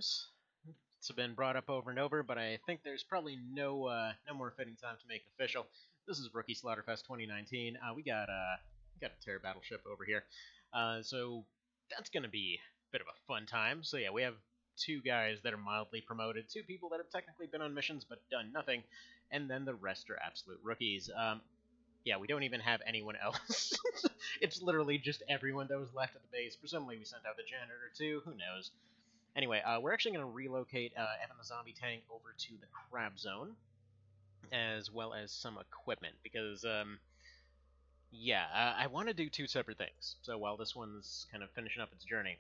flamethrowers. It's been brought up over and over, but I think there's probably no more fitting time to make it official. This is Rookie Slaughterfest 2019. We got a Terror Battleship over here, so that's gonna be a bit of a fun time. So yeah, we have two guys that are mildly promoted, two people that have technically been on missions but done nothing, and then the rest are absolute rookies. Yeah, we don't even have anyone else. It's literally just everyone that was left at the base. Presumably we sent out the janitor too, who knows. Anyway, we're actually going to relocate Evan the Zombie Tank over to the Crab Zone, as well as some equipment, because, yeah, I want to do two separate things. So while this one's kind of finishing up its journey,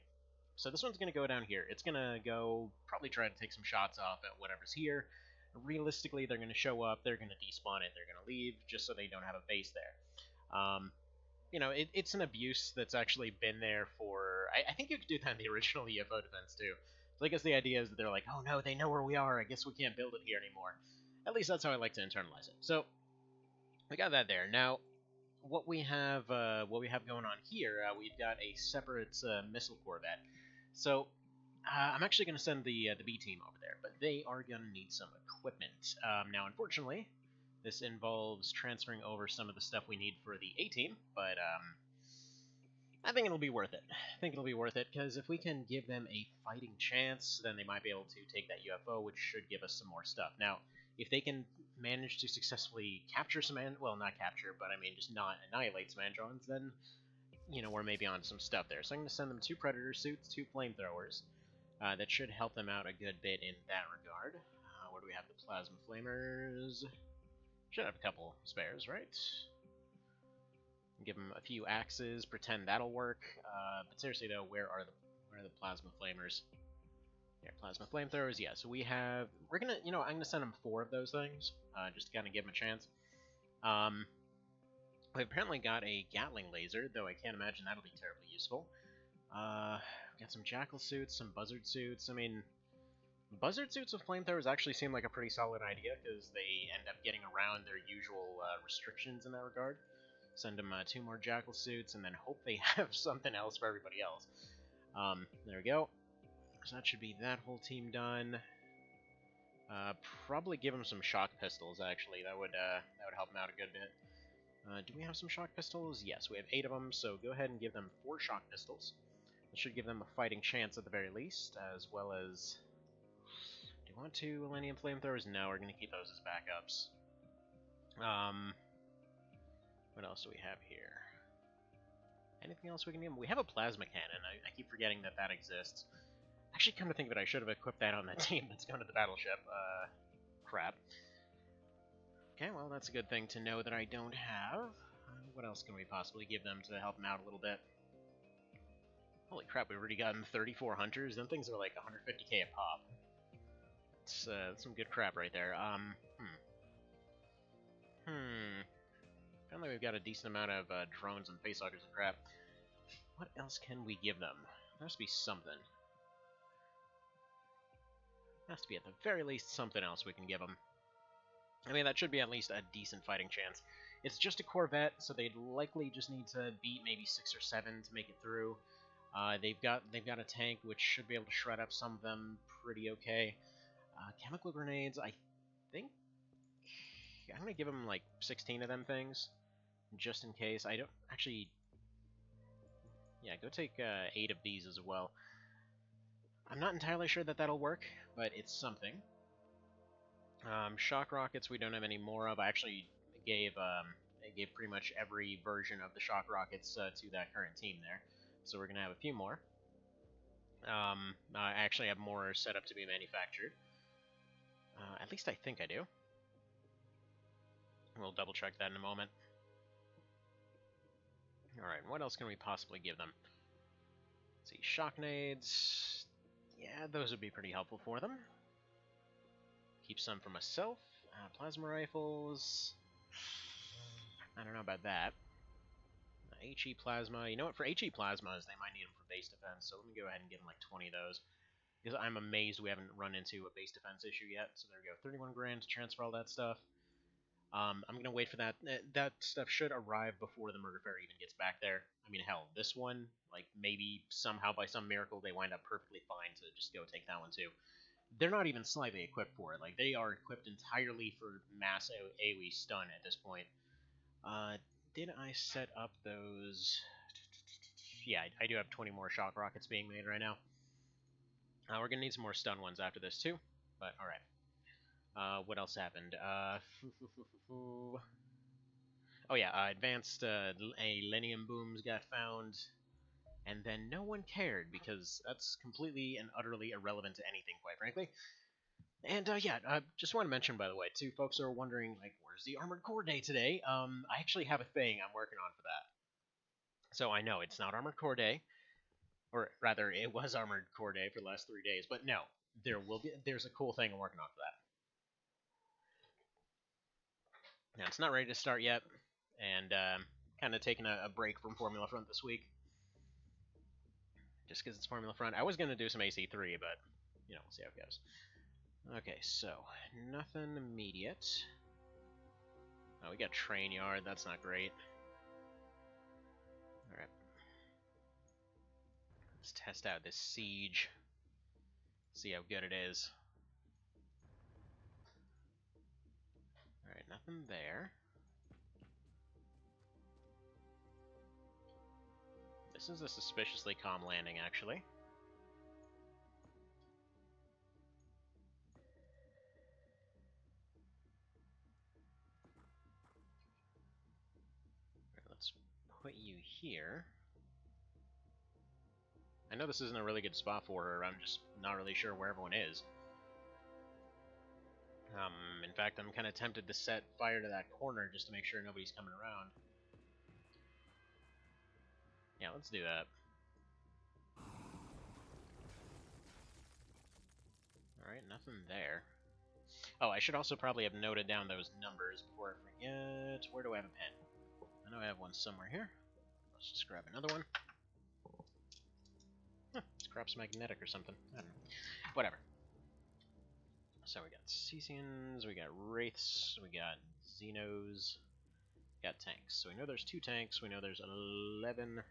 so this one's going to go down here. It's going to go probably try to take some shots off at whatever's here. Realistically, they're going to show up, they're going to despawn it, they're going to leave, just so they don't have a base there. You know, it's an abuse that's actually been there for... I think you could do that in the original UFO defense, too. So I guess the idea is that they're like, oh no, they know where we are, I guess we can't build it here anymore. At least that's how I like to internalize it. So, we got that there. Now, what we have going on here, we've got a separate missile corvette. So, I'm actually going to send the B team over there, but they are going to need some equipment. Now, unfortunately, this involves transferring over some of the stuff we need for the A team, but I think it'll be worth it. I think it'll be worth it, because if we can give them a fighting chance, then they might be able to take that UFO, which should give us some more stuff. Now, if they can manage to successfully capture some, well, not capture, but I mean just not annihilate some Androns, then, you know, we're maybe onto some stuff there. So I'm going to send them 2 Predator suits, 2 flamethrowers. That should help them out a good bit in that regard. Where do we have the plasma flamers? Should have a couple spares, right? Give them a few axes, pretend that'll work. But seriously though, where are the plasma flamers? Yeah, plasma flamethrowers. Yeah, so I'm gonna send them 4 of those things, just to kind of give them a chance. We've apparently got a Gatling laser, though I can't imagine that'll be terribly useful. Got some Jackal suits, some Buzzard suits. I mean, Buzzard suits with flamethrowers actually seem like a pretty solid idea, because they end up getting around their usual restrictions in that regard. Send them 2 more Jackal suits, and then hope they have something else for everybody else. There we go. So that should be that whole team done. Probably give them some shock pistols, actually. That would help them out a good bit. Do we have some shock pistols? Yes, we have 8 of them, so go ahead and give them 4 shock pistols. That should give them a fighting chance at the very least, as well as... Do you want 2 Millennium Flamethrowers? No, we're going to keep those as backups. What else do we have here? Anything else we can give them? We have a plasma cannon. I keep forgetting that exists. Actually, come to think of it, I should have equipped that on that team that's going to the battleship. Crap. Okay, well, that's a good thing to know that I don't have. What else can we possibly give them to help them out a little bit? Holy crap, we've already gotten 34 hunters. Them things are like 150k a pop. That's some good crap right there. Apparently we've got a decent amount of drones and facehuggers and crap. What else can we give them? There has to be something. There has to be at the very least something else we can give them. I mean, that should be at least a decent fighting chance. It's just a Corvette, so they'd likely just need to beat maybe 6 or 7 to make it through. They've got a tank which should be able to shred up some of them pretty okay. Chemical grenades, I think I'm gonna give them like 16 of them things, just in case. I don't actually. Yeah, go take 8 of these as well. I'm not entirely sure that that'll work, but it's something. Shock rockets we don't have any more of. I actually gave pretty much every version of the shock rockets to that current team there, so we're gonna have a few more. I actually have more set up to be manufactured. At least I think I do. We'll double check that in a moment. Alright, what else can we possibly give them? Let's see, shock nades. Yeah, those would be pretty helpful for them. Keep some for myself. Plasma rifles. I don't know about that. HE plasma. You know what? For HE plasmas, they might need them for base defense, so let me go ahead and give them like 20 of those. Because I'm amazed we haven't run into a base defense issue yet. So there we go. 31 grand to transfer all that stuff. I'm gonna wait for that. That stuff should arrive before the murder ferry even gets back there. I mean, hell, this one, like, maybe somehow by some miracle they wind up perfectly fine to just go take that one too. They're not even slightly equipped for it. Like, they are equipped entirely for mass AoE stun at this point. Did I set up those? Yeah, I do have 20 more shock rockets being made right now. We're gonna need some more stun ones after this too, but alright. What else happened? Oh yeah, advanced alenium booms got found, and then no one cared because that's completely and utterly irrelevant to anything, quite frankly. And yeah, just want to mention, by the way, too, folks are wondering, like, where's the Armored Core Day today? I actually have a thing I'm working on for that. So I know it's not Armored Core Day, or rather, it was Armored Core Day for the last 3 days, but no, there's a cool thing I'm working on for that. Now, it's not ready to start yet, and kind of taking a break from Formula Front this week. Just because it's Formula Front. I was going to do some AC3, but, you know, we'll see how it goes. Okay, so, nothing immediate. Oh, we got Train Yard, that's not great. Alright. Let's test out this siege. See how good it is. Alright, nothing there. This is a suspiciously calm landing, actually. Alright, let's put you here. I know this isn't a really good spot for her, I'm just not really sure where everyone is. In fact, I'm kind of tempted to set fire to that corner just to make sure nobody's coming around. Yeah, let's do that. Alright, nothing there. Oh, I should also probably have noted down those numbers before I forget. Where do I have a pen? I know I have one somewhere here. Let's just grab another one. Huh, this crap's magnetic or something. I don't know. Whatever. So we got Cesians, we got Wraiths, we got Xenos, we got tanks. So we know there's 2 tanks, we know there's 11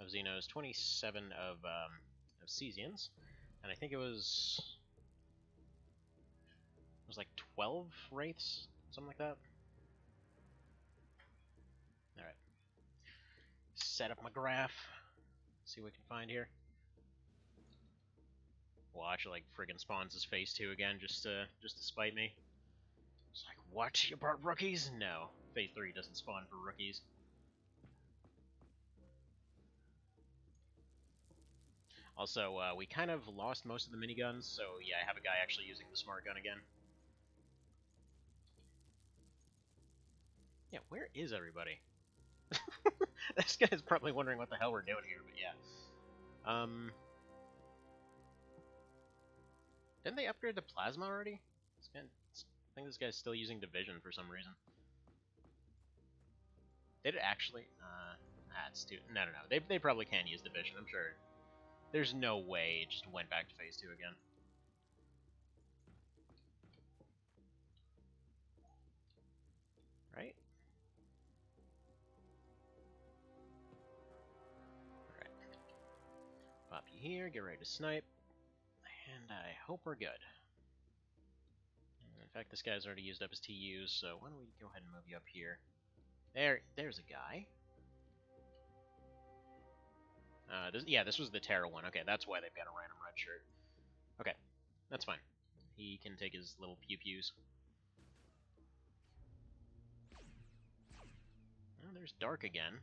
of Xenos, 27 of Cesians, and I think it was like 12 Wraiths, something like that. Alright. Set up my graph, see what we can find here. Watch, like, friggin' spawns his phase 2 again, just to spite me. It's like, what? You brought rookies? No. Phase 3 doesn't spawn for rookies. Also, we kind of lost most of the miniguns, so yeah, I have a guy actually using the smart gun again. Yeah, where is everybody? This guy's probably wondering what the hell we're doing here, but yeah. Didn't they upgrade the plasma already? I think this guy's still using division for some reason. Did it actually? That's too. No. They probably can use division. I'm sure. There's no way it just went back to phase 2 again. Right? Alright. Pop you here, get ready to snipe. And I hope we're good. In fact, this guy's already used up his TUs, so why don't we go ahead and move you up here. There's a guy. This was the Terra one. Okay, that's why they've got a random red shirt. Okay, that's fine. He can take his little pew-pews. Oh, there's Dark again.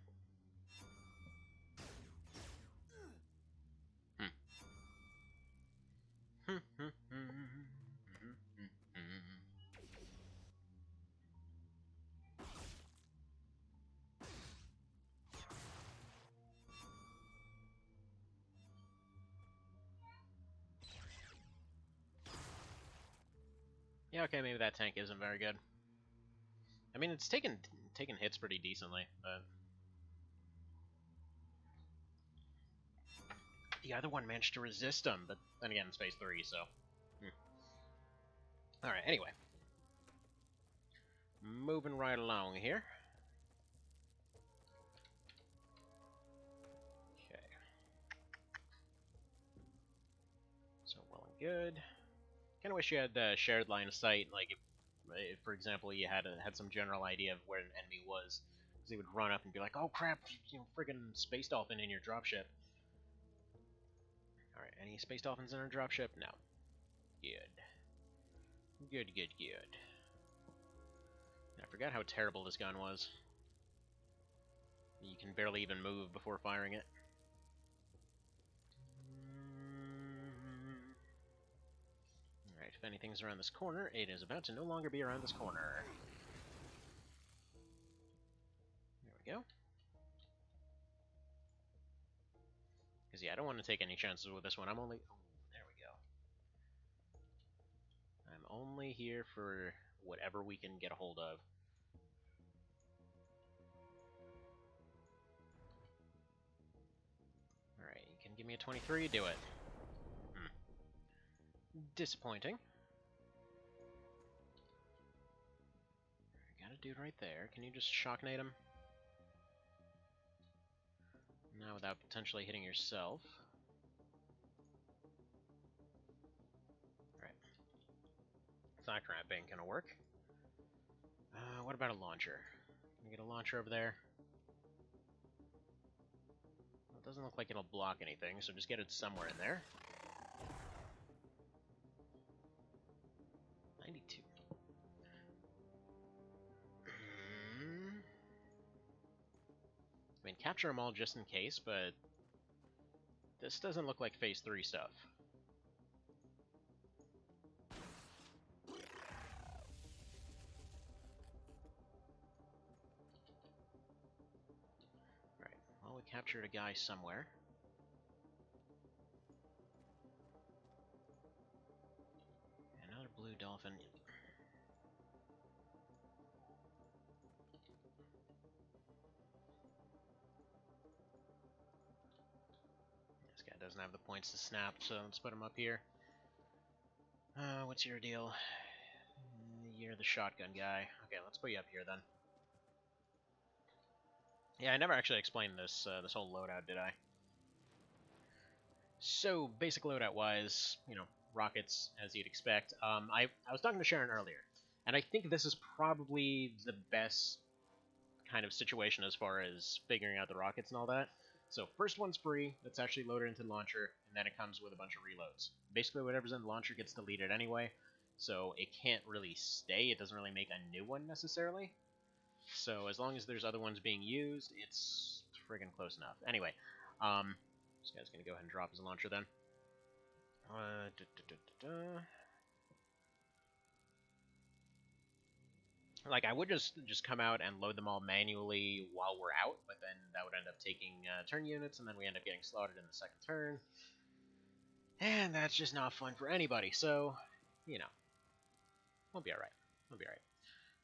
Yeah, okay, maybe that tank isn't very good. I mean, it's taken hits pretty decently, but the other one managed to resist them, but then again, it's phase 3, so... Alright, anyway. moving right along here. Okay. So well and good. Kind of wish you had shared line of sight, like if, for example, you had some general idea of where an enemy was, because he would run up and be like, "Oh crap, you know, friggin' space dolphin in your dropship." All right, any space dolphins in our dropship? No. Good. Good. I forgot how terrible this gun was. You can barely even move before firing it. Alright, if anything's around this corner, it is about to no longer be around this corner. There we go. Because, yeah, I don't want to take any chances with this one. I'm only... Oh, there we go. I'm only here for whatever we can get a hold of. Alright, you can give me a 23, do it. Disappointing. Got a dude right there. Can you just shocknade him? Now without potentially hitting yourself. Alright. Thought crap ain't gonna work. What about a launcher? Can we get a launcher over there? Well, it doesn't look like it'll block anything, so just get it somewhere in there. 92. I mean, capture them all just in case, but this doesn't look like Phase 3 stuff. Alright, well, we captured a guy somewhere. Another blue dolphin. This guy doesn't have the points to snap, so let's put him up here. What's your deal? You're the shotgun guy. Okay, let's put you up here then. Yeah, I never actually explained this this whole loadout, did I? So, basic loadout-wise, you know, rockets, as you'd expect. I was talking to Sharon earlier, and I think this is probably the best kind of situation as far as figuring out the rockets and all that. So, first one's free, that's actually loaded into the launcher, and then it comes with a bunch of reloads. Basically, whatever's in the launcher gets deleted anyway, so it can't really stay, it doesn't really make a new one necessarily. So, as long as there's other ones being used, it's friggin' close enough. Anyway, this guy's gonna go ahead and drop his launcher then. Like, I would just come out and load them all manually while we're out, but then that would end up taking turn units, and then we end up getting slaughtered in the second turn. And that's just not fun for anybody, so, you know. We'll be alright. We'll be alright.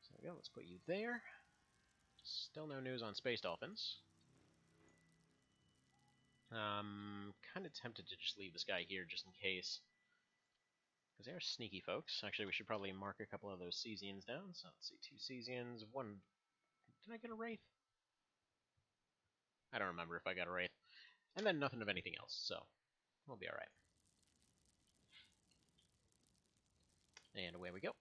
So there we go, let's put you there. Still no news on space dolphins. Kind of tempted to just leave this guy here just in case. Because they are sneaky folks. Actually, we should probably mark a couple of those Cesians down. So let's see, 2 Cesians, 1... Did I get a Wraith? I don't remember if I got a Wraith. And then nothing of anything else, so we'll be alright. And away we go.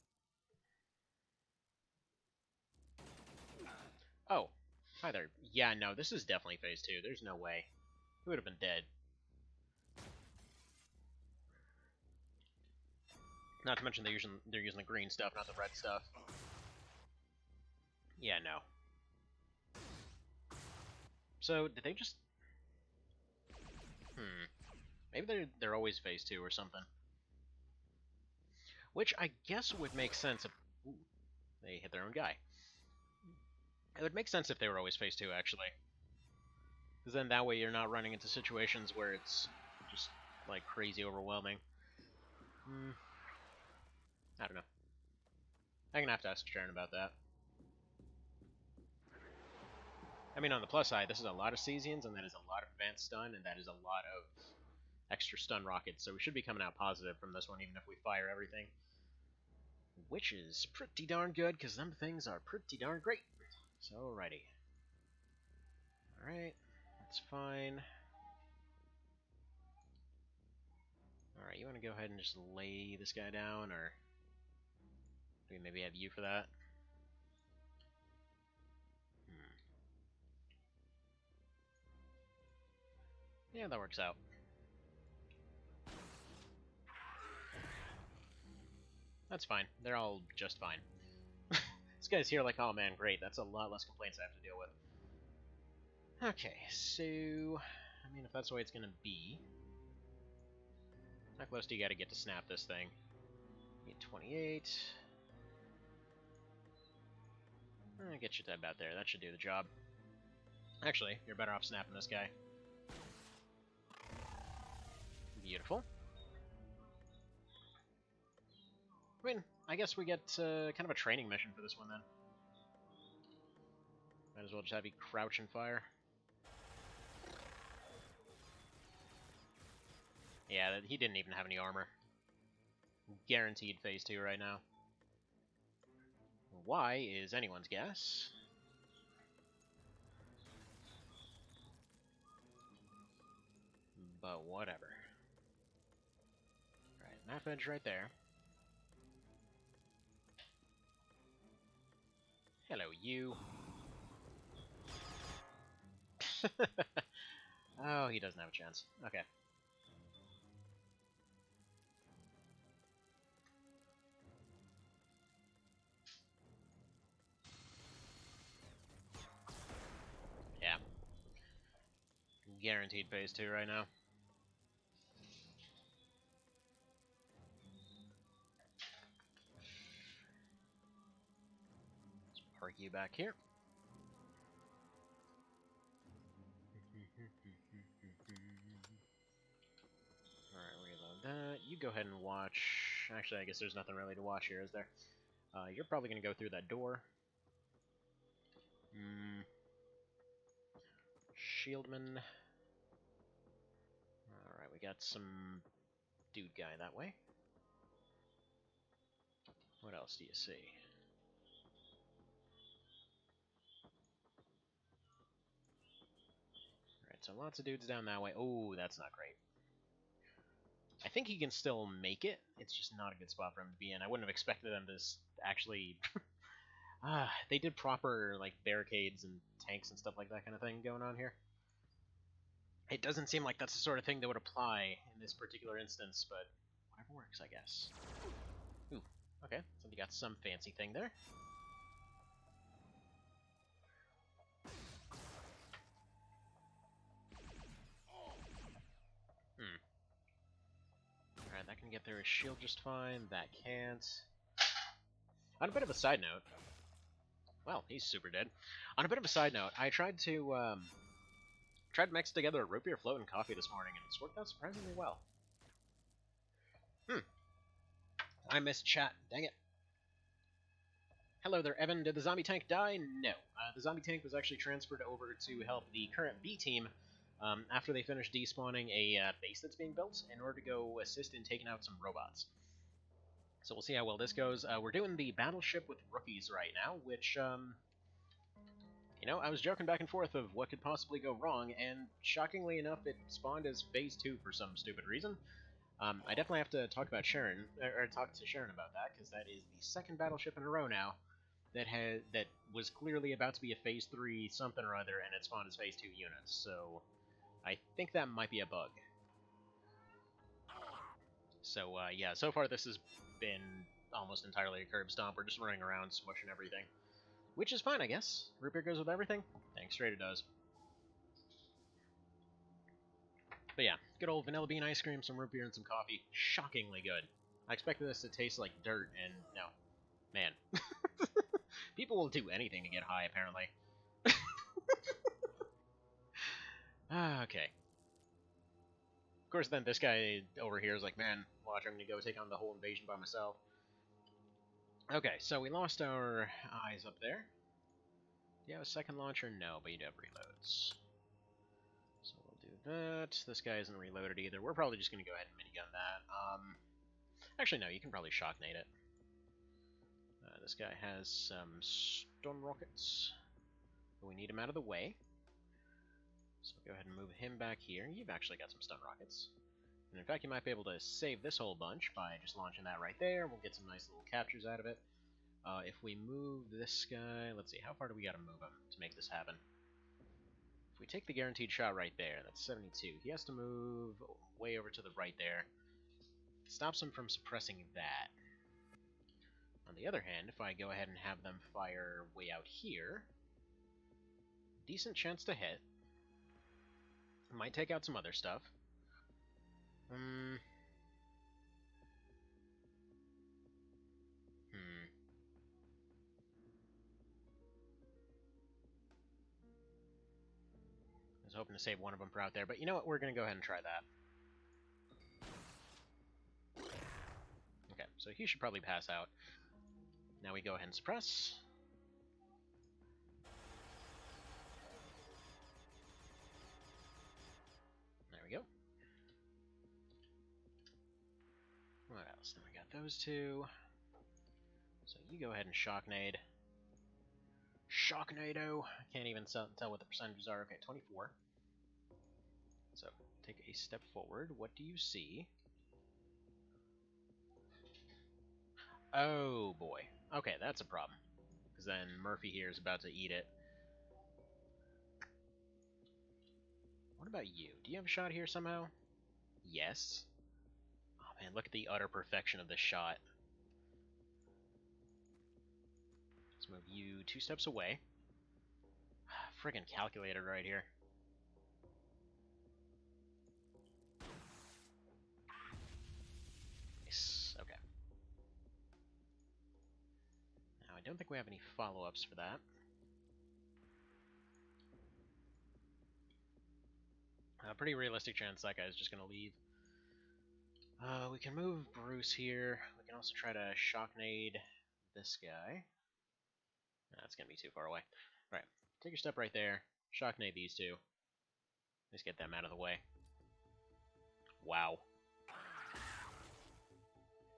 Oh, hi there. Yeah, no, this is definitely Phase 2. There's no way. He would have been dead. Not to mention they're using the green stuff, not the red stuff. Yeah, no. So, did they just... Maybe they're always Phase 2 or something. Which I guess would make sense if... Ooh, they hit their own guy. It would make sense if they were always Phase 2, actually. Because then that way you're not running into situations where it's just, like, crazy overwhelming. I don't know. I'm gonna have to ask Sharon about that. I mean, on the plus side, this is a lot of Cesians, and that is a lot of advanced stun, and that is a lot of extra stun rockets, so we should be coming out positive from this one, even if we fire everything. which is pretty darn good, because them things are pretty darn great. So, alrighty. Alright, that's fine. Alright, you want to go ahead and just lay this guy down, or do we maybe have you for that? Yeah, that works out. That's fine. They're all just fine. This guy's here like, oh man, great. That's a lot less complaints I have to deal with. Okay, so... I mean, if that's the way it's gonna be... How close do you gotta get to snap this thing? Need 28... get you to about there. That should do the job. Actually, you're better off snapping this guy. Beautiful. I mean, I guess we get kind of a training mission for this one, then. Might as well just have you crouch and fire. Yeah, he didn't even have any armor. Guaranteed phase 2 right now. Why is anyone's guess. But whatever. Alright, map edge right there. Hello, you. Oh, he doesn't have a chance. Okay. Yeah. Guaranteed phase 2 right now. Let's park you back here. Alright, reload that. You go ahead and watch... Actually, I guess there's nothing really to watch here, is there? You're probably going to go through that door. Shieldman. Alright, we got some dude guy that way. What else do you see? Alright, so lots of dudes down that way. Oh, that's not great. I think he can still make it. It's just not a good spot for him to be in. I wouldn't have expected them to actually... they did proper, like, barricades and tanks and stuff like that kind of thing going on here. It doesn't seem like that's the sort of thing that would apply in this particular instance, but whatever works, I guess. Ooh, okay, so we got some fancy thing there. Alright, that can get there as shield just fine, that can't. On a bit of a side note, well, he's super dead. On a bit of a side note, I tried to mix together a root beer float and coffee this morning, and it's worked out surprisingly well. I missed chat. Dang it. Hello there, Evan. Did the zombie tank die? No. The zombie tank was actually transferred over to help the current B team after they finished despawning a base that's being built in order to go assist in taking out some robots. So we'll see how well this goes. We're doing the Battleship with rookies right now, which, you know, I was joking back and forth of what could possibly go wrong, and shockingly enough, it spawned as Phase 2 for some stupid reason. I definitely have to talk about Sharon, or talk to Sharon about that, because that is the second Battleship in a row now that was clearly about to be a Phase 3 something or other, and it spawned as Phase 2 units, so I think that might be a bug. So, yeah, so far this has been almost entirely a curb stomp. We're just running around, smushing everything. Which is fine, I guess. Root beer goes with everything? Dang straight it does. But yeah, good old vanilla bean ice cream, some root beer, and some coffee. Shockingly good. I expected this to taste like dirt, and no. Man. People will do anything to get high, apparently. Okay. Of course, then this guy over here is like, man, watch, I'm gonna go take on the whole invasion by myself. Okay, so we lost our eyes up there. Do you have a second launcher? No, but you do have reloads. So we'll do that. This guy isn't reloaded either. We're probably just gonna go ahead and minigun that. Actually, no, you can probably shock nade it. this guy has some stun rockets. But we need him out of the way. So go ahead and move him back here. You've actually got some stun rockets. And in fact, you might be able to save this whole bunch by just launching that right there. We'll get some nice little captures out of it. If we move this guy, let's see, how far do we gotta move him to make this happen? If we take the guaranteed shot right there, that's 72. He has to move way over to the right there. Stops him from suppressing that. On the other hand, if I go ahead and have them fire way out here, decent chance to hit. Might take out some other stuff. I was hoping to save one of them for out there, but you know what? We're going to go ahead and try that. Okay, so he should probably pass out. Now we go ahead and suppress. There we go. What else? Then we got those two. So you go ahead and shocknade. Shocknado! I can't even tell what the percentages are. Okay, 24. So, take a step forward. What do you see? Oh, boy. Okay, that's a problem. Because then Murphy here is about to eat it. What about you? Do you have a shot here somehow? Yes. Oh, man, look at the utter perfection of this shot. Let's move you 2 steps away. Friggin' calculated right here. Nice. Okay. Now, I don't think we have any follow-ups for that. Pretty realistic chance that guy's just going to leave. We can move Bruce here. We can also try to shocknade this guy. That's going to be too far away. Alright, take your step right there. Shocknade these two. Just get them out of the way. Wow.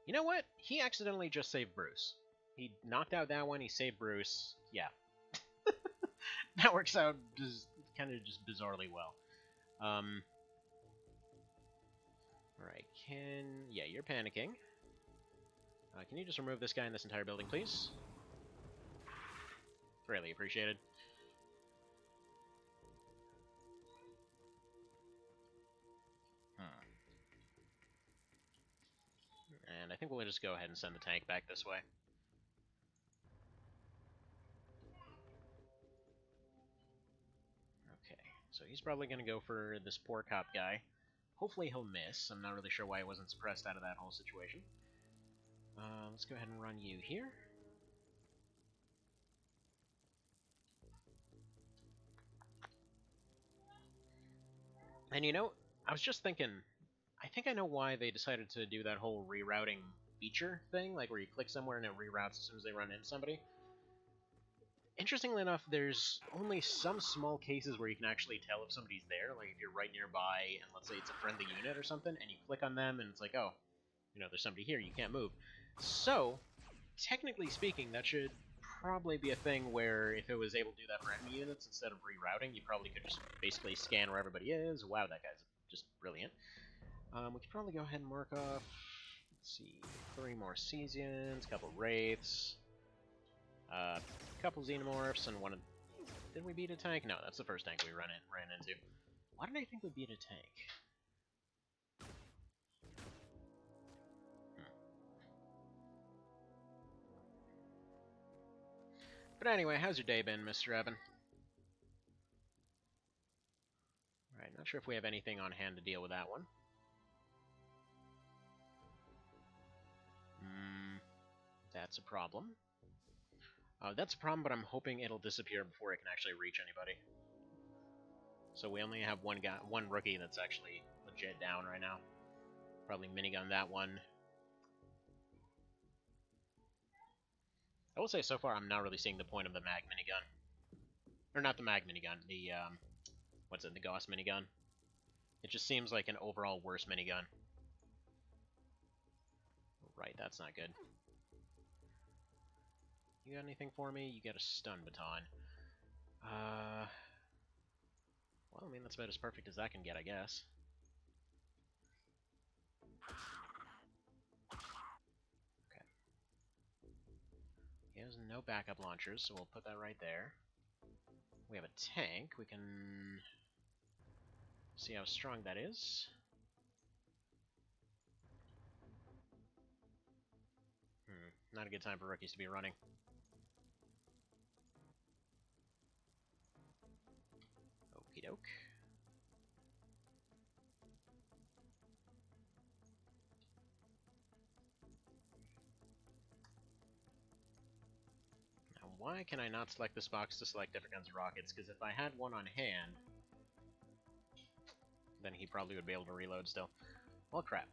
You know what? He accidentally just saved Bruce. He knocked out that one, he saved Bruce. Yeah. That works out just kind of just bizarrely well. Alright, yeah, you're panicking. Can you just remove this guy in this entire building, please? Greatly appreciated. And I think we'll just go ahead and send the tank back this way. Okay, so he's probably going to go for this poor cop guy. Hopefully he'll miss. I'm not really sure why he wasn't suppressed out of that whole situation. Let's go ahead and run you here. And you know, I was just thinking, I think I know why they decided to do that whole rerouting feature thing, like where you click somewhere and it reroutes as soon as they run into somebody. Interestingly enough, there's only some small cases where you can actually tell if somebody's there, like if you're right nearby and let's say it's a friendly unit or something, and you click on them and it's like, oh, you know, there's somebody here, you can't move. So, technically speaking, that should probably be a thing where if it was able to do that for enemy units instead of rerouting, you probably could just basically scan where everybody is. Wow, that guy's just brilliant. We could probably go ahead and mark off, let's see, 3 more Cesians, a couple Wraiths, a couple Xenomorphs, and one of... Did we beat a tank? No, that's the first tank we ran into. Why did I think we beat a tank? But anyway, how's your day been, Mr. Evan? Alright, not sure if we have anything on hand to deal with that one. That's a problem. That's a problem, but I'm hoping it'll disappear before it can actually reach anybody. So we only have one rookie that's actually legit down right now. Probably minigun that one. I will say so far I'm not really seeing the point of the mag minigun. Or not the mag minigun, the, what's it, the Gauss minigun. It just seems like an overall worse minigun. Right, that's not good. You got anything for me? You got a stun baton. Well, I mean, that's about as perfect as that can get, I guess. Okay. He has no backup launchers, so we'll put that right there. We have a tank. We can see how strong that is. Not a good time for rookies to be running. Okie doke. Now, why can I not select this box to select different kinds of rockets? Because if I had one on hand, then he probably would be able to reload still. Well, crap.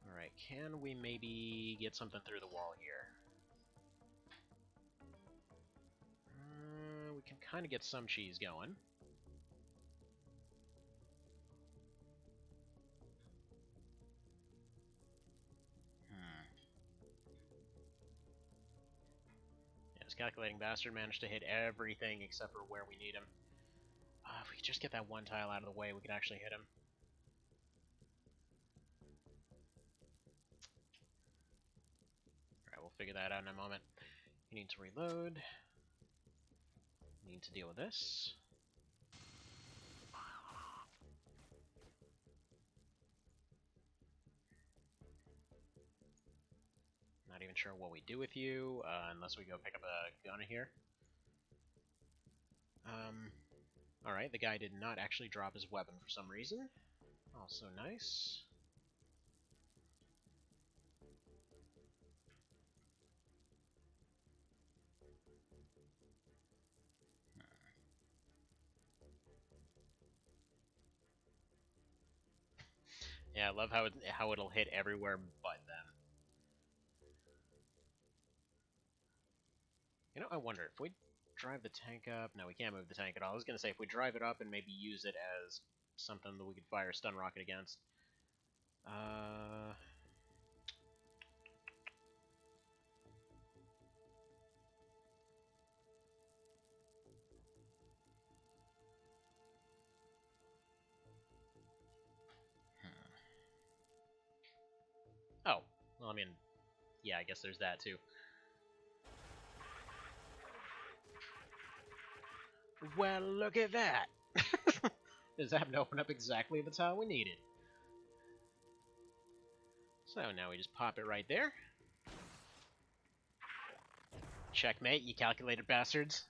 Alright, can we maybe get something through the wall here? We can kind of get some cheese going. Yeah, this calculating bastard managed to hit everything except for where we need him. If we could just get that one tile out of the way, we could actually hit him. Alright, we'll figure that out in a moment. You need to reload. You need to deal with this. Not even sure what we do with you, unless we go pick up a gun here. Alright, the guy did not actually drop his weapon for some reason. Also nice. Yeah, I love how it'll hit everywhere but them. You know, I wonder if we drive the tank up. No, we can't move the tank at all. I was gonna say if we drive it up and maybe use it as something that we could fire a stun rocket against. Oh, well, I mean, yeah, I guess there's that too. Well, look at that! This happened to open up exactly the tile we needed. So now we just pop it right there. Checkmate, you calculated bastards.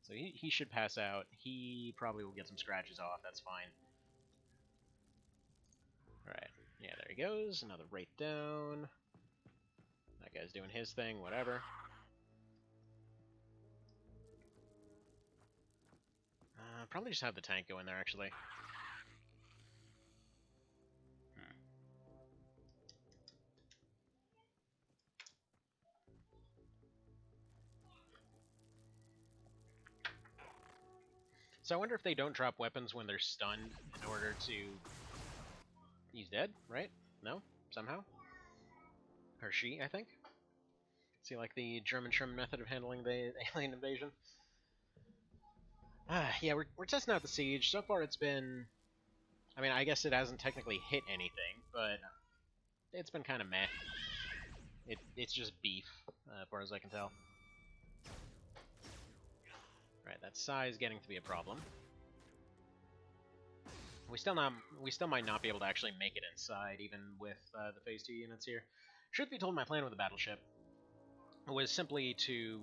So he should pass out. He probably will get some scratches off, that's fine. Alright, yeah, there he goes. Another Wraith down. That guy's doing his thing, whatever. Probably just have the tank go in there, actually. So I wonder if they don't drop weapons when they're stunned in order to... He's dead, right? No? Somehow? Or she, I think? See, like the German Sherman method of handling the alien invasion? Yeah, we're testing out the siege. So far it's been... I mean, I guess it hasn't technically hit anything, but it's been kind of meh. It's just beef, as far as I can tell. Right, that size getting to be a problem. We still might not be able to actually make it inside, even with the Phase 2 units here. Truth be told, my plan with the Battleship was simply to,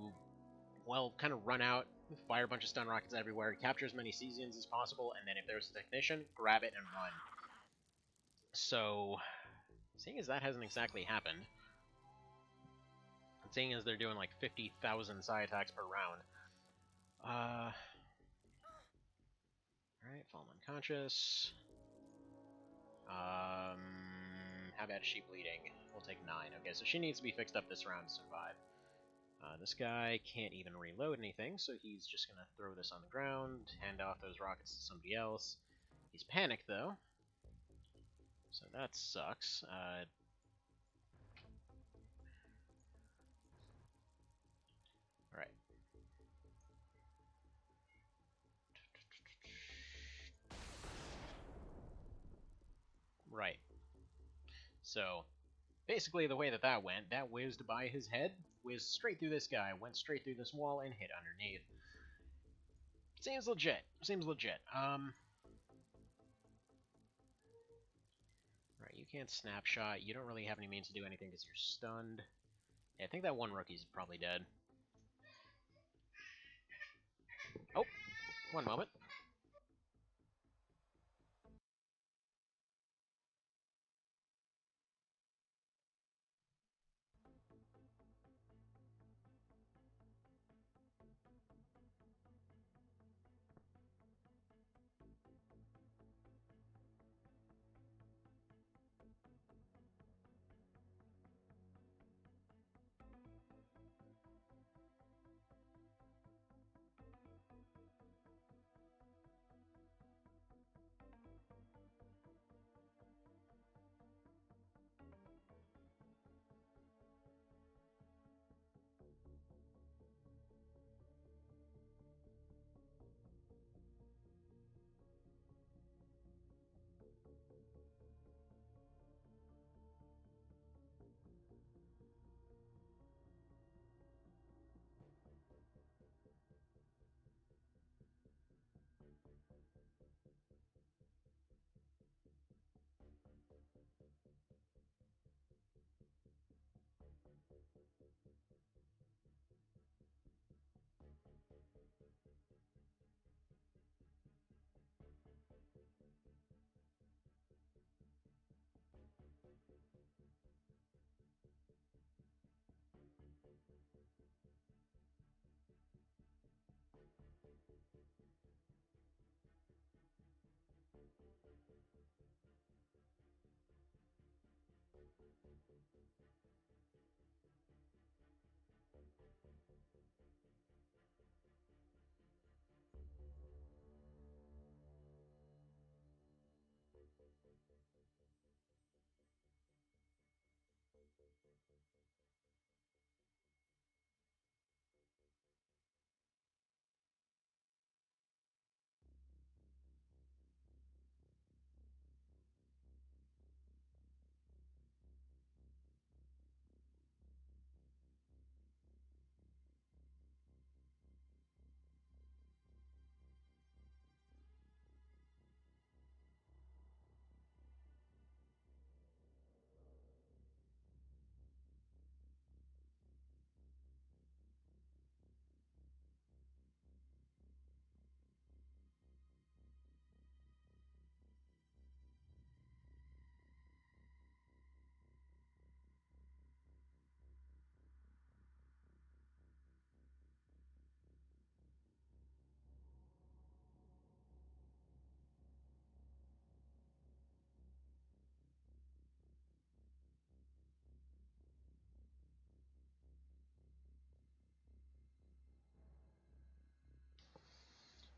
well, kind of run out, fire a bunch of stun rockets everywhere, capture as many Cesians as possible, and then if there's a technician, grab it and run. So, seeing as that hasn't exactly happened, and seeing as they're doing like 50,000 psi attacks per round, alright, fallen unconscious. How about she bleeding? We'll take 9. Okay, so she needs to be fixed up this round to survive. This guy can't even reload anything, so he's just going to throw this on the ground, hand off those rockets to somebody else. He's panicked, though, so that sucks. So, basically the way that went, that whizzed by his head, whizzed straight through this guy, went straight through this wall, and hit underneath. Seems legit. Seems legit. Right, you can't snapshot. You don't really have any means to do anything because you're stunned. Yeah, I think that one rookie's probably dead. Oh, one moment.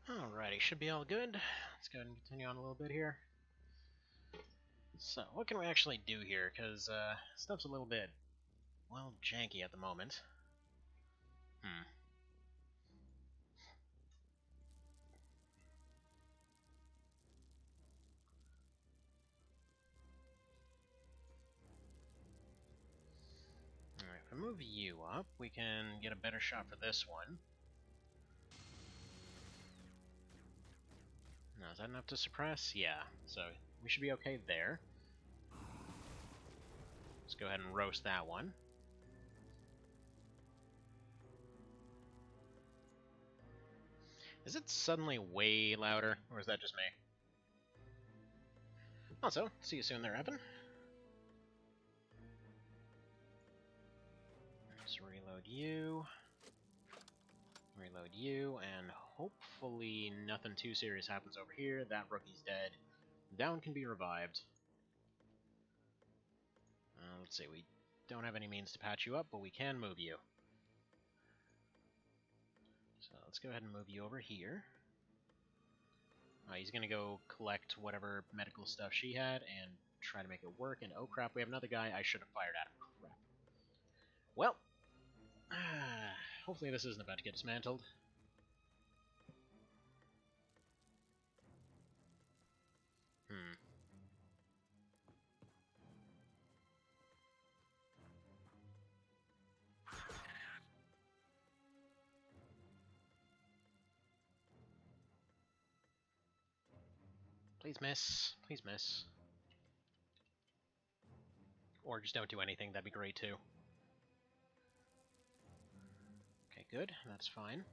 Alrighty, should be all good. Let's go ahead and continue on a little bit here. So, what can we actually do here? Because stuff's a little bit, well, janky at the moment. Alright, if I move you up, we can get a better shot for this one. Now, is that enough to suppress? Yeah, so we should be okay there. Let's go ahead and roast that one. Is it suddenly way louder, or is that just me? Also, see you soon there, Evan. Let's reload you. Reload you, and hopefully nothing too serious happens over here. That rookie's dead. That one can be revived. Let's see, we don't have any means to patch you up, but we can move you. So let's go ahead and move you over here. He's going to go collect whatever medical stuff she had and try to make it work. And oh crap, we have another guy I should have fired at him. Crap. Well, hopefully this isn't about to get dismantled. Please miss. Please miss. Or just don't do anything, that'd be great too. Okay, good. That's fine.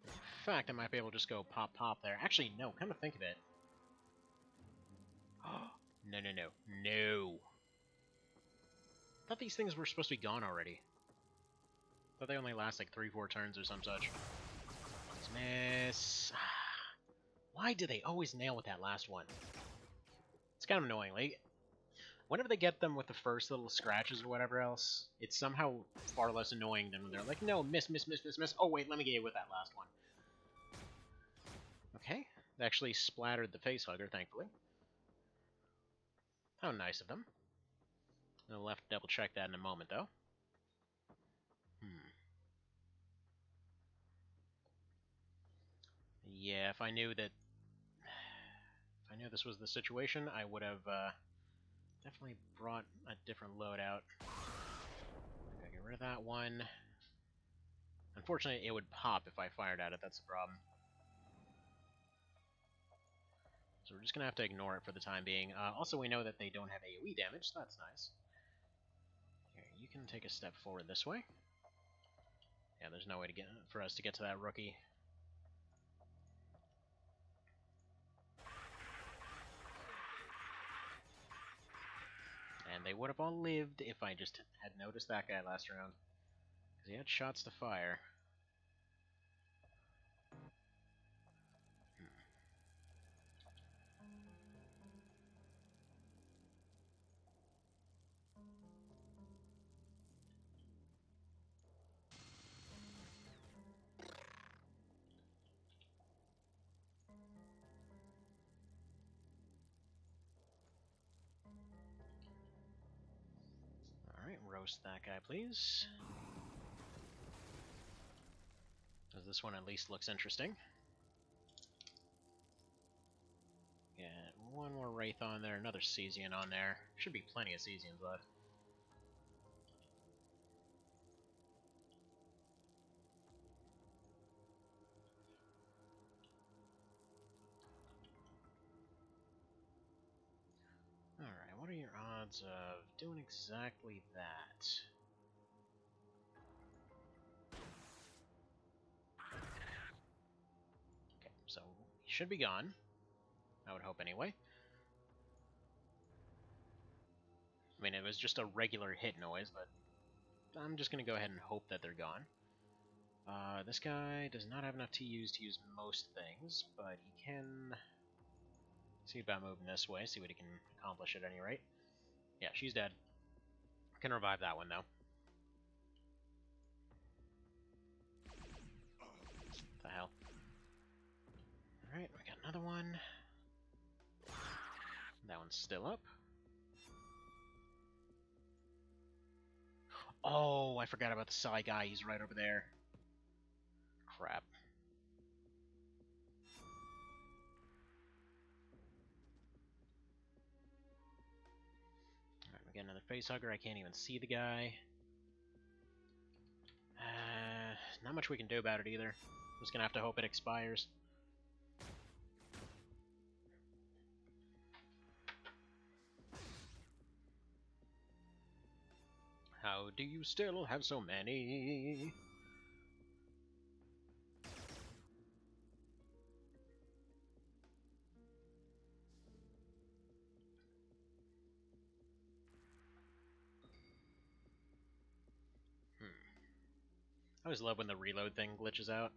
In fact, I might be able to just go pop pop there. Actually, no, come to think of it. No, no, no. No! I thought these things were supposed to be gone already. I thought they only last like 3-4 turns or some such. Please miss. Why do they always nail with that last one? It's kind of annoying. Like, whenever they get them with the first little scratches or whatever else, it's somehow far less annoying than when they're like, no, miss, miss, miss, miss, miss. Oh, wait, let me get you with that last one. Okay. They actually splattered the facehugger, thankfully. How nice of them. I'll have to double check that in a moment, though. Yeah, if I knew this was the situation, I would have definitely brought a different loadout. Okay, get rid of that one. Unfortunately, it would pop if I fired at it. That's the problem. So we're just gonna have to ignore it for the time being. Also, we know that they don't have AoE damage, so that's nice. Here, you can take a step forward this way. Yeah, there's no way for us to get to that rookie. And they would have all lived if I just had noticed that guy last round. Because he had shots to fire. Alright, roast that guy, please. Because this one at least looks interesting. Get one more Wraith on there, another Cesian on there. Should be plenty of Cesians left. Alright, what are your odds of doing exactly that? Okay, so he should be gone. I would hope anyway. I mean, it was just a regular hit noise, but I'm just going to go ahead and hope that they're gone. This guy does not have enough TUs to use most things, but he can see about moving this way, see what he can accomplish at any rate. Yeah, she's dead. Can revive that one, though. What the hell? Alright, we got another one. That one's still up. Oh, I forgot about the Psy guy. He's right over there. Crap. Alright, we got another facehugger. I can't even see the guy. Not much we can do about it either. Just gonna have to hope it expires. How do you still have so many? I always love when the reload thing glitches out,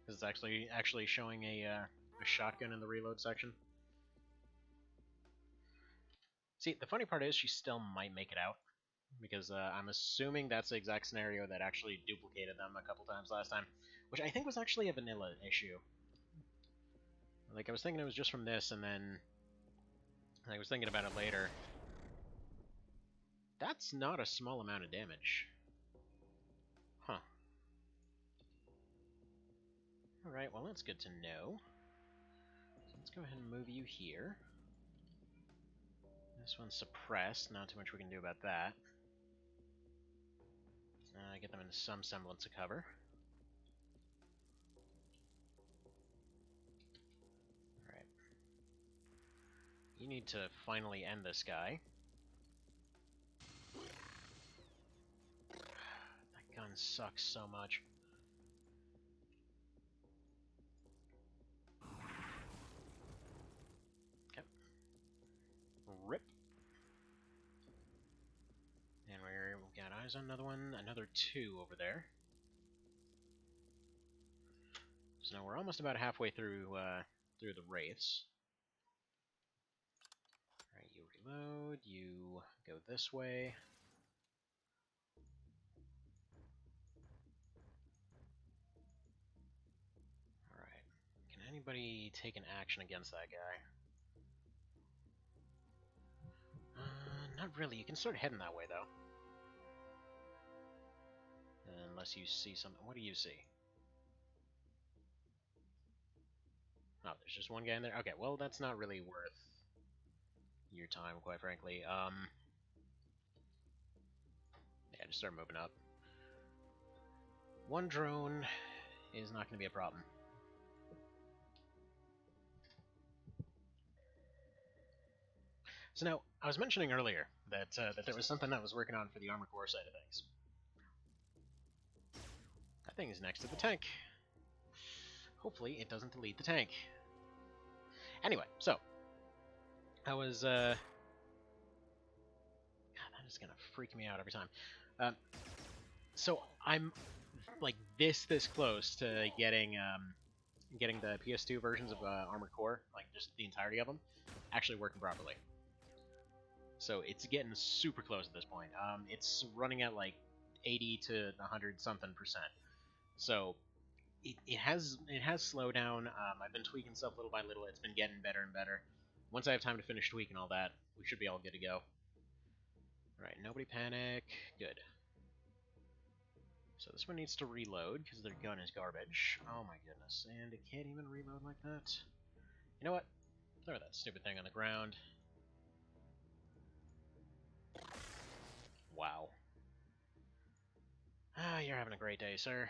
because it's actually showing a shotgun in the reload section. See, the funny part is she still might make it out, because I'm assuming that's the exact scenario that actually duplicated them a couple times last time, which I think was actually a vanilla issue. Like, I was thinking it was just from this, and then I was thinking about it later. That's not a small amount of damage. Huh. Alright, well that's good to know. So let's go ahead and move you here. This one's suppressed, not too much we can do about that. Get them into some semblance of cover. Alright. You need to finally end this guy. That gun sucks so much. Okay. Rip. And we've got eyes on another one, another 2 over there. So now we're almost about halfway through through the wraiths. Alright, you reload, you go this way. Alright. Can anybody take an action against that guy? Not really. You can start heading that way, though. Unless you see something. What do you see? Oh, there's just one guy in there? Okay, well, that's not really worth your time, quite frankly. Yeah, just start moving up. One drone is not going to be a problem. So now, I was mentioning earlier that that there was something I was working on for the Armored Core side of things. That thing is next to the tank. Hopefully, it doesn't delete the tank. Anyway, so I was God, that is gonna freak me out every time. So I'm like this close to getting the PS2 versions of Armored Core, like just the entirety of them, actually working properly. So it's getting super close at this point. It's running at like 80 to 100 something %. So it has slowed down. I've been tweaking stuff little by little. It's been getting better and better. Once I have time to finish tweaking all that, we should be all good to go. Alright, nobody panic. Good. So this one needs to reload, because their gun is garbage. Oh my goodness, and it can't even reload like that? You know what? Throw that stupid thing on the ground. Wow. Ah, you're having a great day, sir.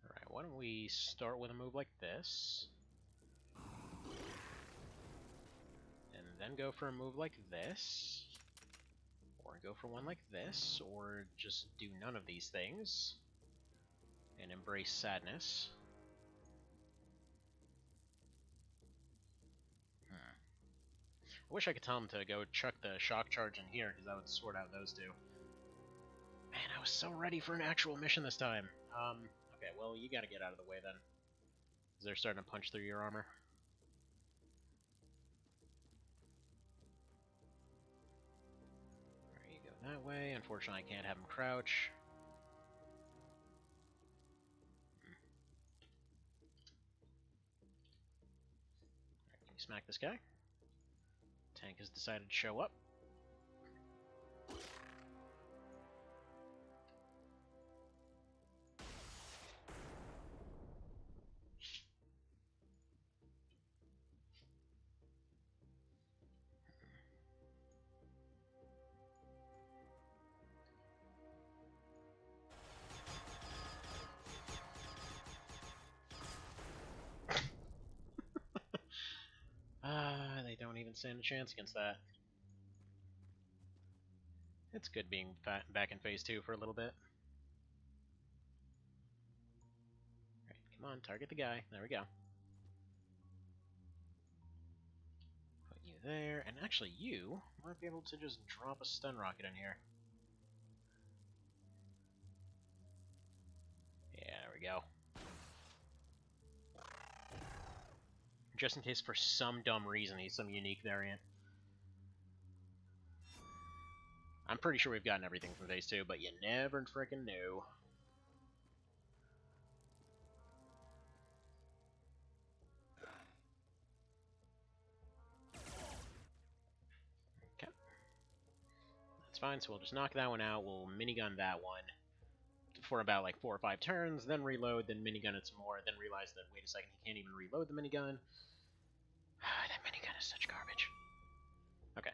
Alright, why don't we start with a move like this. And then go for a move like this. Or go for one like this, or just do none of these things. And embrace sadness. I wish I could tell him to go chuck the shock charge in here, because that would sort out those two. Man, I was so ready for an actual mission this time. Okay, well, you gotta get out of the way then. Because they're starting to punch through your armor. There you go that way. Unfortunately, I can't have him crouch. Alright, can you smack this guy? Tank has decided to show up. They don't even stand a chance against that. It's good being back in phase 2 for a little bit. Alright, come on, target the guy. There we go. Put you there, and actually you might be able to just drop a stun rocket in here. Yeah, there we go. Just in case for some dumb reason he's some unique variant. I'm pretty sure we've gotten everything from phase 2, but you never frickin' knew. Okay. That's fine, so we'll just knock that one out, we'll minigun that one for about like 4 or 5 turns, then reload, then minigun it some more, then realize that, wait a second, he can't even reload the minigun. That minigun is such garbage. Okay.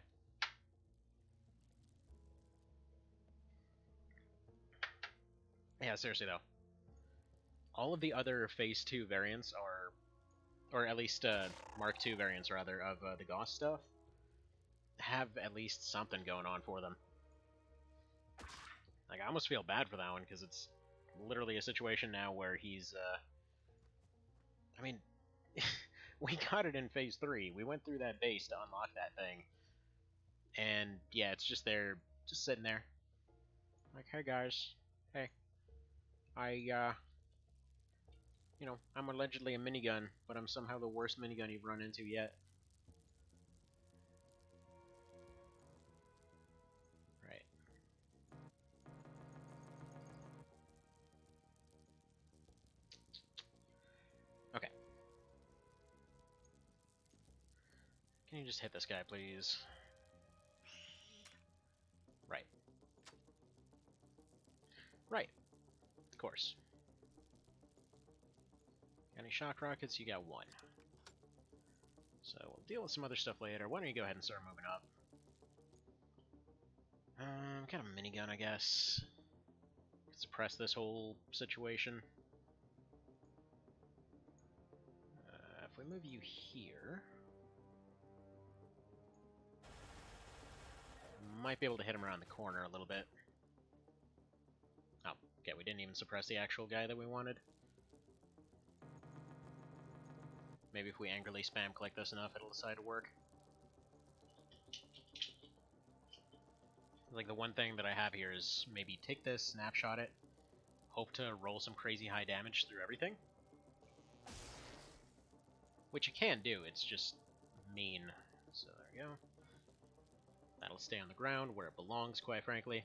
Yeah, seriously though. All of the other phase 2 variants are or at least Mark II variants rather, of the Gauss stuff, have at least something going on for them. Like, I almost feel bad for that one, because it's literally a situation now where he's, I mean, we got it in Phase 3. We went through that base to unlock that thing. And, yeah, it's just there, just sitting there. Like, hey, guys. Hey. You know, I'm allegedly a minigun, but I'm somehow the worst minigun you've run into yet. Right. Okay. Can you just hit this guy, please? Right. Right. Of course. Got any shock rockets? You got one. So we'll deal with some other stuff later. Why don't you go ahead and start moving up? Got a minigun, I guess. Suppress this whole situation. If we move you here, might be able to hit him around the corner a little bit. Oh, okay, we didn't even suppress the actual guy that we wanted. Maybe if we angrily spam click this enough, it'll decide to work. Like, the one thing that I have here is maybe take this, snapshot it, hope to roll some crazy high damage through everything. Which you can do, it's just mean. So there we go. That'll stay on the ground where it belongs, quite frankly.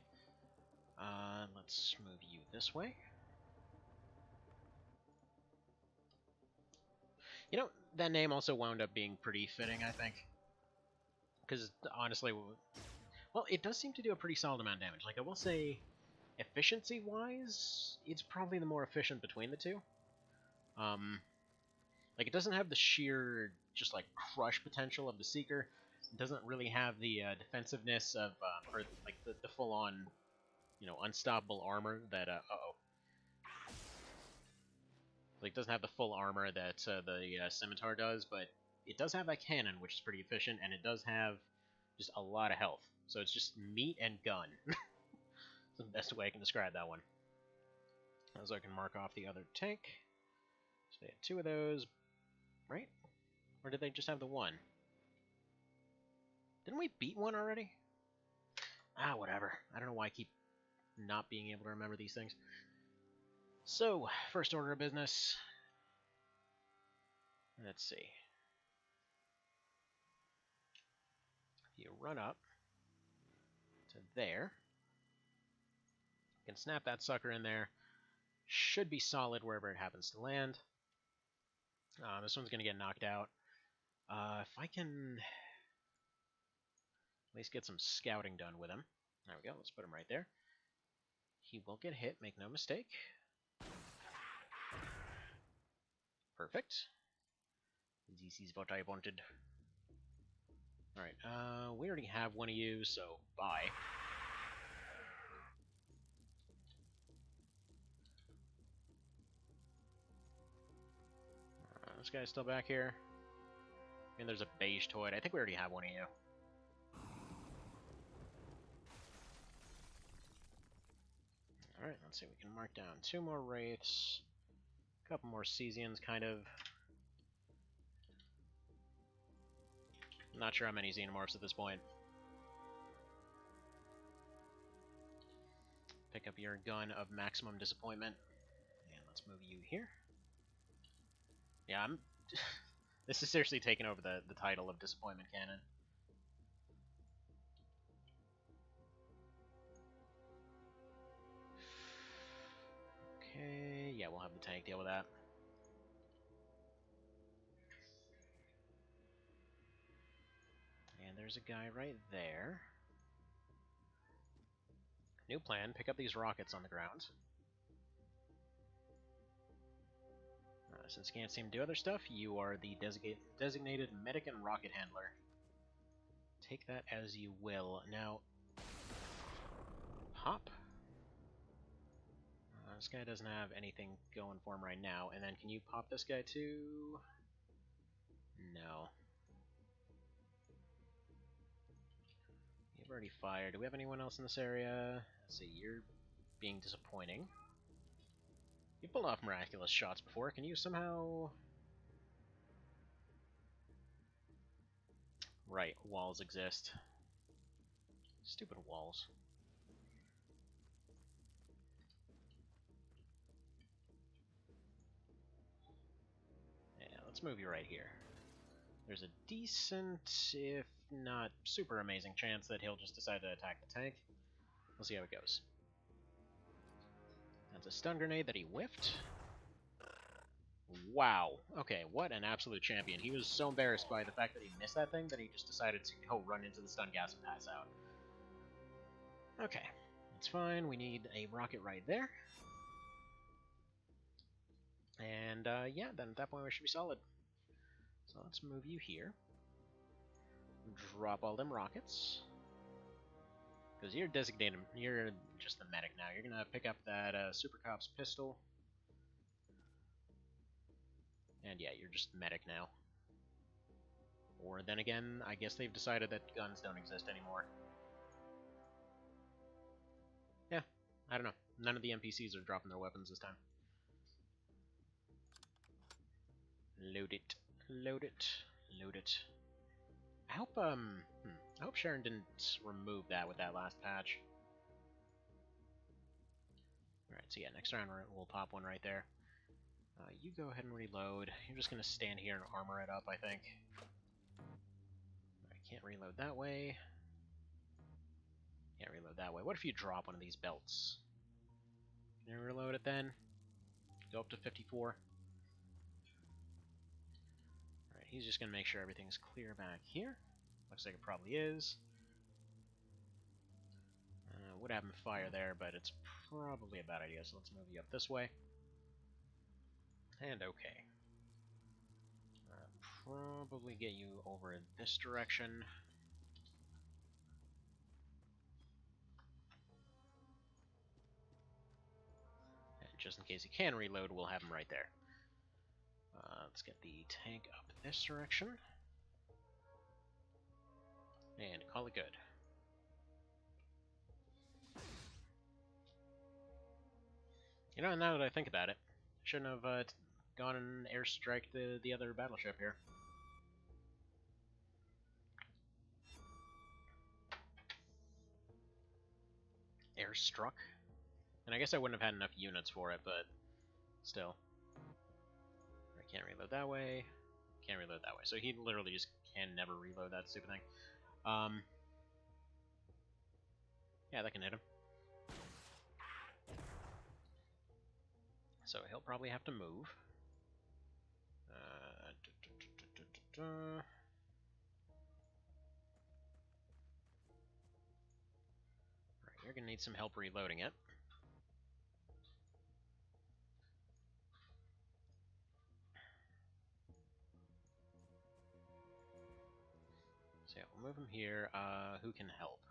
Let's move you this way. You know, that name also wound up being pretty fitting, I think. Because, honestly, well, it does seem to do a pretty solid amount of damage. Like, I will say, efficiency-wise, it's probably the more efficient between the two. Like, it doesn't have the sheer, just, like, crush potential of the Seeker. It doesn't really have the defensiveness of, or, like, the full-on, you know, unstoppable armor that, Like, it doesn't have the full armor that the Scimitar does, but it does have that cannon, which is pretty efficient, and it does have just a lot of health. So it's just meat and gun. That's the best way I can describe that one. So I can mark off the other tank. So they had two of those, right? Or did they just have the one? Didn't we beat one already? Ah, whatever. I don't know why I keep not being able to remember these things. So, first order of business. Let's see. If you run up to there, you can snap that sucker in there. Should be solid wherever it happens to land. This one's going to get knocked out. If I can at least get some scouting done with him. There we go, let's put him right there. He will get hit, make no mistake. Perfect. This is what I wanted. Alright, we already have one of you, so bye. This guy's still back here. And there's a beige toy. I think we already have one of you. Alright, let's see. We can mark down two more Wraiths. A couple more Cesians, kind of. Not sure how many Xenomorphs at this point. Pick up your gun of maximum disappointment. And let's move you here. Yeah, I'm... This is seriously taking over the title of Disappointment Cannon. Okay, yeah, we'll have the tank deal with that. And there's a guy right there. New plan, pick up these rockets on the ground. Since you can't seem to do other stuff, you are the designated medic and rocket handler. Take that as you will. Now, pop. This guy doesn't have anything going for him right now. And then can you pop this guy too? No. You've already fired. Do we have anyone else in this area? Let's see, you're being disappointing. You've pulled off miraculous shots before. Can you somehow... Right, walls exist. Stupid walls. Yeah, let's move you right here. There's a decent, if not super amazing, chance that he'll just decide to attack the tank. We'll see how it goes. That's a stun grenade that he whiffed. Wow. Okay, what an absolute champion. He was so embarrassed by the fact that he missed that thing that he just decided to go run into the stun gas and pass out. Okay, that's fine. We need a rocket right there. And, yeah, then at that point we should be solid. So let's move you here. Drop all them rockets. Because you're designated, you're just the medic now. You're gonna pick up that Super Cop's pistol. And yeah, you're just the medic now. Or then again, I guess they've decided that guns don't exist anymore. Yeah, I don't know. None of the NPCs are dropping their weapons this time. Load it, load it, load it. I hope Sharon didn't remove that with that last patch. Alright, so yeah, next round we'll pop one right there. You go ahead and reload. You're just gonna stand here and armor it up, I think. I can't reload that way. Can't reload that way. What if you drop one of these belts? Can you reload it then? Go up to 54. Alright, he's just gonna make sure everything's clear back here. Looks like it probably is. Would have him fire there, but it's probably a bad idea, so let's move you up this way. And okay. Probably get you over in this direction. And just in case he can reload, we'll have him right there. Let's get the tank up this direction. And call it good. You know, now that I think about it, I shouldn't have gone and airstriked the other battleship here. Airstruck? And I guess I wouldn't have had enough units for it, but still. I can't reload that way. Can't reload that way. So he literally just can never reload that stupid thing. Yeah, that can hit him. So he'll probably have to move. Right, you're gonna need some help reloading it. So yeah, we'll move him here. Who can help?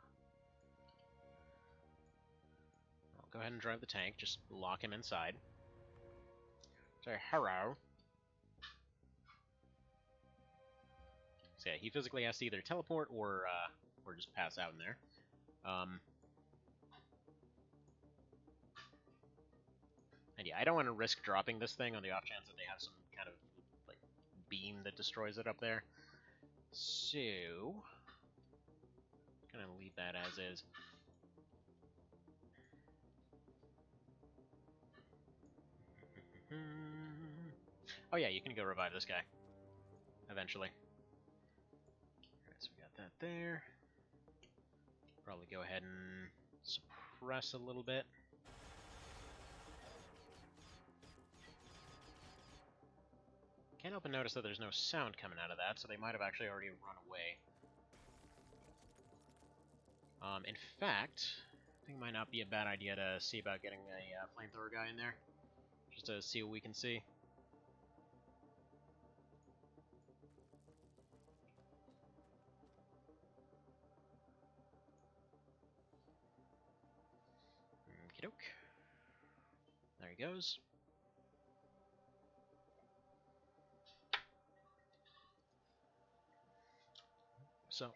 I'll go ahead and drive the tank. Just lock him inside. Say hello. So yeah, he physically has to either teleport or just pass out in there. And yeah, I don't want to risk dropping this thing on the off chance that they have some kind of like beam that destroys it up there. So gonna leave that as is. Oh yeah, you can go revive this guy. Eventually. Alright, so we got that there. Probably go ahead and suppress a little bit. Can't help but notice that there's no sound coming out of that, so they might have actually already run away. In fact, I think it might not be a bad idea to see about getting a flamethrower guy in there, just to see what we can see. Okey-doke. There he goes. So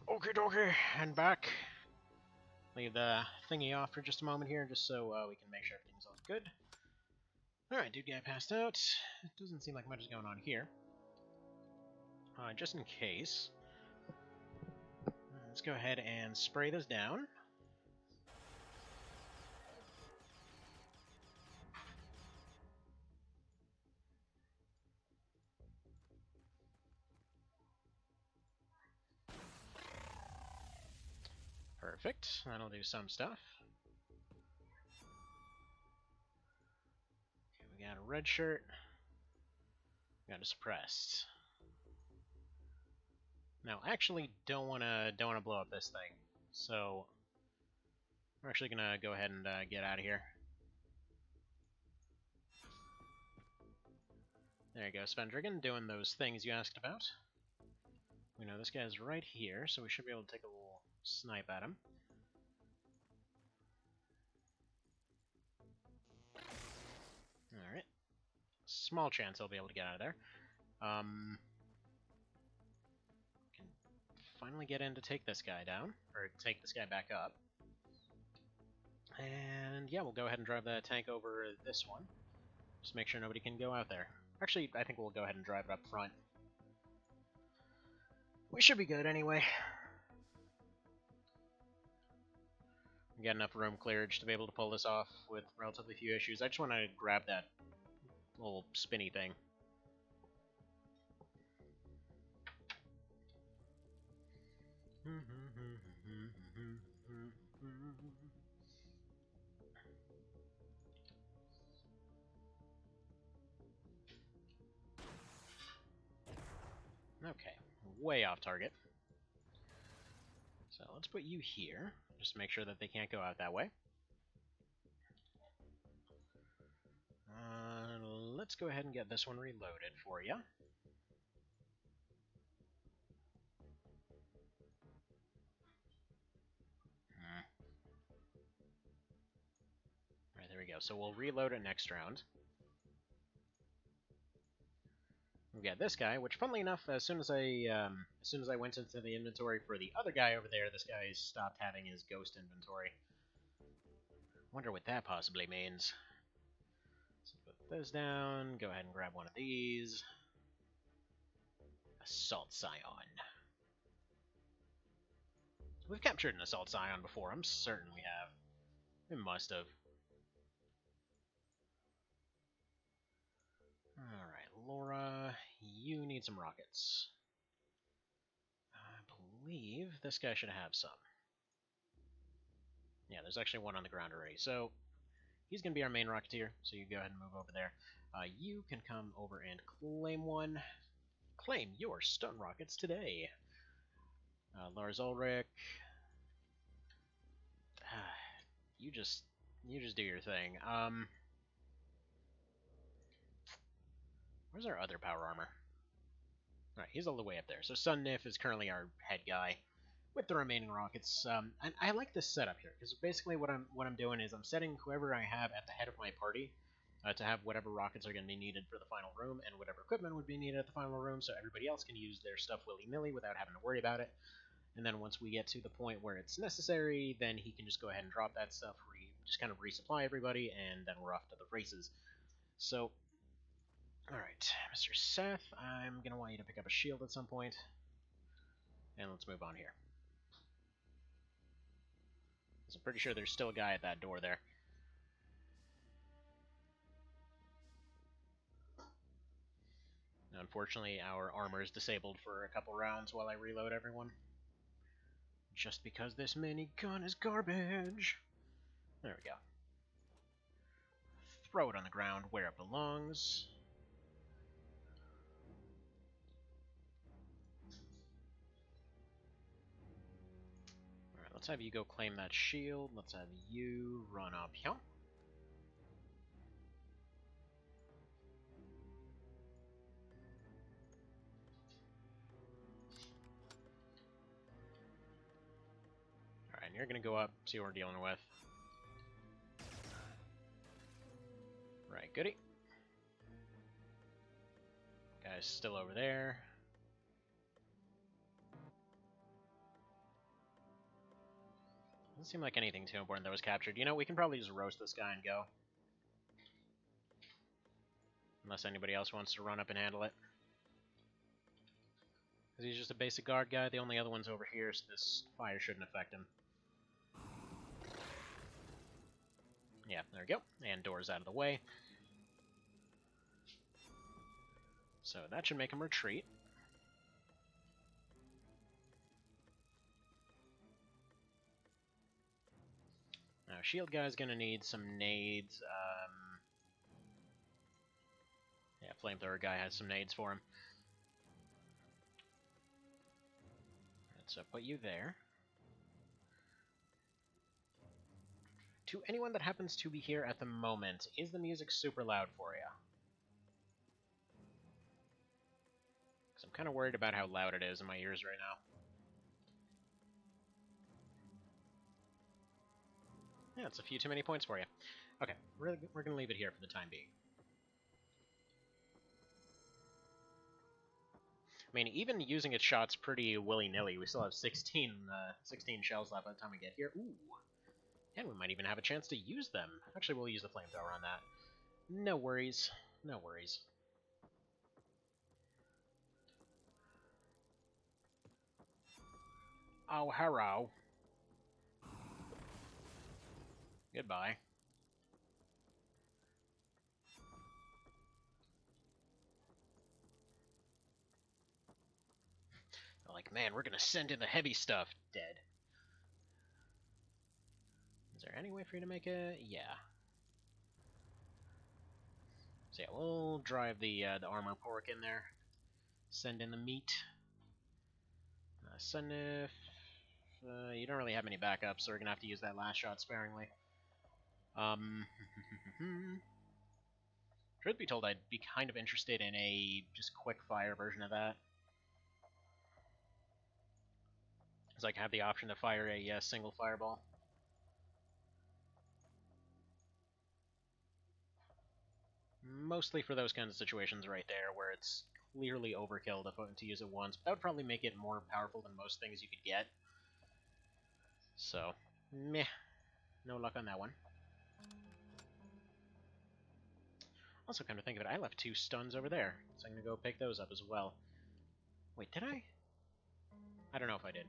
okay, dokie, and back. Leave the thingy off for just a moment here, just so we can make sure everything's all good. Alright, dude guy passed out. It doesn't seem like much is going on here. Just in case, let's go ahead and spray this down. Perfect, that'll do some stuff. Okay, we got a red shirt. We got a suppressed. Now, actually, don't wanna blow up this thing, so we're actually gonna go ahead and get out of here. There you go, Spuddening, doing those things you asked about. We know this guy's right here, so we should be able to take a little snipe at him. Alright. Small chance I'll be able to get out of there. Can finally get in to take this guy down, or take this guy back up. And yeah, we'll go ahead and drive the tank over this one. Just make sure nobody can go out there. Actually, I think we'll go ahead and drive it up front. We should be good anyway. We got enough room clearage to be able to pull this off with relatively few issues. I just want to grab that little spinny thing. Okay, way off target. So let's put you here, just to make sure that they can't go out that way. Let's go ahead and get this one reloaded for you. Alright, there we go. So we'll reload it next round. We got this guy, which, funnily enough, as soon as I went into the inventory for the other guy over there, this guy stopped having his ghost inventory. Wonder what that possibly means. So put those down. Go ahead and grab one of these. Assault Scion. We've captured an Assault Scion before. I'm certain we have. We must have. Alright, Laura, you need some rockets. I believe this guy should have some. Yeah, there's actually one on the ground already. So, he's going to be our main rocketeer, so you go ahead and move over there. You can come over and claim one. Claim your stun rockets today. Lars Ulrich. You just do your thing. Where's our other power armor? Alright, he's all the way up there. So Sun Nif is currently our head guy with the remaining rockets. And I like this setup here, because basically what I'm doing is I'm setting whoever I have at the head of my party to have whatever rockets are going to be needed for the final room, and whatever equipment would be needed at the final room, so everybody else can use their stuff willy-nilly without having to worry about it. And then once we get to the point where it's necessary, then he can just go ahead and drop that stuff, just kind of resupply everybody, and then we're off to the races. So, alright, Mr. Seth, I'm going to want you to pick up a shield at some point. And let's move on here. I'm pretty sure there's still a guy at that door there. Unfortunately, our armor is disabled for a couple rounds while I reload everyone. Just because this minigun is garbage. There we go. Throw it on the ground where it belongs. Alright, let's have you go claim that shield. Let's have you run up here. Alright, and you're gonna go up, see what we're dealing with. Right, goody. Guy's still over there. Doesn't seem like anything too important that was captured. You know, we can probably just roast this guy and go. Unless anybody else wants to run up and handle it. Because he's just a basic guard guy. The only other one's over here, so this fire shouldn't affect him. Yeah, there we go. And doors out of the way. So that should make him retreat. Now, shield guy's gonna need some nades. Yeah, flamethrower guy has some nades for him. So put you there. To anyone that happens to be here at the moment, is the music super loud for you? Because I'm kind of worried about how loud it is in my ears right now. Yeah, it's a few too many points for you. Okay, we're going to leave it here for the time being. I mean, even using its shots pretty willy-nilly, we still have 16 shells left by the time we get here. Ooh. And we might even have a chance to use them. Actually, we'll use the flamethrower on that. No worries. No worries. Oh, hello. Goodbye. They're like, man, we're gonna send in the heavy stuff. Dead. Is there any way for you to make a... Yeah. So yeah, we'll drive the armor pork in there. Send in the meat. Send if... you don't really have any backups, so we're gonna have to use that last shot sparingly. Truth be told, I'd be kind of interested in a just quick fire version of that. Because I can have the option to fire a single fireball. Mostly for those kinds of situations right there, where it's clearly overkill to use it once. But that would probably make it more powerful than most things you could get. So, meh. No luck on that one. Also, come to think of it, I left 2 stuns over there, so I'm going to go pick those up as well. Wait, did I? I don't know if I did.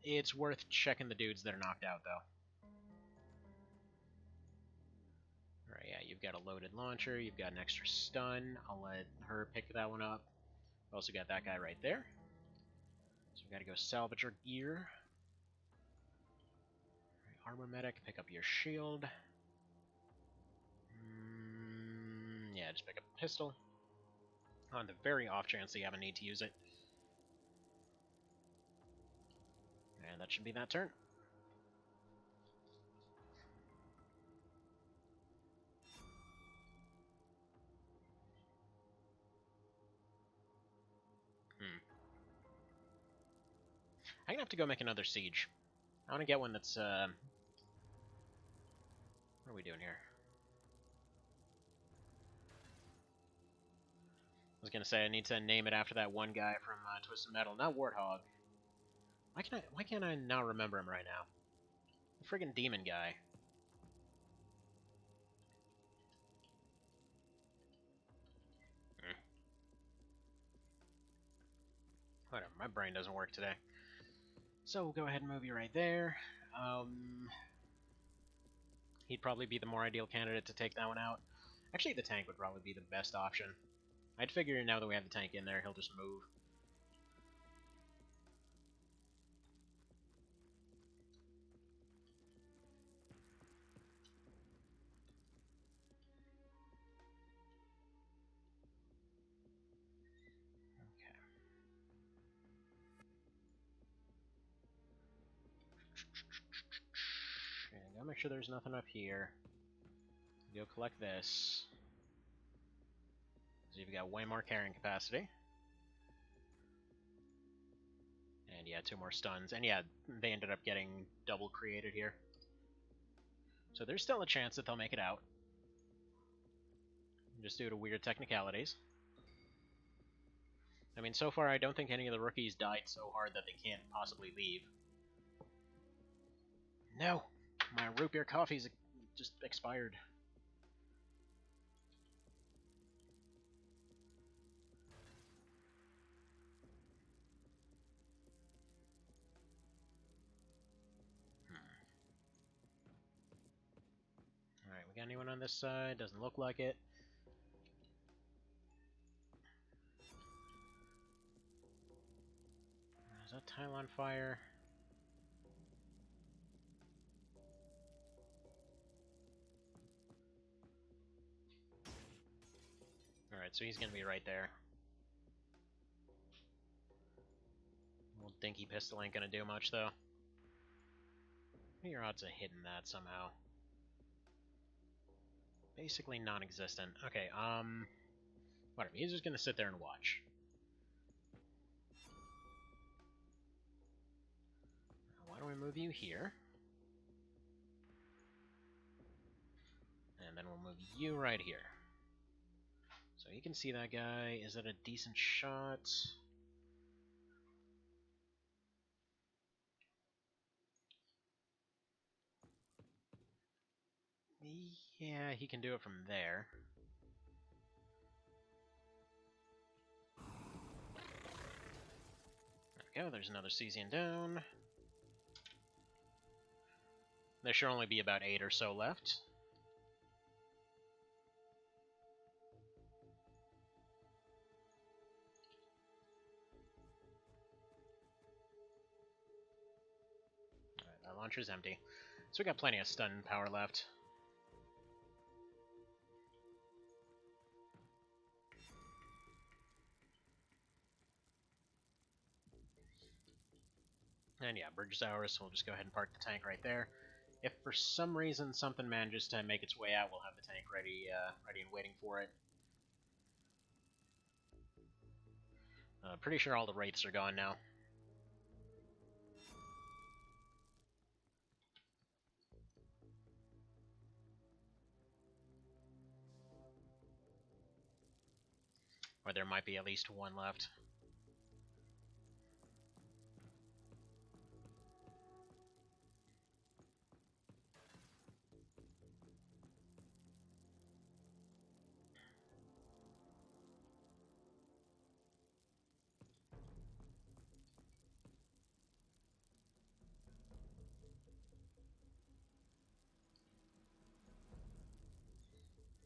It's worth checking the dudes that are knocked out, though. Alright, yeah, you've got a loaded launcher, you've got an extra stun. I'll let her pick that one up. We've also got that guy right there. So we gotta go salvage our gear. Right, armor medic, pick up your shield. Yeah, just pick up a pistol. On the very off chance that you have a need to use it. And that should be that turn. I'm gonna have to go make another siege. I want to get one that's, what are we doing here? I was gonna say I need to name it after that one guy from Twisted Metal, not Warthog. Why can't I now remember him right now? The friggin' demon guy. Whatever, my brain doesn't work today. So we'll go ahead and move you right there. He'd probably be the more ideal candidate to take that one out. Actually, the tank would probably be the best option. I'd figure now that we have the tank in there, he'll just move. Go make sure there's nothing up here. Go collect this. So you've got way more carrying capacity. And yeah, 2 more stuns. And yeah, they ended up getting double created here. So there's still a chance that they'll make it out. Just due to weird technicalities. I mean, so far I don't think any of the rookies died so hard that they can't possibly leave. No! My root beer coffee's just expired. Alright, we got anyone on this side? Doesn't look like it. Is that tile on fire? Alright, so he's gonna be right there. Little dinky pistol ain't gonna do much, though. What are your odds of hitting that somehow? Basically non-existent. Okay, whatever, he's just gonna sit there and watch. Why don't we move you here? And then we'll move you right here. So you can see that guy. Is it a decent shot? Yeah, he can do it from there. There we go, there's another Cesian down. There should only be about 8 or so left. Alright, that launcher's empty. So we got plenty of stun power left. And yeah, bridge is ours, so we'll just go ahead and park the tank right there. If for some reason something manages to make its way out, we'll have the tank ready and waiting for it. Pretty sure all the wraiths are gone now. Or there might be at least one left.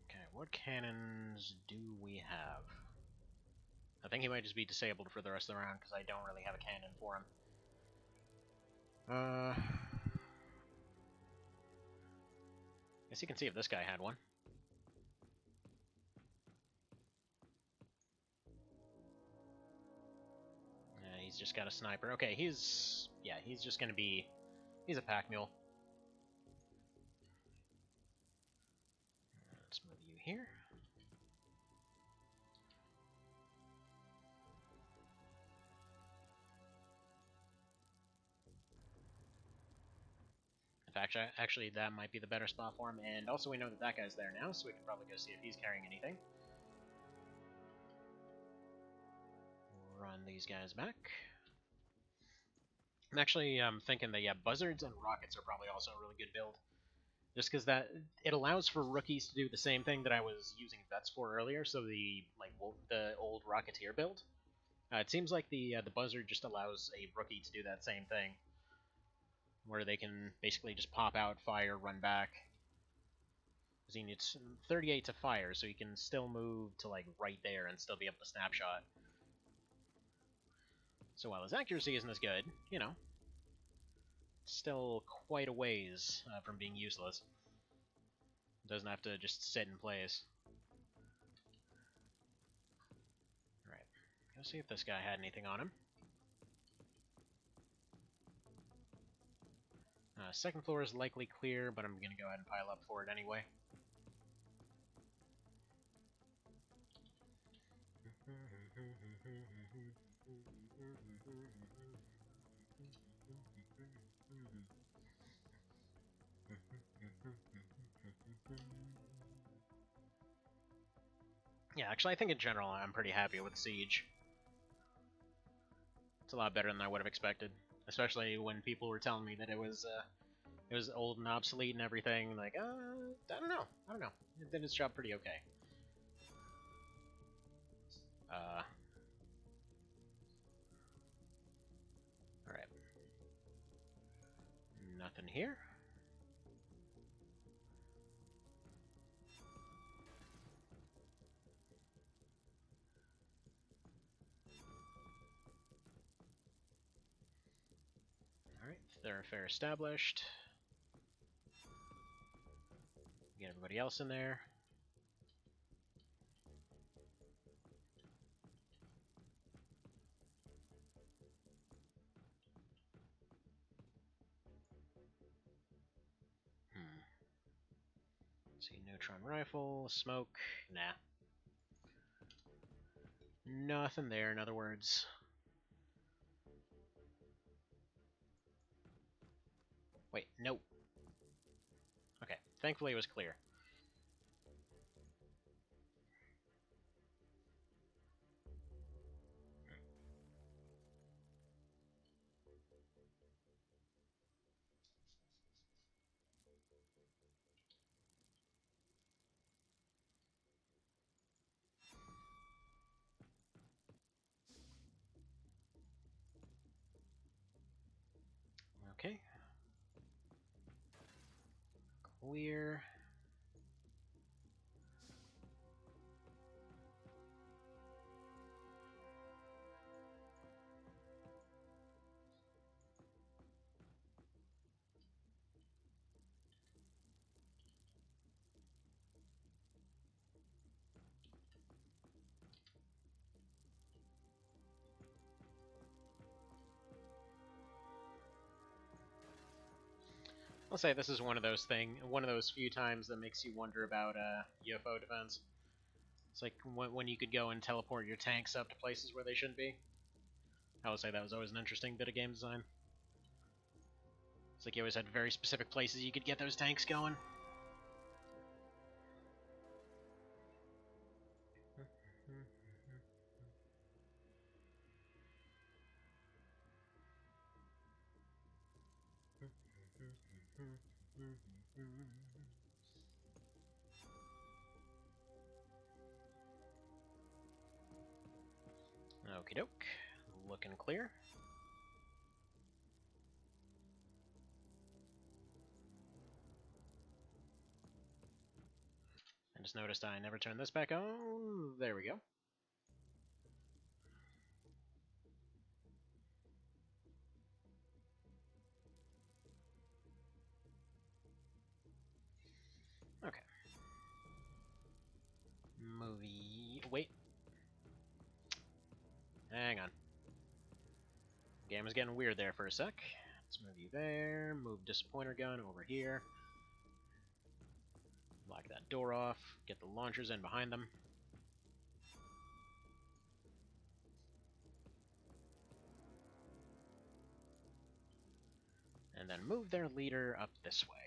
Okay, what cannons do we have? I think he might just be disabled for the rest of the round because I don't really have a cannon for him. Guess you can see if this guy had one. He's just got a sniper. Okay, he's just gonna be, he's a pack mule. Let's move you here. In fact, actually, that might be the better spot for him. And also, we know that that guy's there now, so we can probably go see if he's carrying anything. Run these guys back. I'm actually thinking that, yeah, buzzards and rockets are probably also a really good build. Just because that it allows for rookies to do the same thing that I was using vets for earlier. So the old Rocketeer build. It seems like the buzzard just allows a rookie to do that same thing, where they can basically just pop out, fire, run back. Because he needs 38 to fire, so he can still move to like right there and still be able to snapshot. So while his accuracy isn't as good, you know, still quite a ways from being useless. Doesn't have to just sit in place. Alright, go see if this guy had anything on him. Second floor is likely clear, but I'm going to go ahead and pile up for it anyway. Yeah, actually, I think in general I'm pretty happy with Siege. It's a lot better than I would have expected, especially when people were telling me that it was old and obsolete and everything. Like, I don't know. It did its job pretty okay. Alright. Nothing here. Alright, thoroughfare established. Get everybody else in there. See, neutron rifle, smoke, nah. Nothing there, in other words. Wait, no. Okay, thankfully it was clear. Okay. we're... I'll say this is one of those few times that makes you wonder about UFO defense. It's like when you could go and teleport your tanks up to places where they shouldn't be. I would say that was always an interesting bit of game design. It's like you always had very specific places you could get those tanks going. Okie doke. Looking clear. I just noticed I never turned this back on. There we go. Okay. Movie... Wait. Hang on. Game was getting weird there for a sec. Let's move you there. Move Disappointer Gun over here. Lock that door off. Get the launchers in behind them. And then move their leader up this way.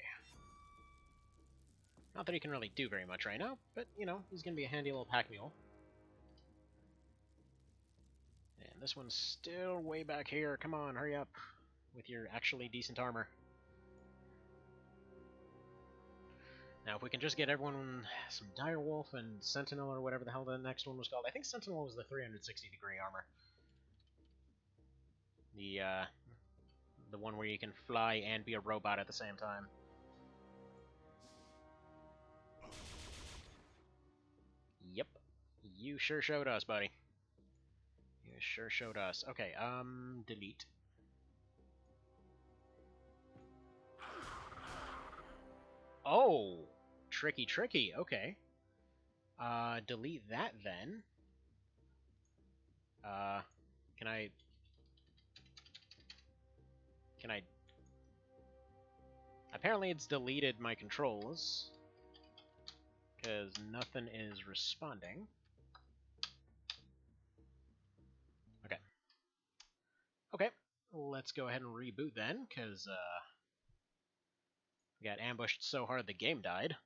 Not that he can really do very much right now, but, you know, he's going to be a handy little pack mule. And this one's still way back here. Come on, hurry up with your actually decent armor. Now, if we can just get everyone some Direwolf and Sentinel or whatever the hell the next one was called. I think Sentinel was the 360-degree armor. The one where you can fly and be a robot at the same time. Yep. You sure showed us, buddy. You sure showed us. Okay, delete. Oh! Tricky, tricky, okay. Delete that then. Can I... Apparently it's deleted my controls. Because nothing is responding. Okay. Okay, let's go ahead and reboot then, because, we got ambushed so hard the game died.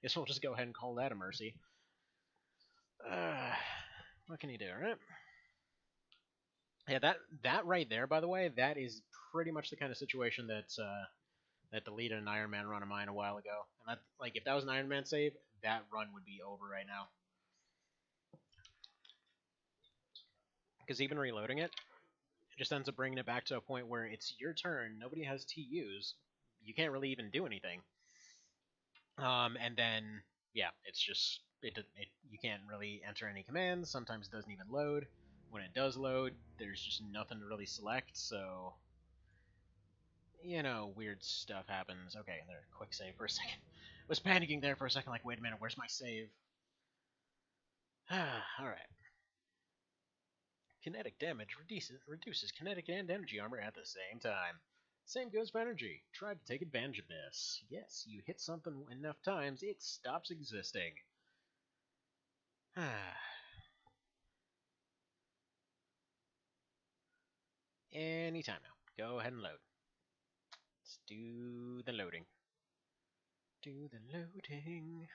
Guess we'll just go ahead and call that a mercy. What can you do, right? Yeah, that right there, by the way, that is pretty much the kind of situation that deleted an Iron Man run of mine a while ago. And that, like, if that was an Iron Man save, that run would be over right now. Because even reloading it just ends up bringing it back to a point where it's your turn, nobody has TUs, you can't really even do anything. And then, yeah, it's just, you can't really enter any commands, sometimes it doesn't even load. When it does load, there's just nothing to really select, so... You know, weird stuff happens. Okay, there, quick save for a second. I was panicking there for a second, like, wait a minute, where's my save? Alright. Kinetic damage reduces kinetic and energy armor at the same time. Same goes for energy. Try to take advantage of this. Yes, you hit something enough times, it stops existing. Anytime now. Go ahead and load. Let's do the loading. Do the loading.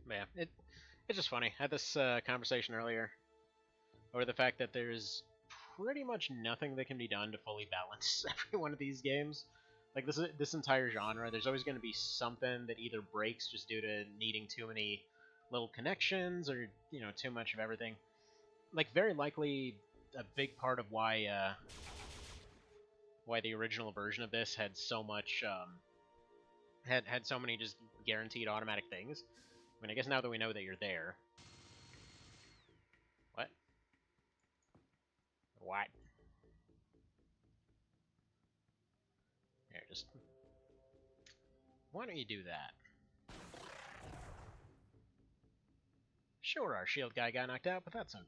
Yeah, it's just funny. I had this conversation earlier over the fact that there's pretty much nothing that can be done to fully balance every one of these games. Like this entire genre, there's always going to be something that either breaks just due to needing too many little connections or, you know, too much of everything. Like, very likely a big part of why why the original version of this had so much, had so many just guaranteed automatic things. I mean, I guess now that we know that you're there. What? What? Here, just... Why don't you do that? Sure, our shield guy got knocked out, but that's okay.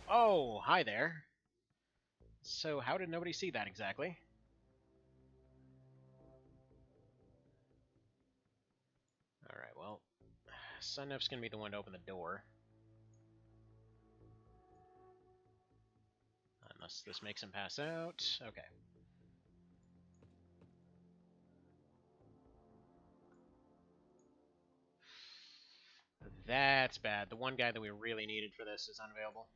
Oh, hi there. So, how did nobody see that exactly? Alright, well, Sunnef's gonna be the one to open the door. Unless this makes him pass out. Okay. That's bad. The one guy that we really needed for this is unavailable.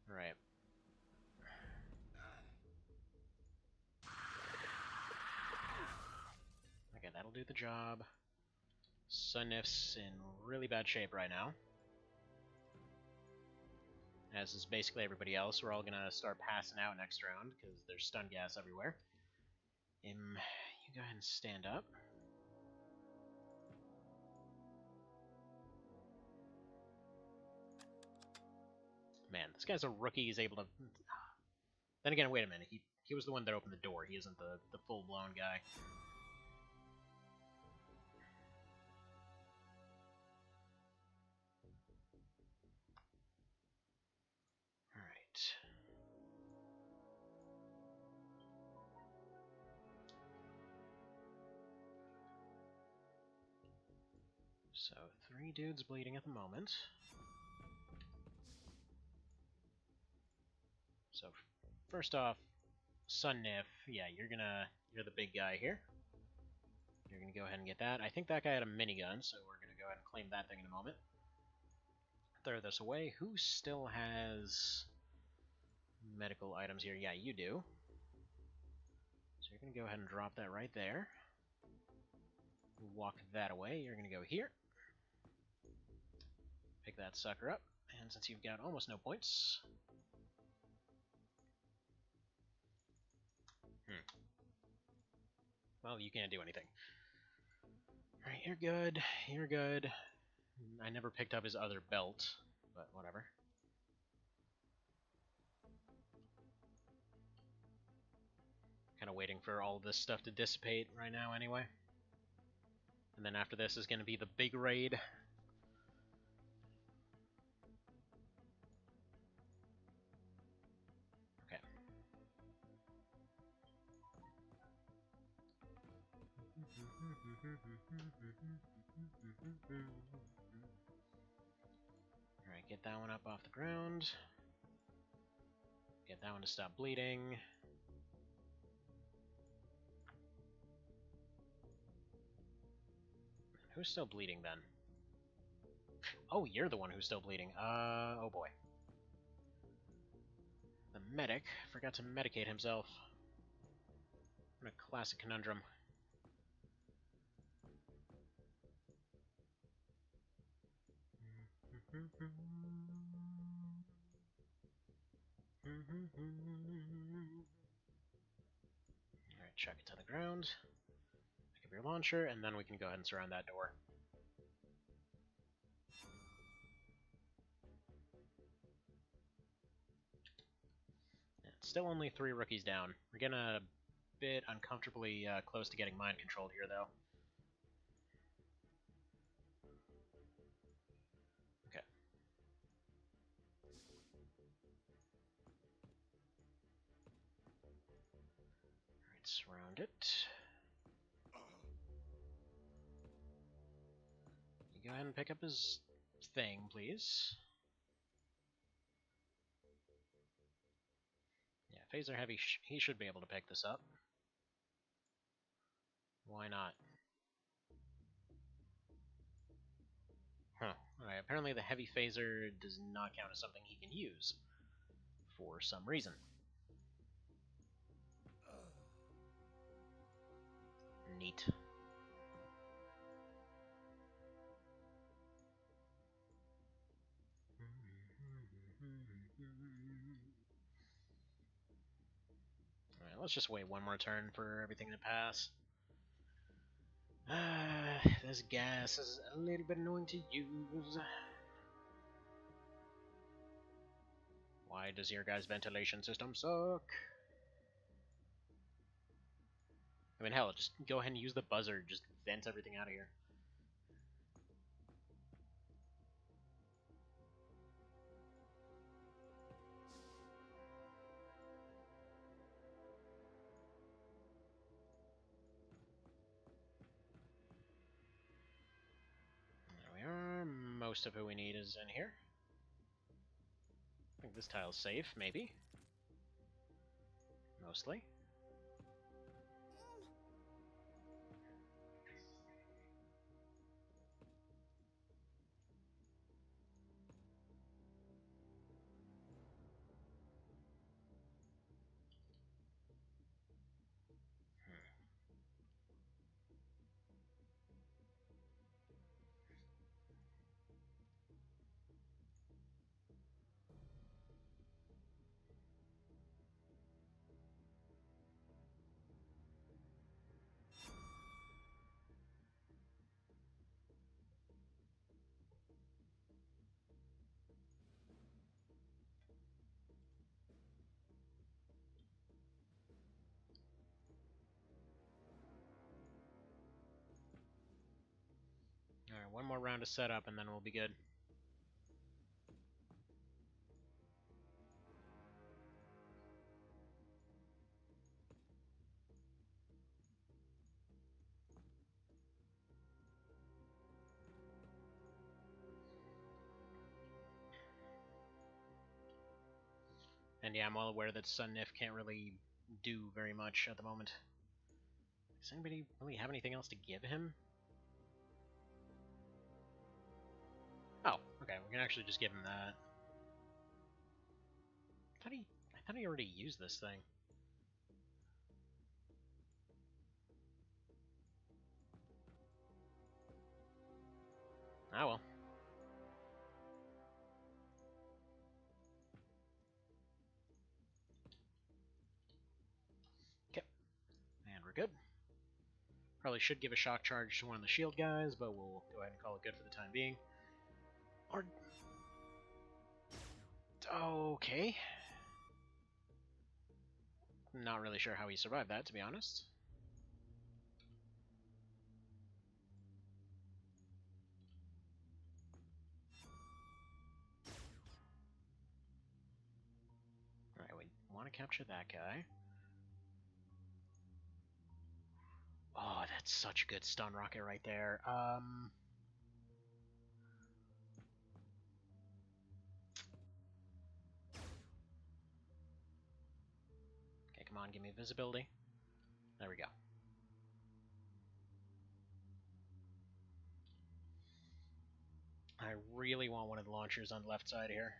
Alright. Okay, that'll do the job. Sunnef's in really bad shape right now. As is basically everybody else. We're all gonna start passing out next round, because there's stun gas everywhere. You go ahead and stand up. Man, this guy's a rookie. He's able to... Then again, wait a minute. He was the one that opened the door. He isn't the full-blown guy. Alright. So, 3 dudes bleeding at the moment. So, first off, Sunnef, yeah, you're the big guy here. You're gonna go ahead and get that. I think that guy had a minigun, so we're gonna go ahead and claim that thing in a moment. Throw this away. Who still has medical items here? Yeah, you do. So you're gonna go ahead and drop that right there. Walk that away. You're gonna go here. Pick that sucker up. And since you've got almost no points... Well, you can't do anything. Alright, you're good. You're good. I never picked up his other belt, but whatever. Kind of waiting for all this stuff to dissipate right now anyway. And then after this is going to be the big raid. Okay. Alright, get that one up off the ground. Get that one to stop bleeding. Who's still bleeding then? Oh, you're the one who's still bleeding. Oh boy. The medic forgot to medicate himself. What a classic conundrum. Alright, chuck it to the ground. Pick up your launcher, and then we can go ahead and surround that door. Still only 3 rookies down. We're getting a bit uncomfortably close to getting mind controlled here, though. Okay. Alright, surround it. You go ahead and pick up his thing, please. Yeah, Phaser Heavy, he should be able to pick this up. Why not? Huh. Alright, apparently the Heavy Phaser does not count as something he can use. For some reason. Neat. let's just wait one more turn for everything to pass. This gas is a little bit annoying to use. Why does your guys' ventilation system suck? I mean, hell, just go ahead and use the buzzer. Just vent everything out of here. There we are. Most of who we need is in here. I think this tile's safe, maybe. Mostly. Alright, one more round of setup and then we'll be good. And yeah, I'm well aware that Sun Nif can't really do very much at the moment. Does anybody really have anything else to give him? Oh, okay, we can actually just give him that. I thought he already used this thing. Ah well. Okay. And we're good. Probably should give a shock charge to one of the shield guys, but we'll go ahead and call it good for the time being. Or... okay. Not really sure how he survived that, to be honest. Alright, we want to capture that guy. Oh, that's such a good stun rocket right there. Okay, come on, give me visibility. There we go. I really want one of the launchers on the left side here.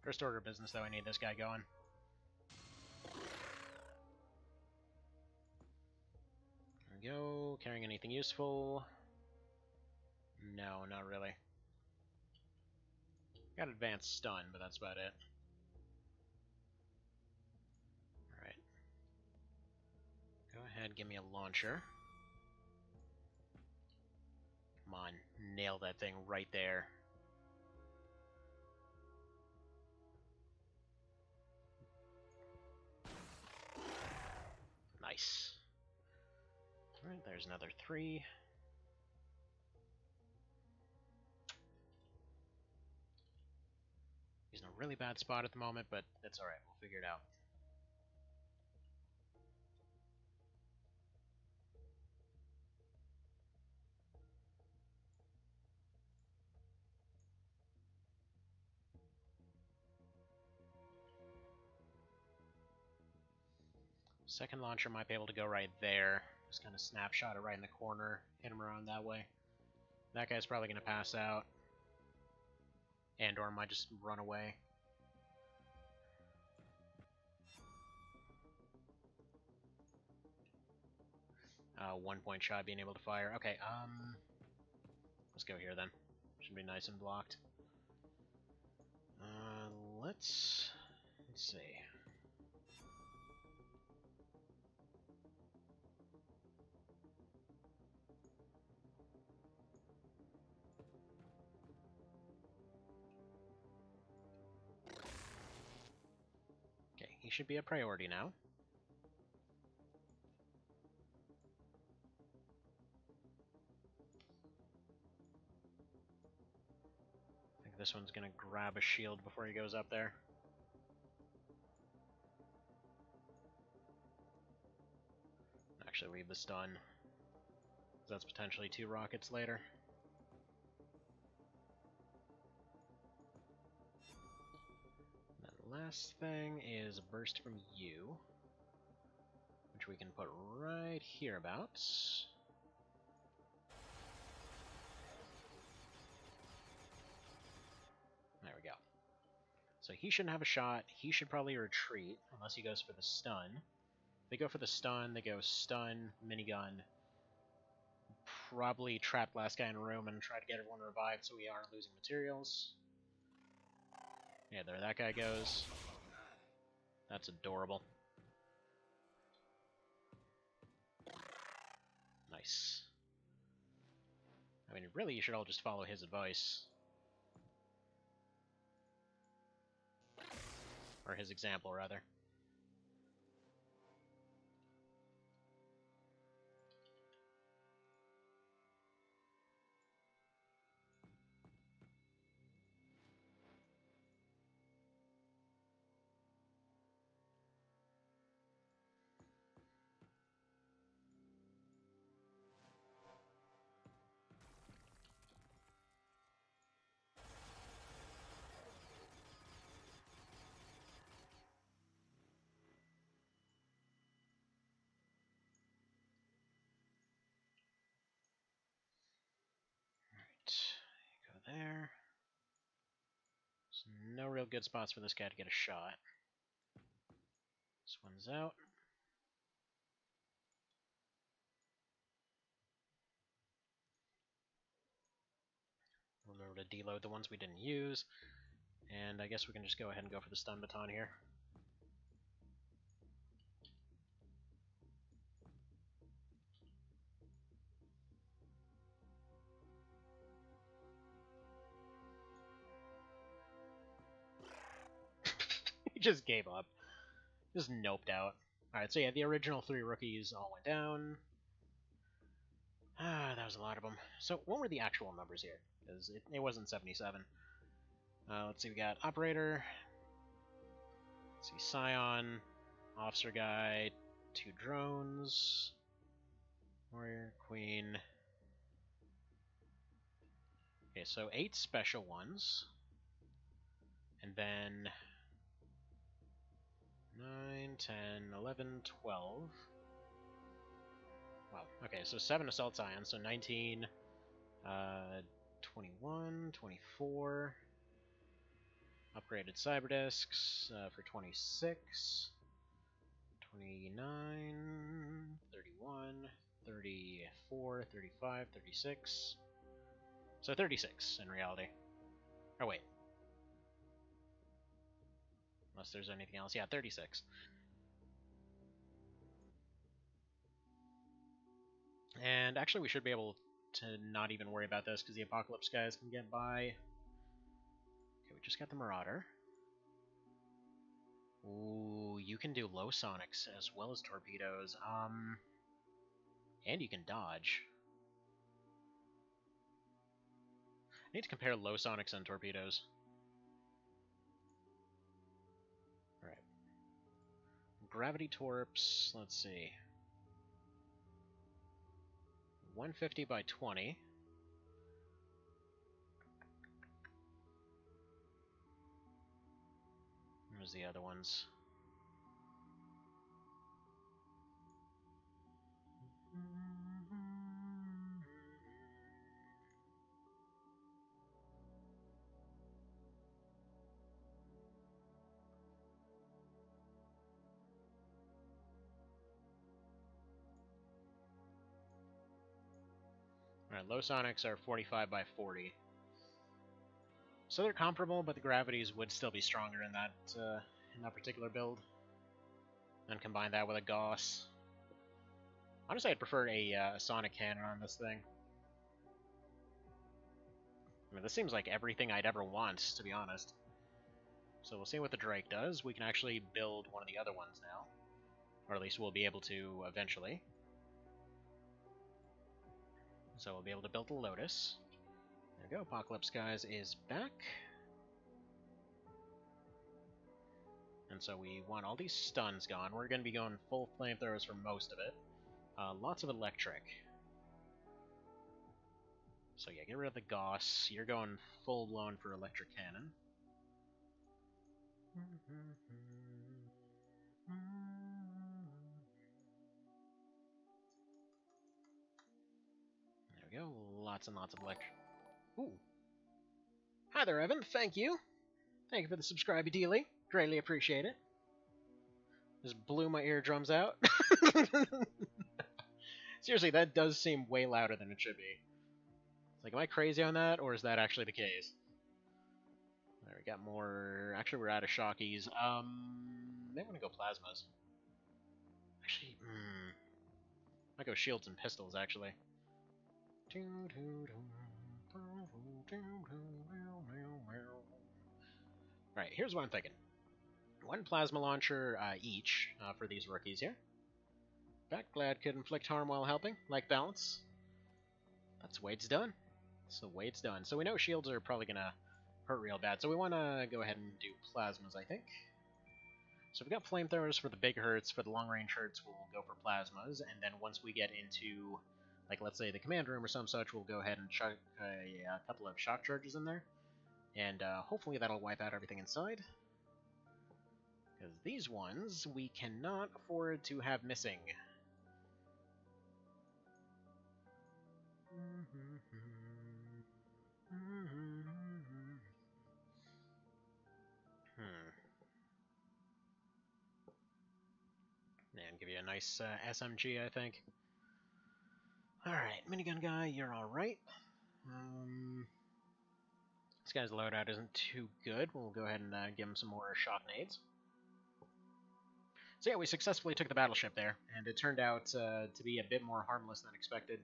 First order of business, though, I need this guy going. There we go. Carrying anything useful? No, not really. Got advanced stun, but that's about it. Alright. Go ahead, give me a launcher. Come on, nail that thing right there. Nice. Alright, there's another 3. He's in a really bad spot at the moment, but that's alright, we'll figure it out. Second launcher might be able to go right there. Just kind of snapshot it right in the corner, hit him around that way. That guy's probably going to pass out. And/or might just run away. One point shot being able to fire. Okay, let's go here then. Should be nice and blocked. Let's see. Okay, he should be a priority now. I think this one's gonna grab a shield before he goes up there. Actually leave the stun. That's potentially 2 rockets later. And then last thing is a burst from you, which we can put right hereabouts. There we go. So he shouldn't have a shot. He should probably retreat, unless he goes for the stun. If they go for the stun, they go stun, minigun, probably trap last guy in a room and try to get everyone revived so we aren't losing materials. Yeah, there that guy goes. That's adorable. Nice. I mean, really, you should all just follow his advice. Or his example, rather. Go there. There's no real good spots for this guy to get a shot. This one's out. Remember to deload the ones we didn't use. And I guess we can just go ahead and go for the stun baton here. He just gave up. Just noped out. Alright, so yeah, the original 3 rookies all went down. Ah, that was a lot of them. So what were the actual numbers here? Because it wasn't 77. Let's see, we got Operator. Let's see, Scion, Officer Guy, 2 drones, Warrior, Queen. Okay, so 8 special ones. And then 9, 10, 11, 12. Wow, okay, so 7 Assault Scions, so 19, 21, 24. Upgraded cyber discs for 26, 29, 31, 34, 35, 36. So 36 in reality. Oh wait. Unless there's anything else. Yeah, 36. And actually we should be able to not even worry about this because the Apocalypse guys can get by. Okay, we just got the Marauder. Ooh, you can do low sonics as well as torpedoes. And you can dodge. I need to compare low sonics and torpedoes. Alright. Gravity torps, let's see. 150 by 20. Where's the other ones? Alright, low sonics are 45 by 40. So they're comparable, but the gravities would still be stronger in that particular build. And combine that with a Gauss. Honestly, I'd prefer a Sonic Cannon on this thing. I mean, this seems like everything I'd ever want, to be honest. So we'll see what the Drake does. We can actually build one of the other ones now. Or at least we'll be able to eventually. So we'll be able to build the Lotus. There we go, Apocalypse Skies is back. And so we want all these stuns gone. We're going to be going full flamethrowers for most of it. Lots of electric. So yeah, get rid of the Gauss. You're going full-blown for electric cannon. There we go. Lots and lots of electric. Ooh. Hi there, Evan. Thank you. Thank you for the subscribe dealy. Greatly appreciate it. Just blew my eardrums out. Seriously, that does seem way louder than it should be. It's like, am I crazy on that, or is that actually the case? There, we got more... Actually, we're out of shockies. Maybe want to go plasmas. Actually, I go shields and pistols, actually. Alright, here's what I'm thinking. One plasma launcher each for these rookies here. Backglad could inflict harm while helping, like balance. That's the way it's done. That's the way it's done. So we know shields are probably going to hurt real bad, so we want to go ahead and do plasmas, I think. So we've got flamethrowers for the big hurts. For the long-range hurts, we'll go for plasmas, and then once we get into, like, let's say the command room or some such, we'll go ahead and chuck a couple of shock charges in there. And hopefully that'll wipe out everything inside. Because these ones, we cannot afford to have missing. And give you a nice SMG, I think. Alright, minigun guy, you're alright. This guy's loadout isn't too good. We'll go ahead and give him some more shock nades. So yeah, we successfully took the battleship there, and it turned out to be a bit more harmless than expected.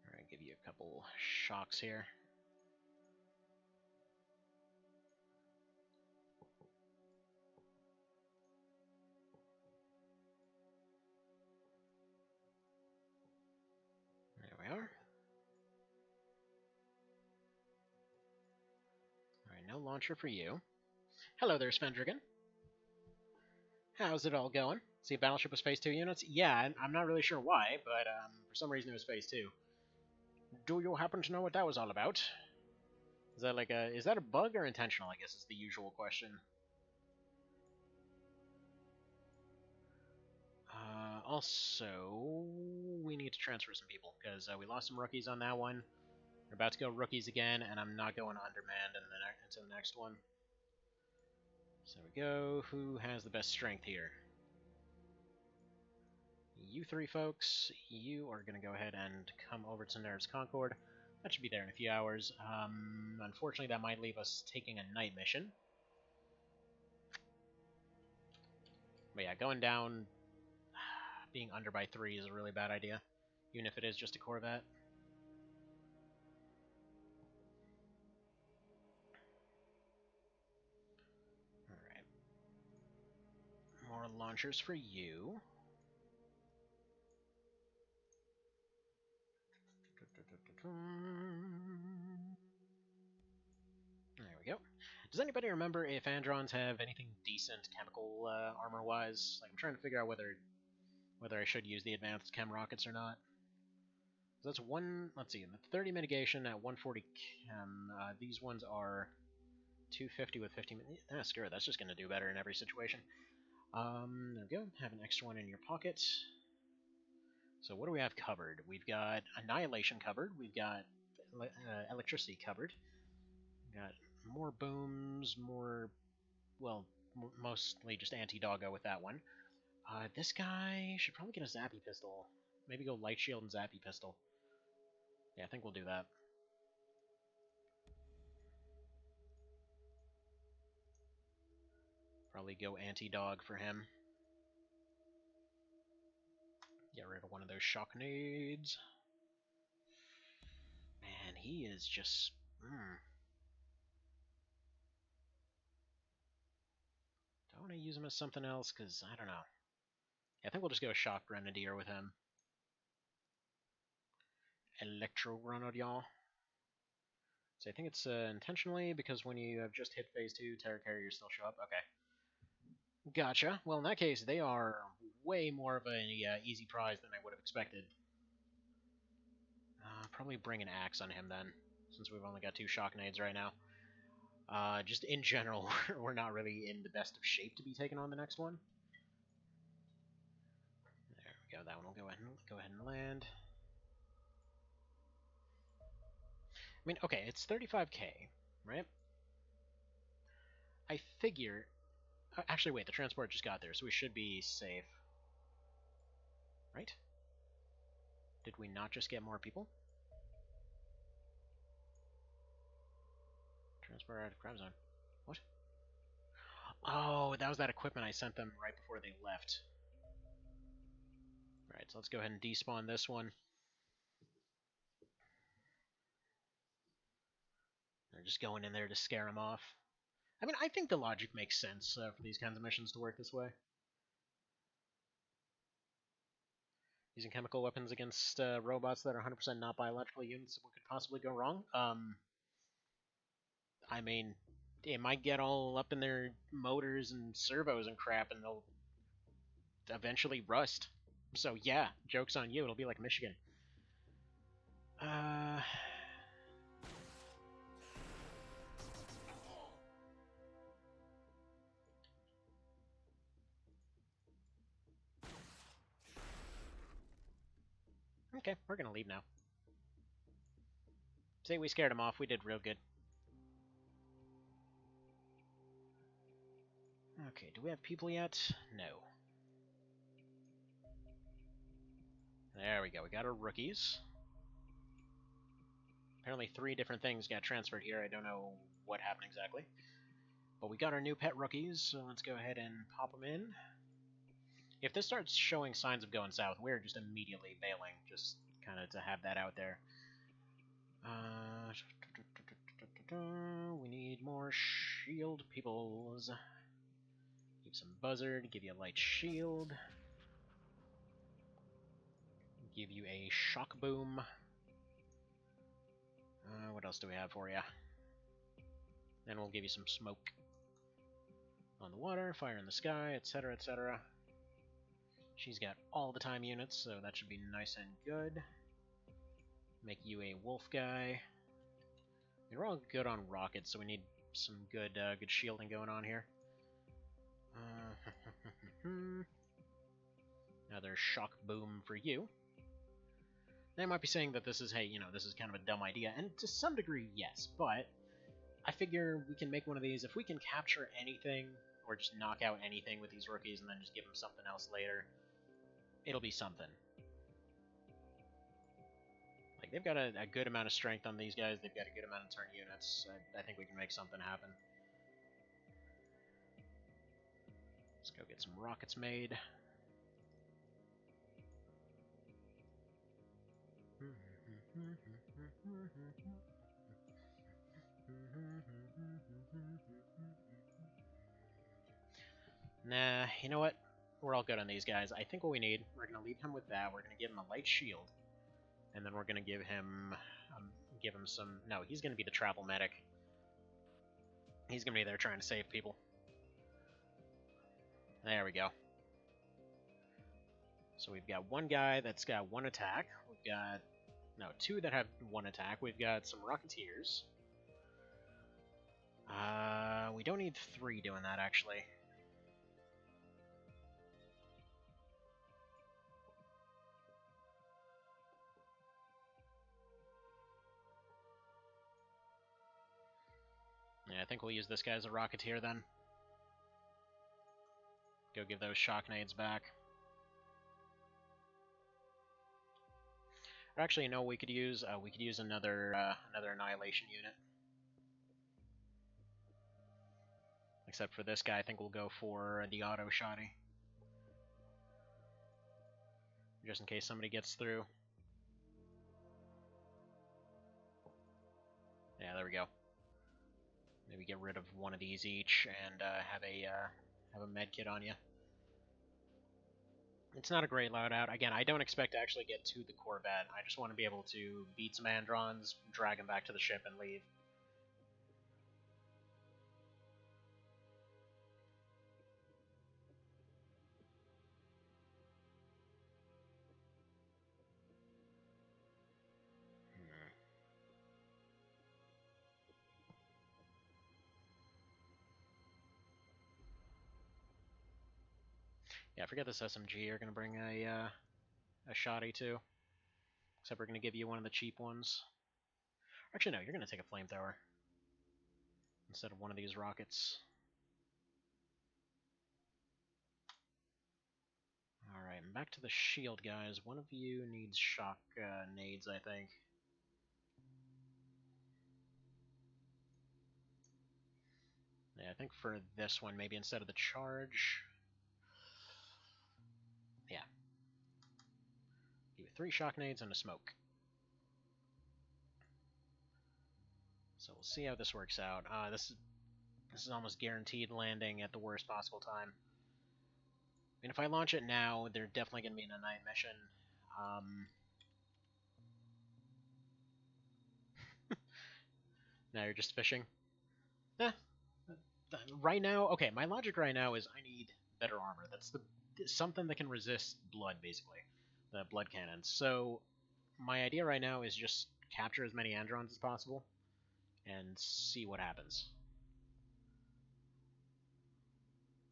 Alright, give you a couple shocks here. There we are. Alright, no launcher for you. Hello there, Spendrigan. How's it all going? See, Battleship was Phase 2 units? Yeah, I'm not really sure why, but for some reason it was Phase 2. Do you happen to know what that was all about? Is that like is that a bug or intentional, I guess is the usual question. Also, we need to transfer some people, because we lost some rookies on that one. We're about to go rookies again, and I'm not going undermanned into the next one. So we go. Who has the best strength here? You three folks, you are going to go ahead and come over to Nerves Concord. That should be there in a few hours. Unfortunately, that might leave us taking a night mission. But yeah, going down, being under by 3 is a really bad idea, even if it is just a Corvette. Alright. More launchers for you. There we go. Does anybody remember if Androns have anything decent chemical armor-wise? Like, I'm trying to figure out whether I should use the advanced chem rockets or not. So that's one. Let's see, the 30 mitigation at 140 chem. These ones are 250 with 15. Screw it. That's just going to do better in every situation. There we go. Have an extra one in your pocket. So what do we have covered? We've got Annihilation covered. We've got Electricity covered. We've got more booms, more, well, mostly just anti-doggo with that one. This guy should probably get a Zappy pistol. Maybe go Light Shield and Zappy pistol. Yeah, I think we'll do that. Probably go anti-dog for him. Get rid of one of those shock nades. Man, he is just... Do I want to use him as something else? Because, I don't know. Yeah, I think we'll just go Shock Grenadier with him. Electro Grenadier. So I think it's intentionally, because when you have just hit phase 2, Terror Carriers still show up. Okay. Gotcha. Well, in that case, they are way more of an easy prize than I would have expected. Probably bring an axe on him then, since we've only got 2 shock nades right now. Just in general, we're not really in the best of shape to be taking on the next one. There we go. That one will go ahead and land. I mean, okay, it's 35k, right? I figure... Actually, wait, the transport just got there, so we should be safe. Right? Did we not just get more people? Transport out of crab zone. What? Oh, that was that equipment I sent them right before they left. Alright, so let's go ahead and despawn this one. They're just going in there to scare them off. I mean, I think the logic makes sense for these kinds of missions to work this way. Using chemical weapons against robots that are 100% not biological units, what could possibly go wrong? I mean, it might get all up in their motors and servos and crap, and they'll eventually rust. So yeah, joke's on you, it'll be like Michigan. Okay, we're gonna leave now. Say we scared him off, we did real good. Okay, do we have people yet? No. There we go, we got our rookies. Apparently 3 different things got transferred here, I don't know what happened exactly. But we got our new pet rookies, so let's go ahead and pop them in. If this starts showing signs of going south, we're just immediately bailing, just kind of to have that out there. We need more shield peoples. Give some buzzard, give you a light shield. Give you a shock boom. What else do we have for you? Then we'll give you some smoke on the water, fire in the sky, etc., etc. She's got all the time units, so that should be nice and good. Make you a wolf guy. I mean, we're all good on rockets, so we need some good good shielding going on here. Another shock boom for you. They might be saying that this is, hey, you know, this is kind of a dumb idea, and to some degree, yes, but I figure we can make one of these. If we can capture anything, or just knock out anything with these rookies and then just give them something else later, it'll be something. Like, they've got a good amount of strength on these guys, they've got a good amount of turn units. I think we can make something happen. Let's go get some rockets made. Nah, you know what? We're all good on these guys. I think what we need, we're going to leave him with that. We're going to give him a light shield. And then we're going to give him some... No, he's going to be the travel medic. He's going to be there trying to save people. There we go. So we've got one guy that's got 1 attack. We've got... No, 2 that have 1 attack. We've got some Rocketeers. We don't need 3 doing that, actually. Yeah, I think we'll use this guy as a Rocketeer, then. Go give those shock nades back. Or actually, no, we could use another annihilation unit. Except for this guy, I think we'll go for the auto shotty. Just in case somebody gets through. Yeah, there we go. Maybe get rid of one of these each and have a med kit on you. It's not a great loadout. Again, I don't expect to actually get to the Corvette. I just want to be able to beat some Androns, drag them back to the ship, and leave. Yeah, I forget this SMG. You're gonna bring a shotty too. Except we're gonna give you one of the cheap ones. Actually, no, you're gonna take a flamethrower instead of one of these rockets. Alright, back to the shield, guys. One of you needs shock nades, I think. Yeah, I think for this one, maybe instead of the charge... Yeah. Give it 3 shock nades and a smoke. So we'll see how this works out. This is almost guaranteed landing at the worst possible time. I mean, if I launch it now, they're definitely going to be in a night mission. Now you're just fishing. Eh. Right now, okay, my logic right now is I need better armor. That's something that can resist blood, basically. The blood cannons. So, my idea right now is just capture as many Androns as possible and see what happens.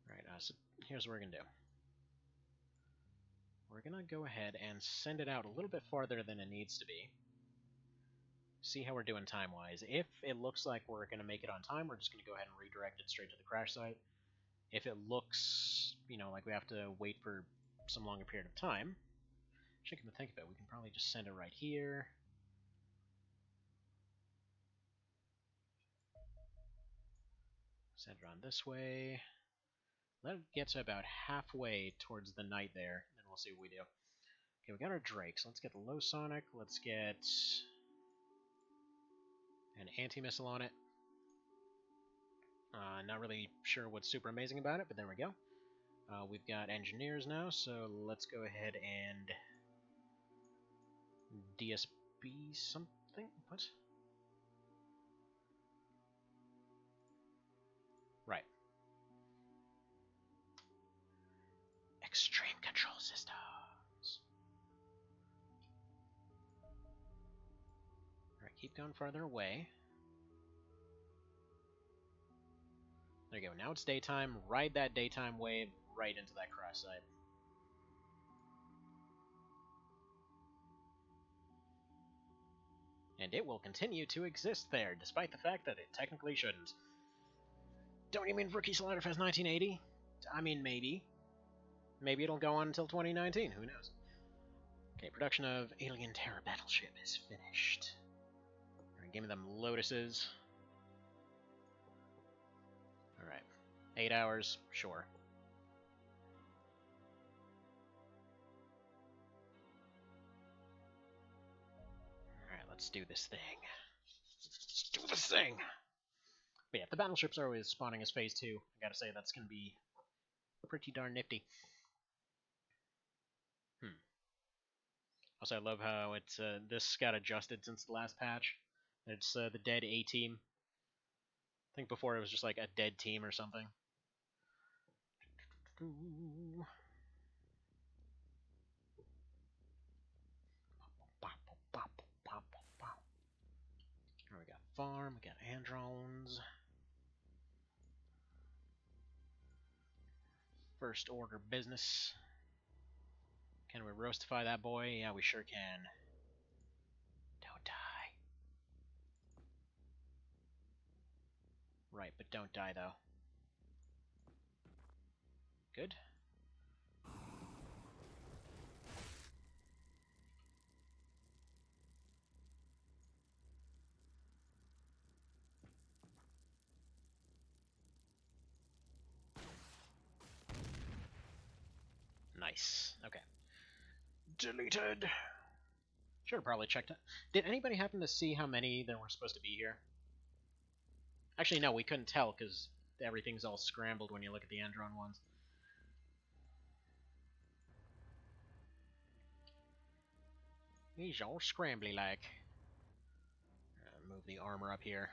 Alright, so here's what we're going to do. We're going to go ahead and send it out a little bit farther than it needs to be. See how we're doing time-wise. If it looks like we're going to make it on time, we're just going to go ahead and redirect it straight to the crash site. If it looks, you know, like we have to wait for some longer period of time, actually, come to think of it, we can probably just send it right here. Send it on this way. Let it get to about halfway towards the night there, and we'll see what we do. Okay, we got our Drakes. Let's get the low sonic. Let's get an anti-missile on it. Not really sure what's super amazing about it, but there we go. We've got engineers now, so let's go ahead and DSB something? What? Right. Extreme control systems. Alright, keep going farther away. There you go. Now it's daytime. Ride that daytime wave right into that crash site. And it will continue to exist there, despite the fact that it technically shouldn't. Don't you mean Rookie Slaughterfest 1980? I mean, maybe. Maybe it'll go on until 2019. Who knows? Okay, production of Alien Terror Battleship is finished. Alright, give me them Lotuses. Alright. 8 hours, sure. Alright, let's do this thing. Let's do this thing! But yeah, the battleships are always spawning as Phase 2. I gotta say, that's gonna be pretty darn nifty. Also, I love how it's this got adjusted since the last patch. It's the dead A-team. I think before it was just like a dead team or something. Here we got farm, we got androns. First order business. Can we roastify that boy? Yeah, we sure can. Don't die. Right, but don't die though. Good. deleted. Should have probably checked it. Did anybody happen to see how many there were supposed to be here? Actually, no, we couldn't tell because everything's all scrambled when you look at the Andron ones. He's all scrambly like. Move the armor up here.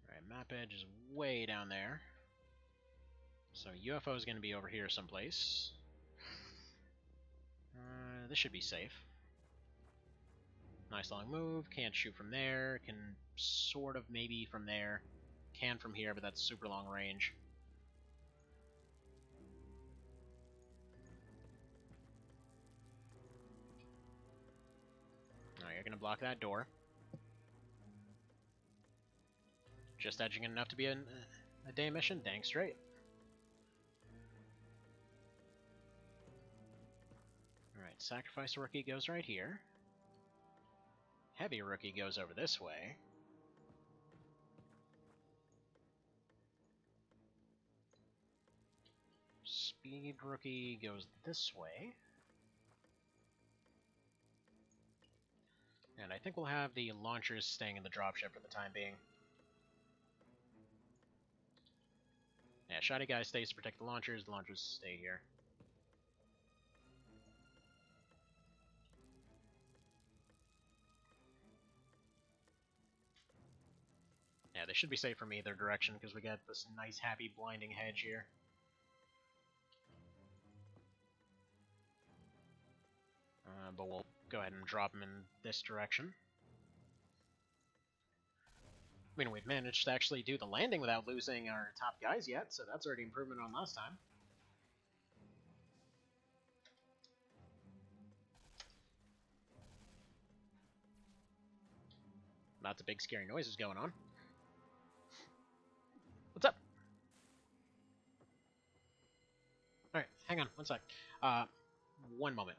Alright, map edge is way down there. So UFO is going to be over here someplace. This should be safe. Nice long move. Can't shoot from there. Can sort of maybe from there. Can from here, but that's super long range. Alright, you're going to block that door. Just edging it enough to be a day mission? Dang straight. Alright, Sacrifice Rookie goes right here. Heavy Rookie goes over this way. Speed Rookie goes this way. And I think we'll have the launchers staying in the dropship for the time being. Yeah, Shoddy Guy stays to protect the launchers stay here. Yeah, they should be safe from either direction because we got this nice, happy, blinding hedge here. But we'll go ahead and drop them in this direction. I mean, we've managed to actually do the landing without losing our top guys yet, so that's already improvement on last time. Lots of big scary noises going on. What's up? Alright, hang on, one sec. One moment.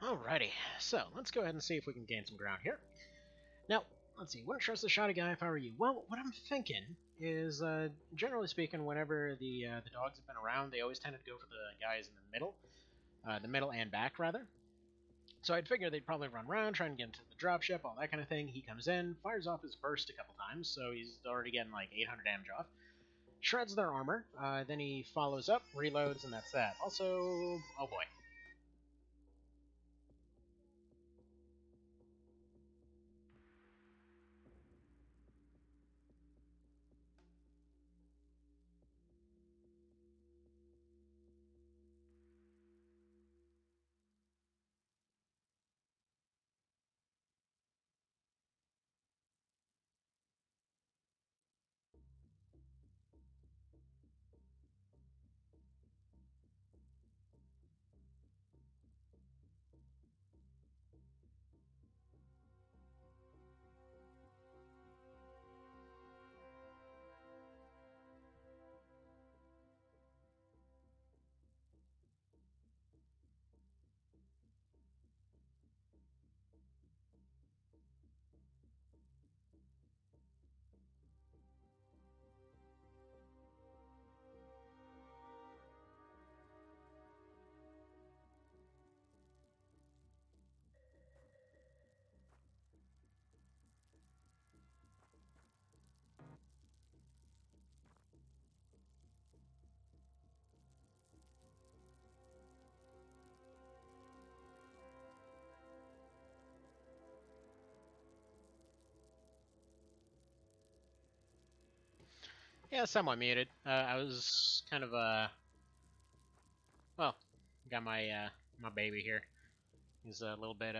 Alrighty, so let's go ahead and see if we can gain some ground here. Now, let's see, wouldn't trust the shotty guy if I were you. Well, what I'm thinking is, generally speaking, whenever the dogs have been around, they always tended to go for the guys in the middle and back, rather. So I'd figure they'd probably run around, trying to get into the dropship, all that kind of thing. He comes in, fires off his burst a couple times, so he's already getting like 800 damage off. Shreds their armor, then he follows up, reloads, and that's that. Also, oh boy. Yeah, somewhat muted. I was kind of, well, got my baby here. He's a little bit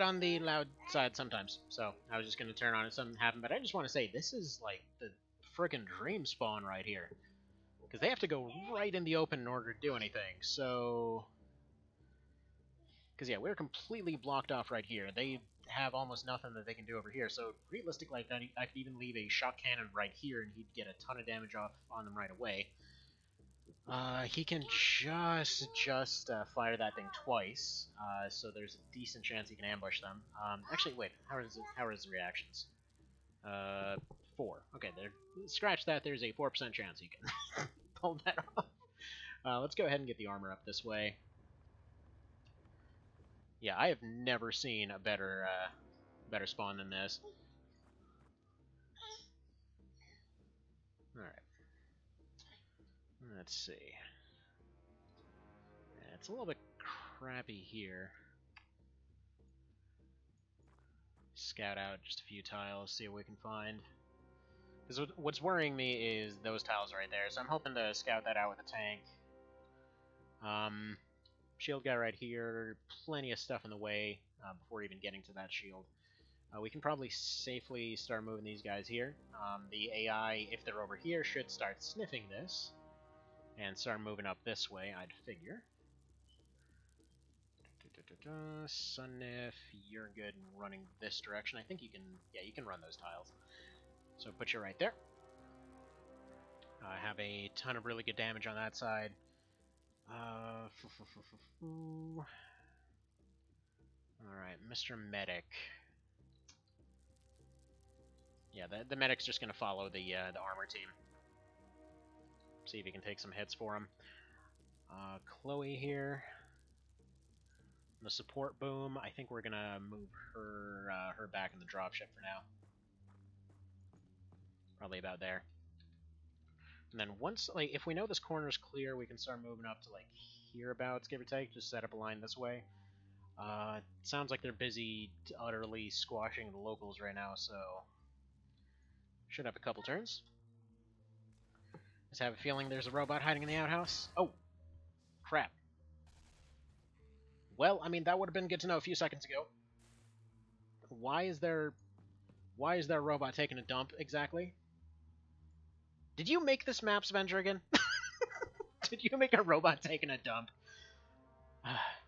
on the loud side sometimes. So I was just gonna turn on if something happened. But I just want to say this is like the frickin' dream spawn right here, because they have to go right in the open in order to do anything. So, because yeah, we're completely blocked off right here. They have almost nothing that they can do over here. So realistically, I could even leave a shock cannon right here, and he'd get a ton of damage off on them right away. He can just fire that thing twice, so there's a decent chance he can ambush them. Actually, wait, how are his reactions? 4. Okay, there. Scratch that. There's a 4% chance he can pull that off. Let's go ahead and get the armor up this way. Yeah, I have never seen a better spawn than this. All right. Let's see. Yeah, it's a little bit crappy here. Scout out just a few tiles, see what we can find. Because what's worrying me is those tiles right there, so I'm hoping to scout that out with a tank. Shield guy right here, plenty of stuff in the way before even getting to that shield. We can probably safely start moving these guys here. The AI, if they're over here, should start sniffing this and start moving up this way, I'd figure. Sunnif, you're good in running this direction. I think you can, yeah, you can run those tiles. So put you right there. Have a ton of really good damage on that side. Alright, Mr. Medic. Yeah, the medic's just gonna follow the armor team. See if he can take some hits for him. Chloe here. The support boom, I think we're gonna move her back in the dropship for now. Probably about there. And then once, like, if we know this corner's clear, we can start moving up to, like, hereabouts, give or take. Just set up a line this way. Sounds like they're busy utterly squashing the locals right now, so should have a couple turns. Just have a feeling there's a robot hiding in the outhouse. Oh, crap. Well, I mean, that would have been good to know a few seconds ago. Why is there a robot taking a dump exactly? Did you make this map, Svendragon? Did you make a robot taking a dump?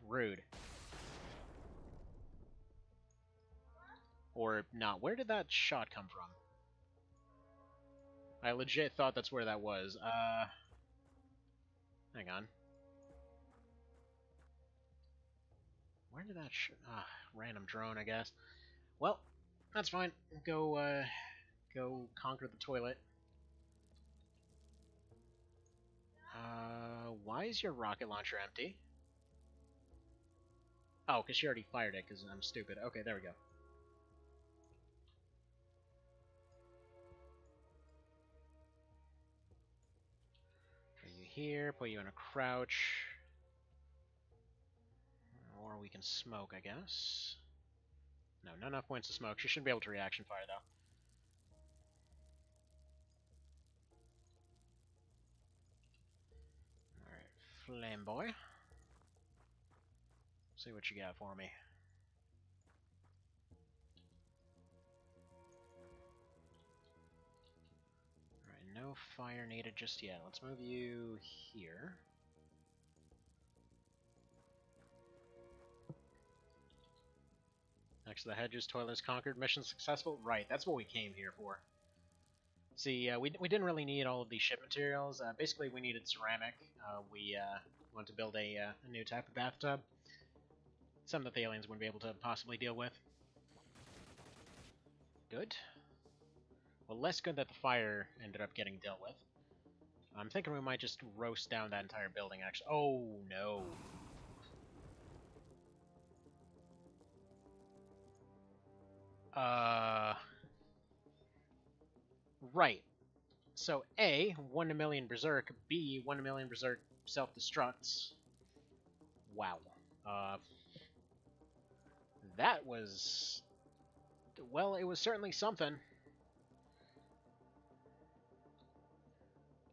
Rude. Or not. Where did that shot come from? I legit thought that's where that was. Hang on. Where did that random drone, I guess. Well, that's fine. Go conquer the toilet. Why is your rocket launcher empty? Oh, because she already fired it, because I'm stupid. Okay, there we go. Put you here, put you in a crouch. Or we can smoke, I guess. No, not enough points to smoke. She shouldn't be able to reaction fire, though. Alright, Flame Boy. See what you got for me. Alright, no fire needed just yet. Let's move you here. Next to the hedges, toilet is conquered. Mission successful? Right, that's what we came here for. See, we didn't really need all of these ship materials. Basically, we needed ceramic. We wanted to build a new type of bathtub. Something that the aliens wouldn't be able to possibly deal with. Good. Well, less good that the fire ended up getting dealt with. I'm thinking we might just roast down that entire building, actually. Oh, no. Right. So, A, 1 in a million Berserk. B, 1 in a million Berserk self-destructs. Wow. That was... Well, it was certainly something.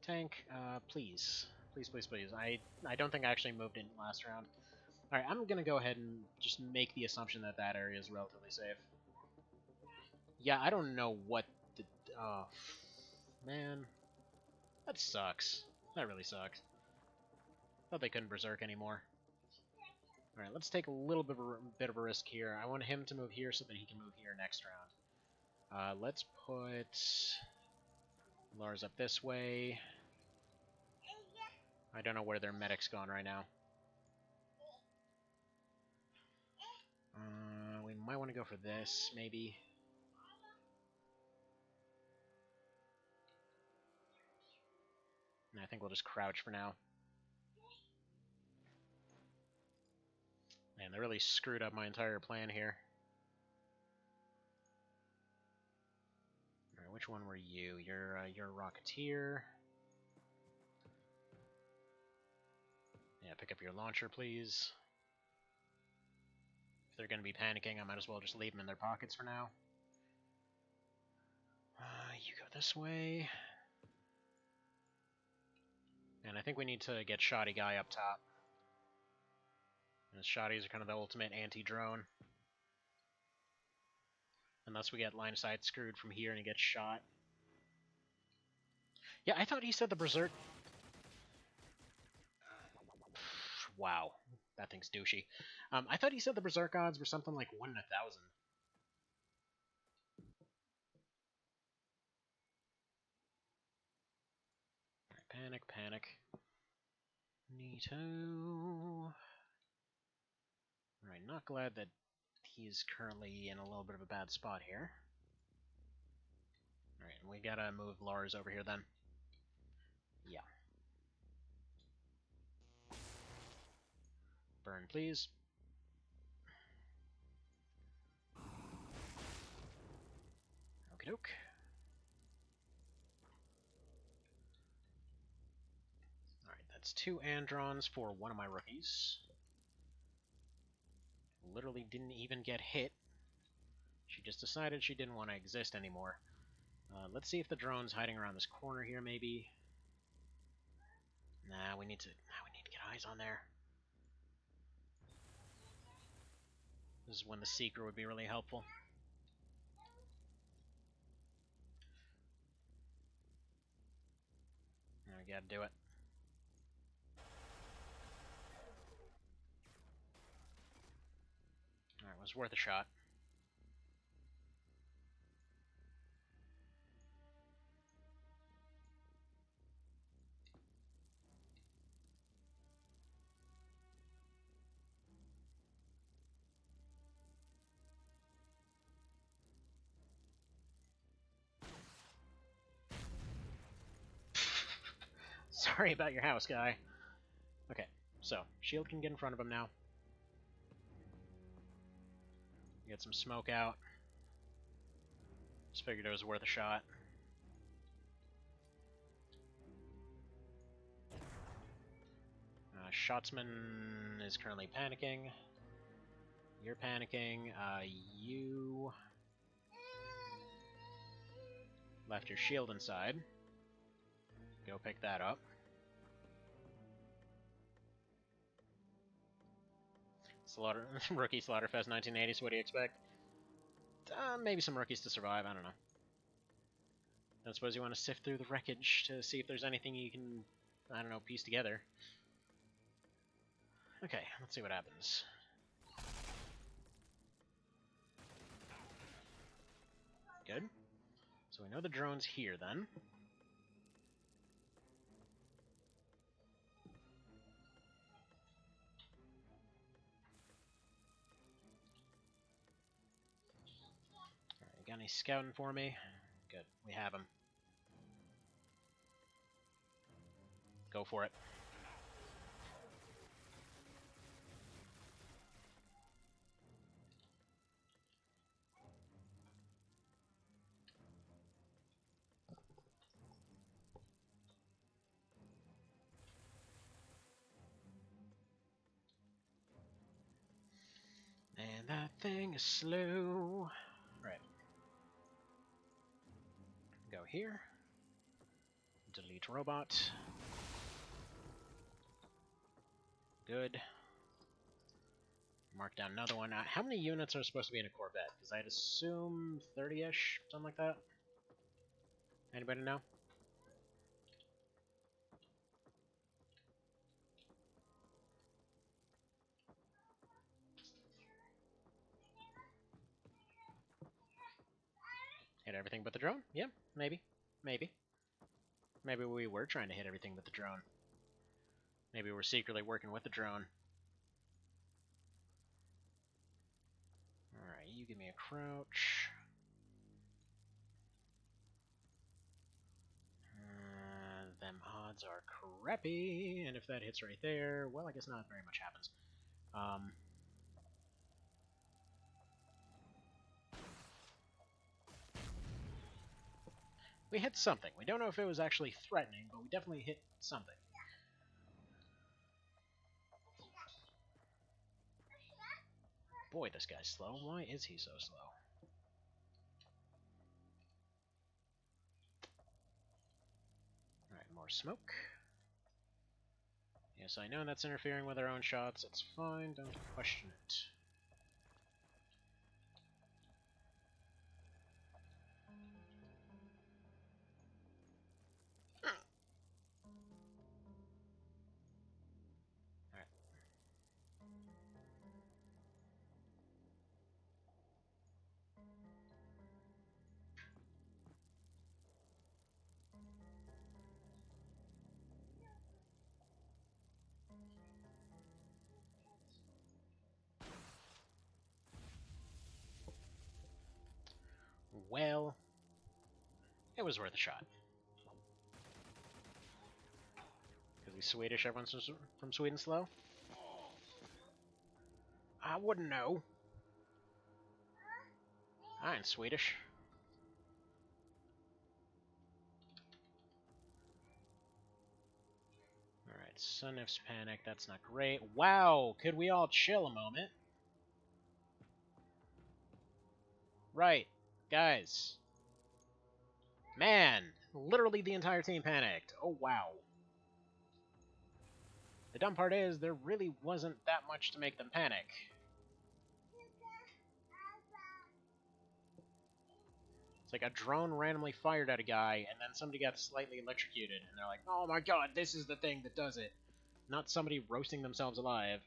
Tank, please. Please, please, please. I don't think I actually moved in last round. Alright, I'm gonna go ahead and just make the assumption that that area is relatively safe. Yeah, I don't know what the... Oh, man. That sucks. That really sucks. Thought they couldn't Berserk anymore. Alright, let's take a little bit of a risk here. I want him to move here so that he can move here next round. Let's put Lars up this way. I don't know where their medic's gone right now. We might want to go for this, maybe. I think we'll just crouch for now. Man, they really screwed up my entire plan here. Alright, which one were you? You're a Rocketeer. Yeah, pick up your launcher, please. If they're going to be panicking, I might as well just leave them in their pockets for now. You go this way. And I think we need to get Shoddy Guy up top. And Shoddies are kind of the ultimate anti-drone. Unless we get line of sight screwed from here and he gets shot. Yeah, I thought he said the Berserk... Wow, that thing's douchey. I thought he said the Berserk odds were something like 1 in 1,000. Alright, panic, panic. Neato. Alright, not glad that he's currently in a little bit of a bad spot here. Alright, we gotta move Lars over here then. Yeah. Burn, please. Okie doke. Alright, that's 2 Androns for one of my rookies. Literally didn't even get hit. She just decided she didn't want to exist anymore. Let's see if the drone's hiding around this corner here, maybe. Nah, we need to get eyes on there. This is when the Seeker would be really helpful. I gotta do it. Alright, it was worth a shot. Sorry about your house, guy. Okay, so, shield can get in front of him now. Get some smoke out. Just figured it was worth a shot. Shotsman is currently panicking. You're panicking. You left your shield inside. Go pick that up. Rookie Slaughterfest 1980s, what do you expect? Maybe some rookies to survive, I don't know. I suppose you want to sift through the wreckage to see if there's anything you can, I don't know, piece together. Okay, let's see what happens. Good. So we know the drone's here, then. Alright, you got any scouting for me? Good, we have him. Go for it. And that thing is slow. Right. Go here. Delete robot. Good. Mark down another one. How many units are supposed to be in a Corvette? Because I'd assume 30-ish, something like that. Anybody know? Hit everything but the drone? Yeah, maybe. Maybe. Maybe we were trying to hit everything but the drone. Maybe we're secretly working with the drone. Alright, you give me a crouch. Them odds are crappy, and if that hits right there, well, I guess not very much happens. We hit something. We don't know if it was actually threatening, but we definitely hit something. Boy, this guy's slow. Why is he so slow? Alright, more smoke. Yes, I know that's interfering with our own shots. It's fine. Don't question it. Well, it was worth a shot. Because he's Swedish, everyone's from Sweden slow? I wouldn't know. I ain't Swedish. Alright, Sunif's panic, that's not great. Wow, could we all chill a moment? Right, guys. Man, literally the entire team panicked. Oh, wow. The dumb part is, there really wasn't that much to make them panic. It's like a drone randomly fired at a guy, and then somebody got slightly electrocuted, and they're like, oh my god, this is the thing that does it. Not somebody roasting themselves alive.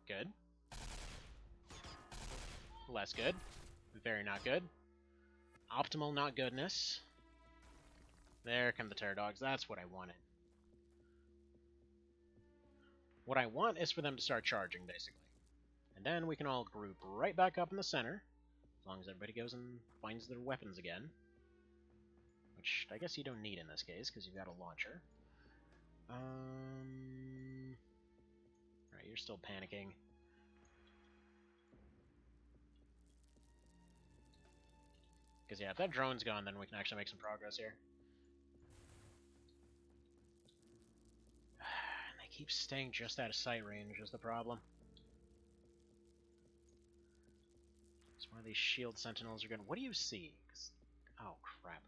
Good. Less good. Very not good. Optimal not goodness. There come the terror dogs. That's what I wanted. What I want is for them to start charging, basically. And then we can all group right back up in the center. As long as everybody goes and finds their weapons again. Which I guess you don't need in this case, because you've got a launcher. Alright, you're still panicking. Because yeah, if that drone's gone, then we can actually make some progress here. And they keep staying just out of sight range is the problem. So one of these shield sentinels are going. What do you see? Oh crap.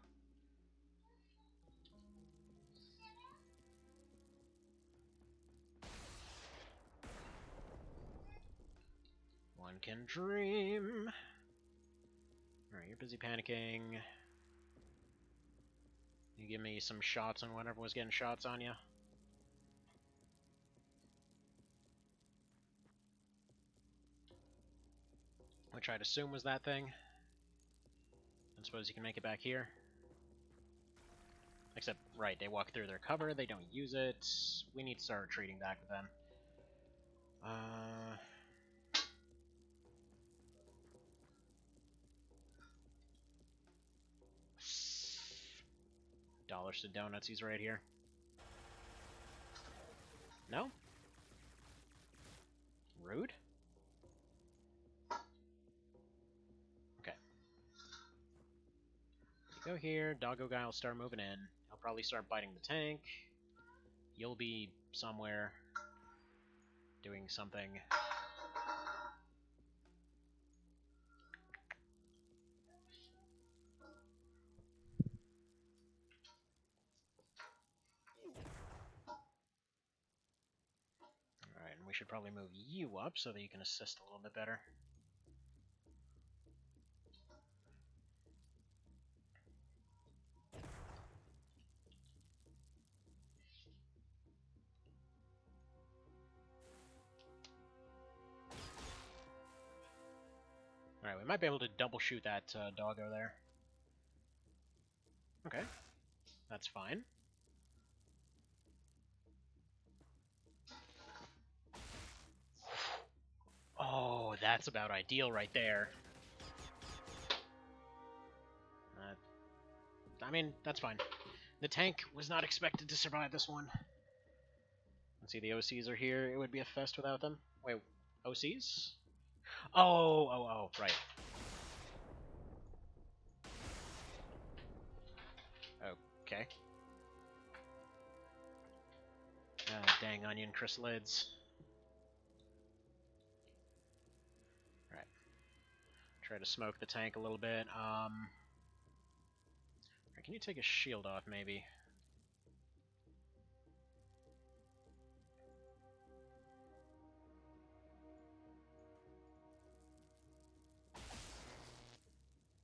One can dream. Alright, you're busy panicking. You give me some shots on whatever was getting shots on you. Which I'd assume was that thing. I suppose you can make it back here. Except, right, they walk through their cover, they don't use it. We need to start retreating back with them. Dollars to donuts, he's right here. No? Rude? Okay. You go here, doggo guy will start moving in. He'll probably start biting the tank. You'll be somewhere doing something. Alright, and we should probably move you up so that you can assist a little bit better. Alright, we might be able to double shoot that doggo there. Okay, that's fine. Oh, that's about ideal right there. I mean, that's fine. The tank was not expected to survive this one. Let's see, the OCs are here. It would be a fest without them. Wait, OCs? Oh, right. Okay. Dang onion chrysalids. Right. Try to smoke the tank a little bit. Can you take a shield off, maybe?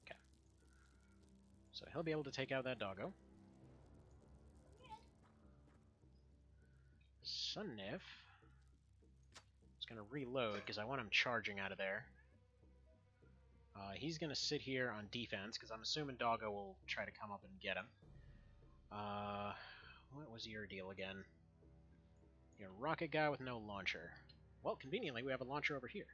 Okay. So he'll be able to take out that doggo. Sunnif is going to reload because I want him charging out of there. He's going to sit here on defense because I'm assuming doggo will try to come up and get him. What was your deal again? You're a rocket guy with no launcher. Well, conveniently, we have a launcher over here.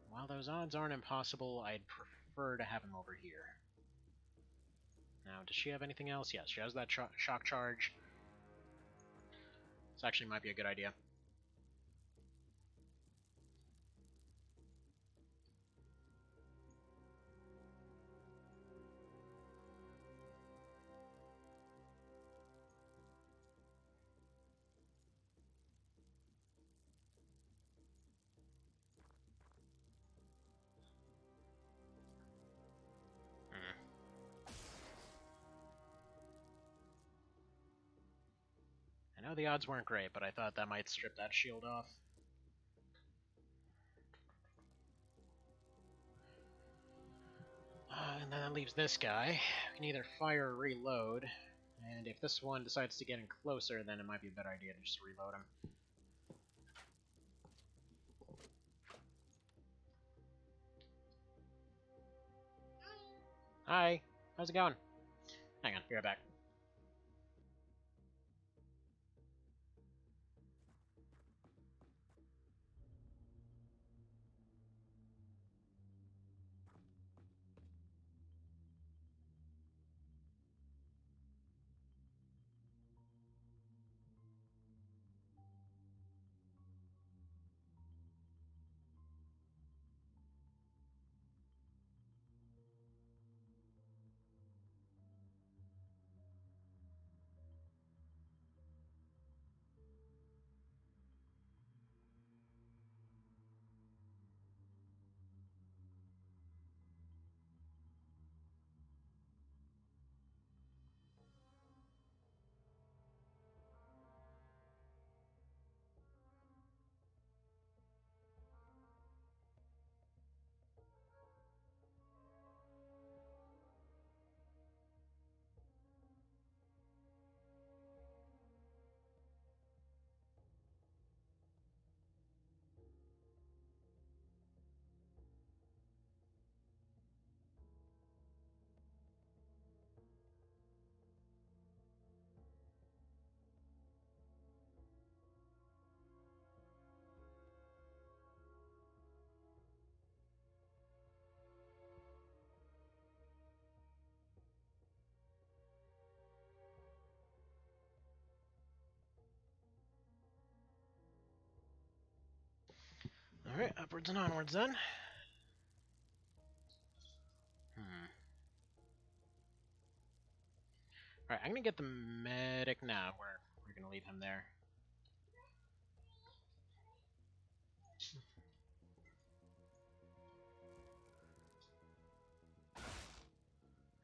While those odds aren't impossible, I'd prefer to have him over here. Now, does she have anything else? Yes, she has that shock charge. This actually might be a good idea. I know the odds weren't great, but I thought that might strip that shield off. And then that leaves this guy. We can either fire or reload. And if this one decides to get in closer, then it might be a better idea to just reload him. Hi. How's it going? Hang on, be right back. Alright, upwards and onwards then. Alright, I'm gonna get the medic now. We're gonna leave him there.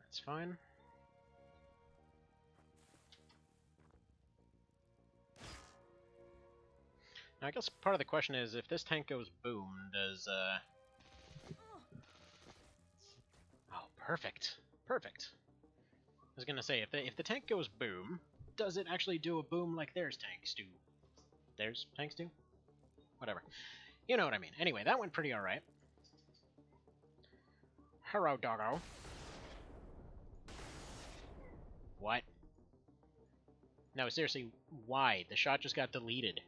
That's fine. Now, I guess part of the question is, if this tank goes boom, does, Oh, perfect. Perfect. I was gonna say, if the tank goes boom, does it actually do a boom like theirs tanks do? Theirs tanks do? Whatever. You know what I mean. Anyway, that went pretty alright. Hello, doggo. What? No, seriously, why? The shot just got deleted.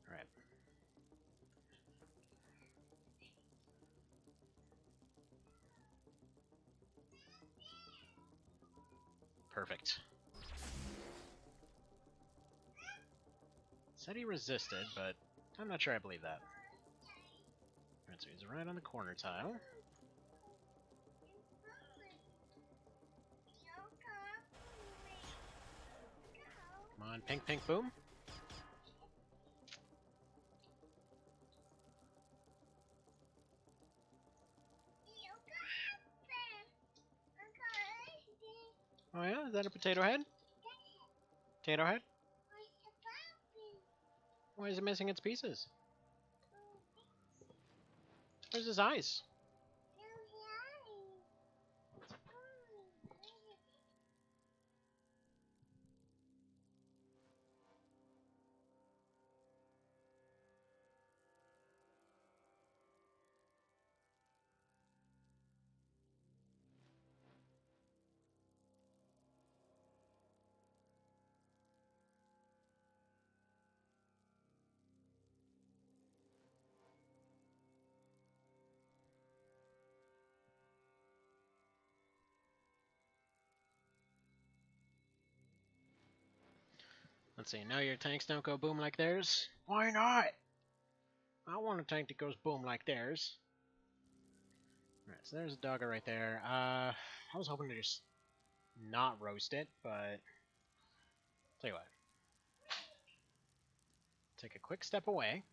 Alright. Perfect. Said he resisted, but I'm not sure I believe that. Alright, so he's right on the corner tile. Come on, pink, pink, boom. Oh yeah, is that a potato head? Potato head? Why is it missing its pieces? Where's his eyes? Let's see, now your tanks don't go boom like theirs? Why not? I want a tank that goes boom like theirs. Alright, so there's a dogger right there. I was hoping to just not roast it, but... Tell you what. Take a quick step away.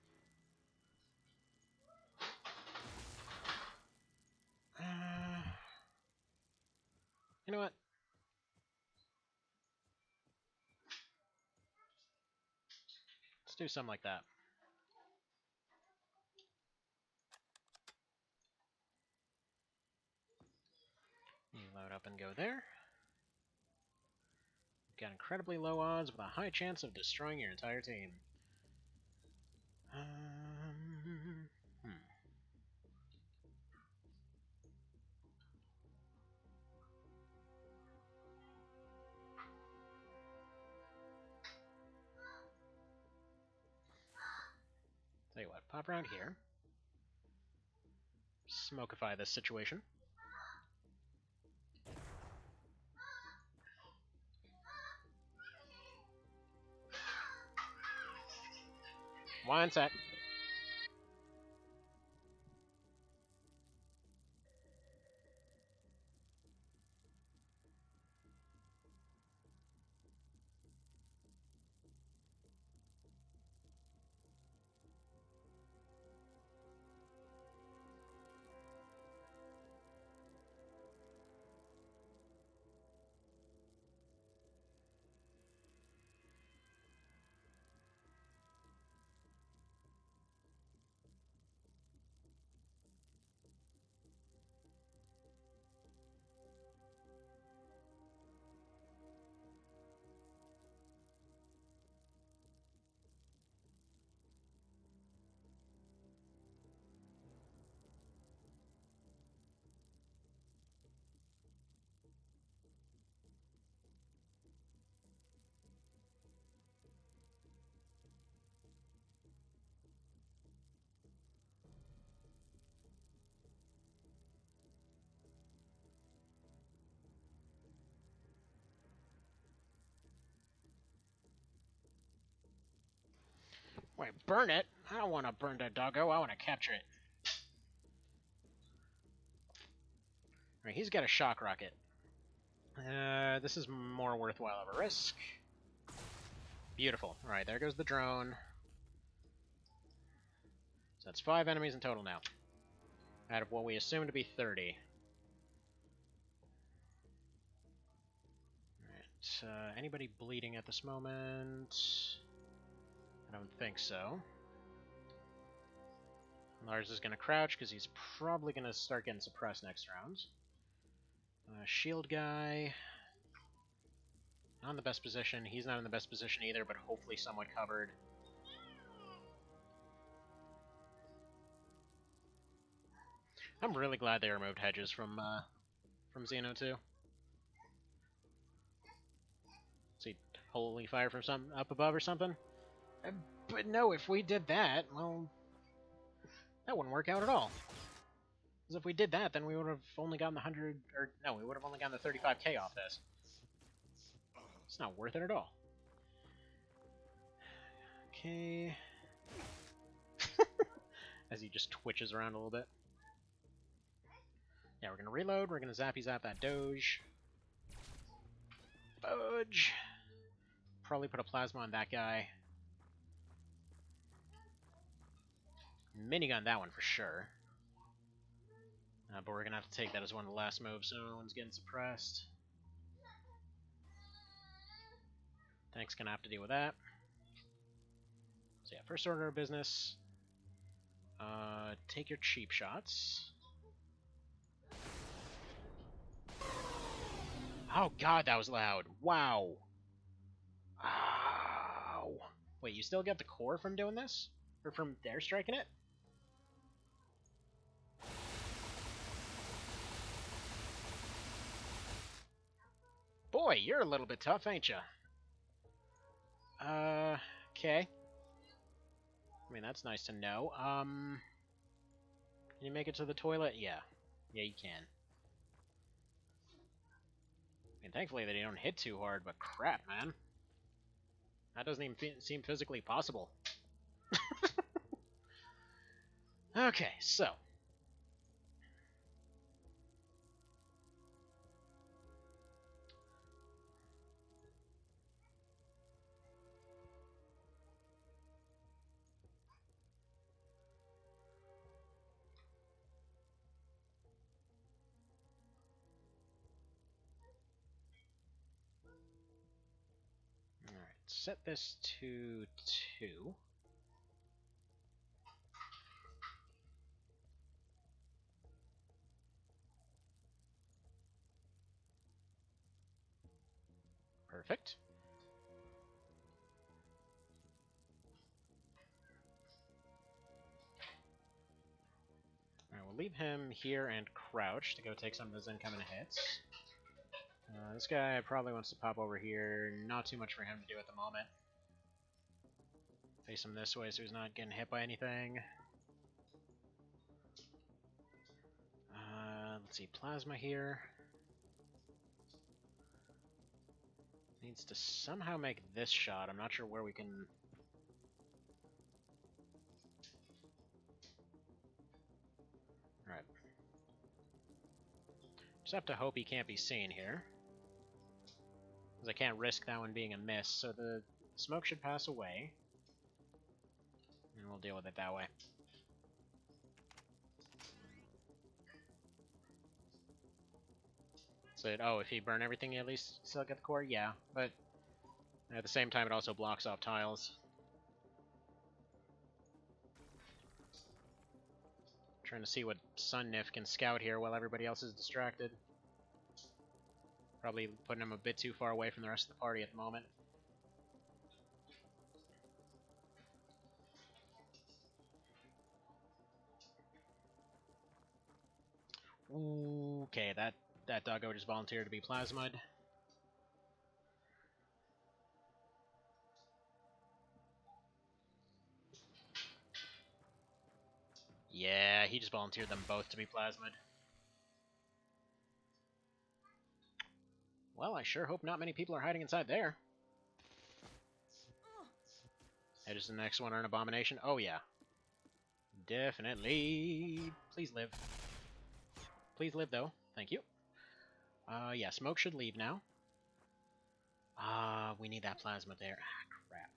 You know what? Let's do something like that. You load up and go there. You've got incredibly low odds with a high chance of destroying your entire team. Tell you what, pop around here. Smokify this situation. One sec. Wait, burn it? I don't want to burn that doggo, I want to capture it. Alright, he's got a shock rocket. This is more worthwhile of a risk. Beautiful. Alright, there goes the drone. So that's 5 enemies in total now. Out of what we assume to be 30. Alright, anybody bleeding at this moment? I don't think so. Lars is going to crouch because he's probably going to start getting suppressed next round. Shield guy. Not in the best position. He's not in the best position either, but hopefully somewhat covered. I'm really glad they removed hedges from Xeno 2. Is he holy fire from some up above or something? But no, if we did that, well, that wouldn't work out at all. Because if we did that, then we would have only gotten the 100, or no, we would have only gotten the 35k off this. It's not worth it at all. Okay. As he just twitches around a little bit. Yeah, we're gonna reload, we're gonna zappy zap that Doge. Fudge. Probably put a plasma on that guy. Minigun that one for sure. But we're gonna have to take that as one of the last moves so no one's getting suppressed. Tank's gonna have to deal with that. So yeah, first order of business. Take your cheap shots. Oh god, that was loud. Wow. Ow. Wait, you still get the core from doing this? Or from airstriking it? Boy, you're a little bit tough, ain't ya? Okay. I mean, that's nice to know. Can you make it to the toilet? Yeah. Yeah, you can. I mean, thankfully they don't hit too hard, but crap, man. That doesn't even seem physically possible. Okay, so. Alright, set this to 2. Perfect. Alright, we'll leave him here and crouch to go take some of those incoming hits. This guy probably wants to pop over here. Not too much for him to do at the moment. Face him this way so he's not getting hit by anything. Let's see, plasma here. Needs to somehow make this shot. I'm not sure where we can... Alright. Just have to hope he can't be seen here. Because I can't risk that one being a miss, so the smoke should pass away. And we'll deal with it that way. So, oh, if he burn everything, you at least still get the core? Yeah, but at the same time, it also blocks off tiles. Trying to see what Sun Nif can scout here while everybody else is distracted. Probably putting him a bit too far away from the rest of the party at the moment. Okay, that doggo just volunteered to be plasmid. Yeah, he just volunteered them both to be plasmid. Well, I sure hope not many people are hiding inside there. Edges the next one are an abomination. Oh yeah. Definitely. Please live. Please live though. Thank you. Yeah, smoke should leave now. We need that plasma there. Ah, crap.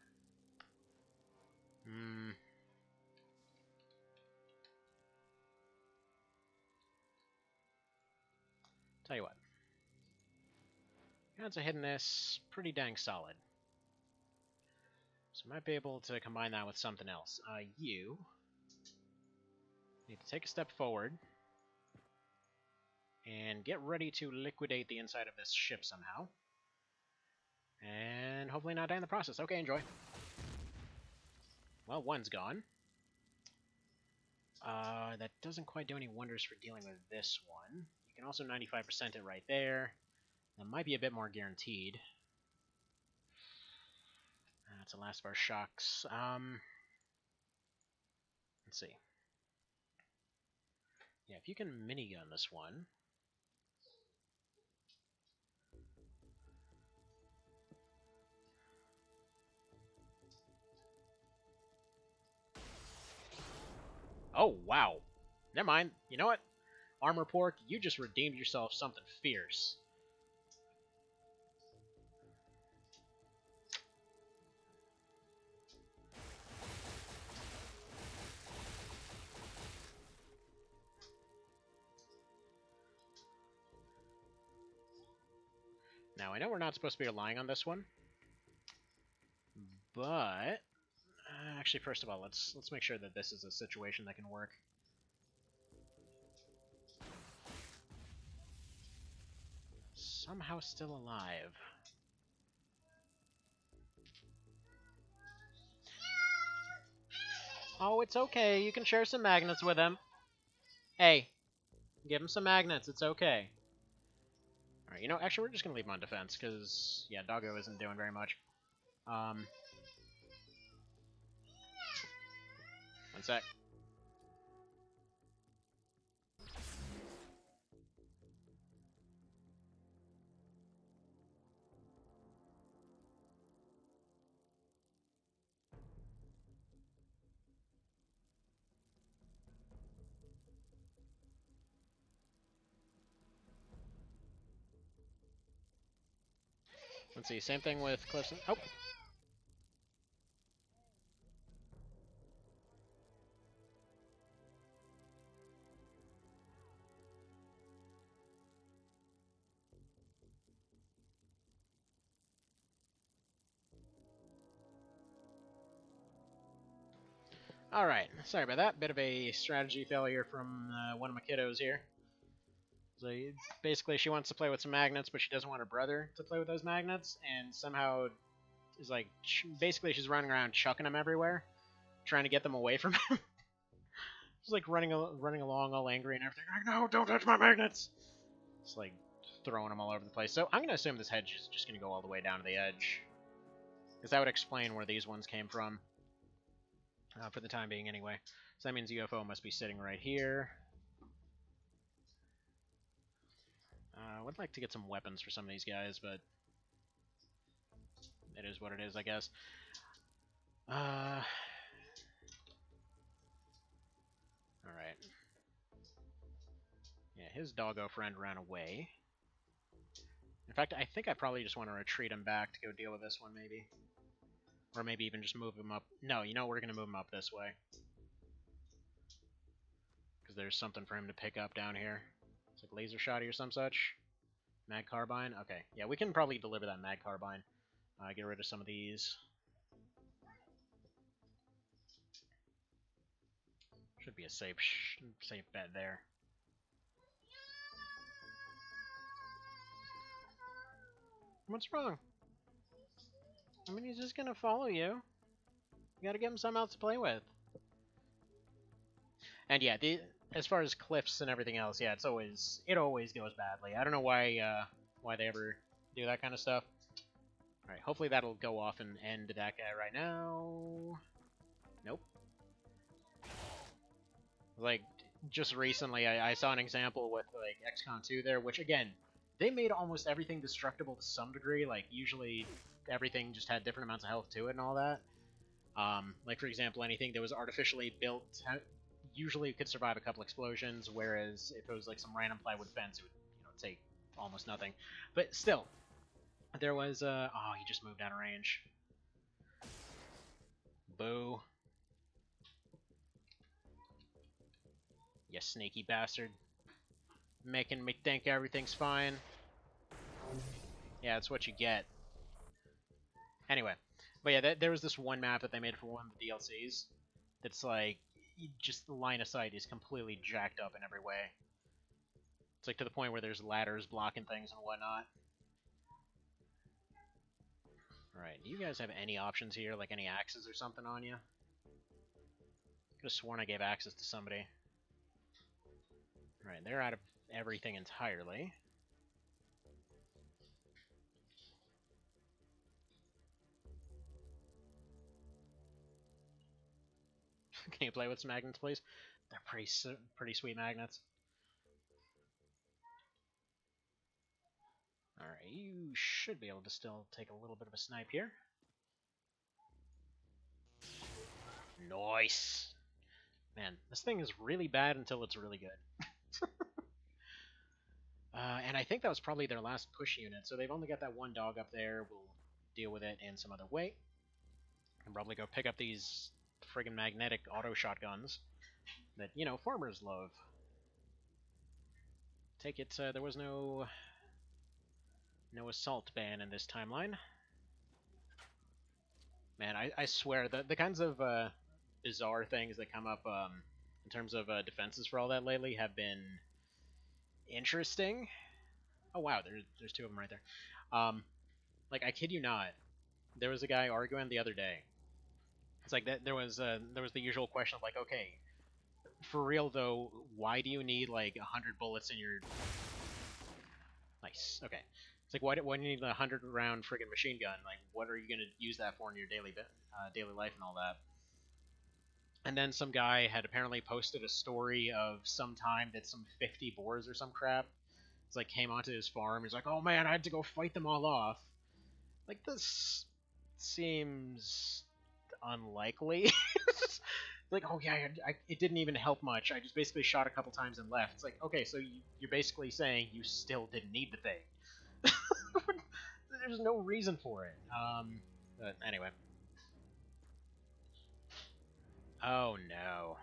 Tell you what. Odds of hitting this pretty dang solid. So I might be able to combine that with something else. You need to take a step forward and get ready to liquidate the inside of this ship somehow. And hopefully not die in the process. Okay, enjoy. Well, one's gone. That doesn't quite do any wonders for dealing with this one. You can also 95% it right there. That might be a bit more guaranteed. That's the last of our shocks. Let's see. Yeah, if you can minigun this one. Oh, wow. Never mind. You know what? Armor Pork, you just redeemed yourself something fierce. Now, I know we're not supposed to be relying on this one. But... actually, first of all, let's make sure that this is a situation that can work. Somehow still alive. Oh, it's okay. You can share some magnets with him. Hey, give him some magnets. It's okay. Alright, you know, actually, we're just going to leave him on defense, because, yeah, Doggo isn't doing very much. One sec. Let's see, same thing with Clifton. Oh! Alright, sorry about that. Bit of a strategy failure from one of my kiddos here. So basically, she wants to play with some magnets, but she doesn't want her brother to play with those magnets, and somehow is like, basically she's running around chucking them everywhere, trying to get them away from him. She's like running along all angry and everything. Like, no, don't touch my magnets! It's like throwing them all over the place. So I'm going to assume this hedge is just going to go all the way down to the edge. Because that would explain where these ones came from. for the time being anyway. So that means UFO must be sitting right here. I would like to get some weapons for some of these guys, but it is what it is, I guess. Alright. Yeah, his doggo friend ran away. In fact, I think I probably just want to retreat him back to go deal with this one, maybe. Or maybe even just move him up. No, you know, we're going to move him up this way. Because there's something for him to pick up down here. It's like laser shotty or some such. Mag carbine? Okay. Yeah, we can probably deliver that mag carbine. Get rid of some of these. Should be a safe bet there. What's wrong? I mean, he's just gonna follow you. You gotta give him something else to play with. And yeah, as far as cliffs and everything else, yeah, it always goes badly. I don't know why they ever do that kind of stuff. All right, hopefully that'll go off and end that guy right now. Nope. Like, just recently, I saw an example with, like, XCOM 2 there, which, again, they made almost everything destructible to some degree. Like, usually everything just had different amounts of health to it and all that. Like, for example, anything that was artificially built usually could survive a couple explosions, whereas if it was, like, some random plywood fence, it would, take almost nothing. But still, there was, oh, he just moved out of range. Boo. You sneaky bastard. Making me think everything's fine. Yeah, that's what you get. Anyway. But yeah, there was this one map that they made for one of the DLCs. That's like, just the line of sight is completely jacked up in every way. It's like to the point where there's ladders blocking things and whatnot. Alright, do you guys have any options here? Like any axes or something on you? Could have sworn I gave access to somebody. Alright, they're out of everything entirely. Can you play with some magnets, please? They're pretty sweet magnets. Alright, you should be able to still take a little bit of a snipe here. Nice! Man, this thing is really bad until it's really good. And I think that was probably their last push unit, so they've only got that one dog up there. We'll deal with it in some other way. And probably go pick up these friggin' magnetic auto shotguns that, farmers love. Take it, there was no assault ban in this timeline. Man, I swear, the kinds of bizarre things that come up in terms of defenses for all that lately have been interesting. Oh wow, there's two of them right there. Like, I kid you not, there was a guy arguing the other day. It's like that there was the usual question of like, okay, for real though, why do you need like 100 bullets in your... Nice. Okay. It's like, why do you need a 100-round friggin' machine gun? Like, what are you gonna use that for in your daily life and all that? And then some guy had apparently posted a story of some time that some 50 boars or some crap, it's like, came onto his farm. He's like, oh man, I had to go fight them all off. Like, this seems unlikely. Like, oh yeah, it didn't even help much. I just basically shot a couple times and left. It's like, okay, so you're basically saying you still didn't need the thing. There's no reason for it. But anyway. Oh no.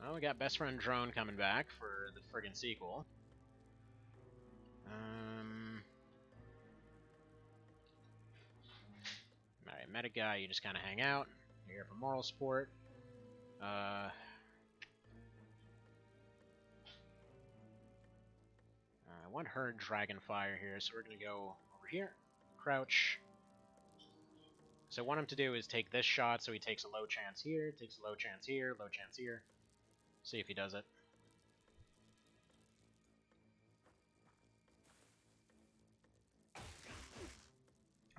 Well, we got Best Friend Drone coming back for the friggin' sequel. Alright, meta guy, you just kind of hang out. You're here for moral support. I want her Dragonfire here, so we're going to go over here. Crouch. So what I want him to do is take this shot, so he takes a low chance here, takes a low chance here, low chance here. See if he does it.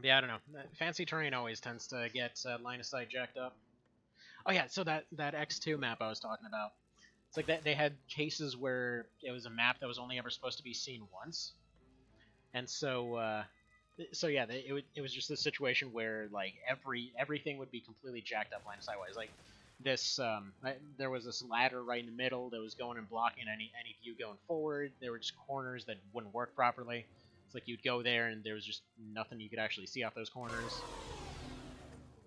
Yeah, I don't know. Fancy terrain always tends to get line of sight jacked up. Oh yeah, so that X2 map I was talking about. It's like that they had cases where it was a map that was only ever supposed to be seen once, and so yeah, it was just this situation where like everything would be completely jacked up line of sight wise. Like this, there was this ladder right in the middle that was going and blocking any view going forward. There were just corners that wouldn't work properly. It's like you'd go there and there was just nothing you could actually see off those corners.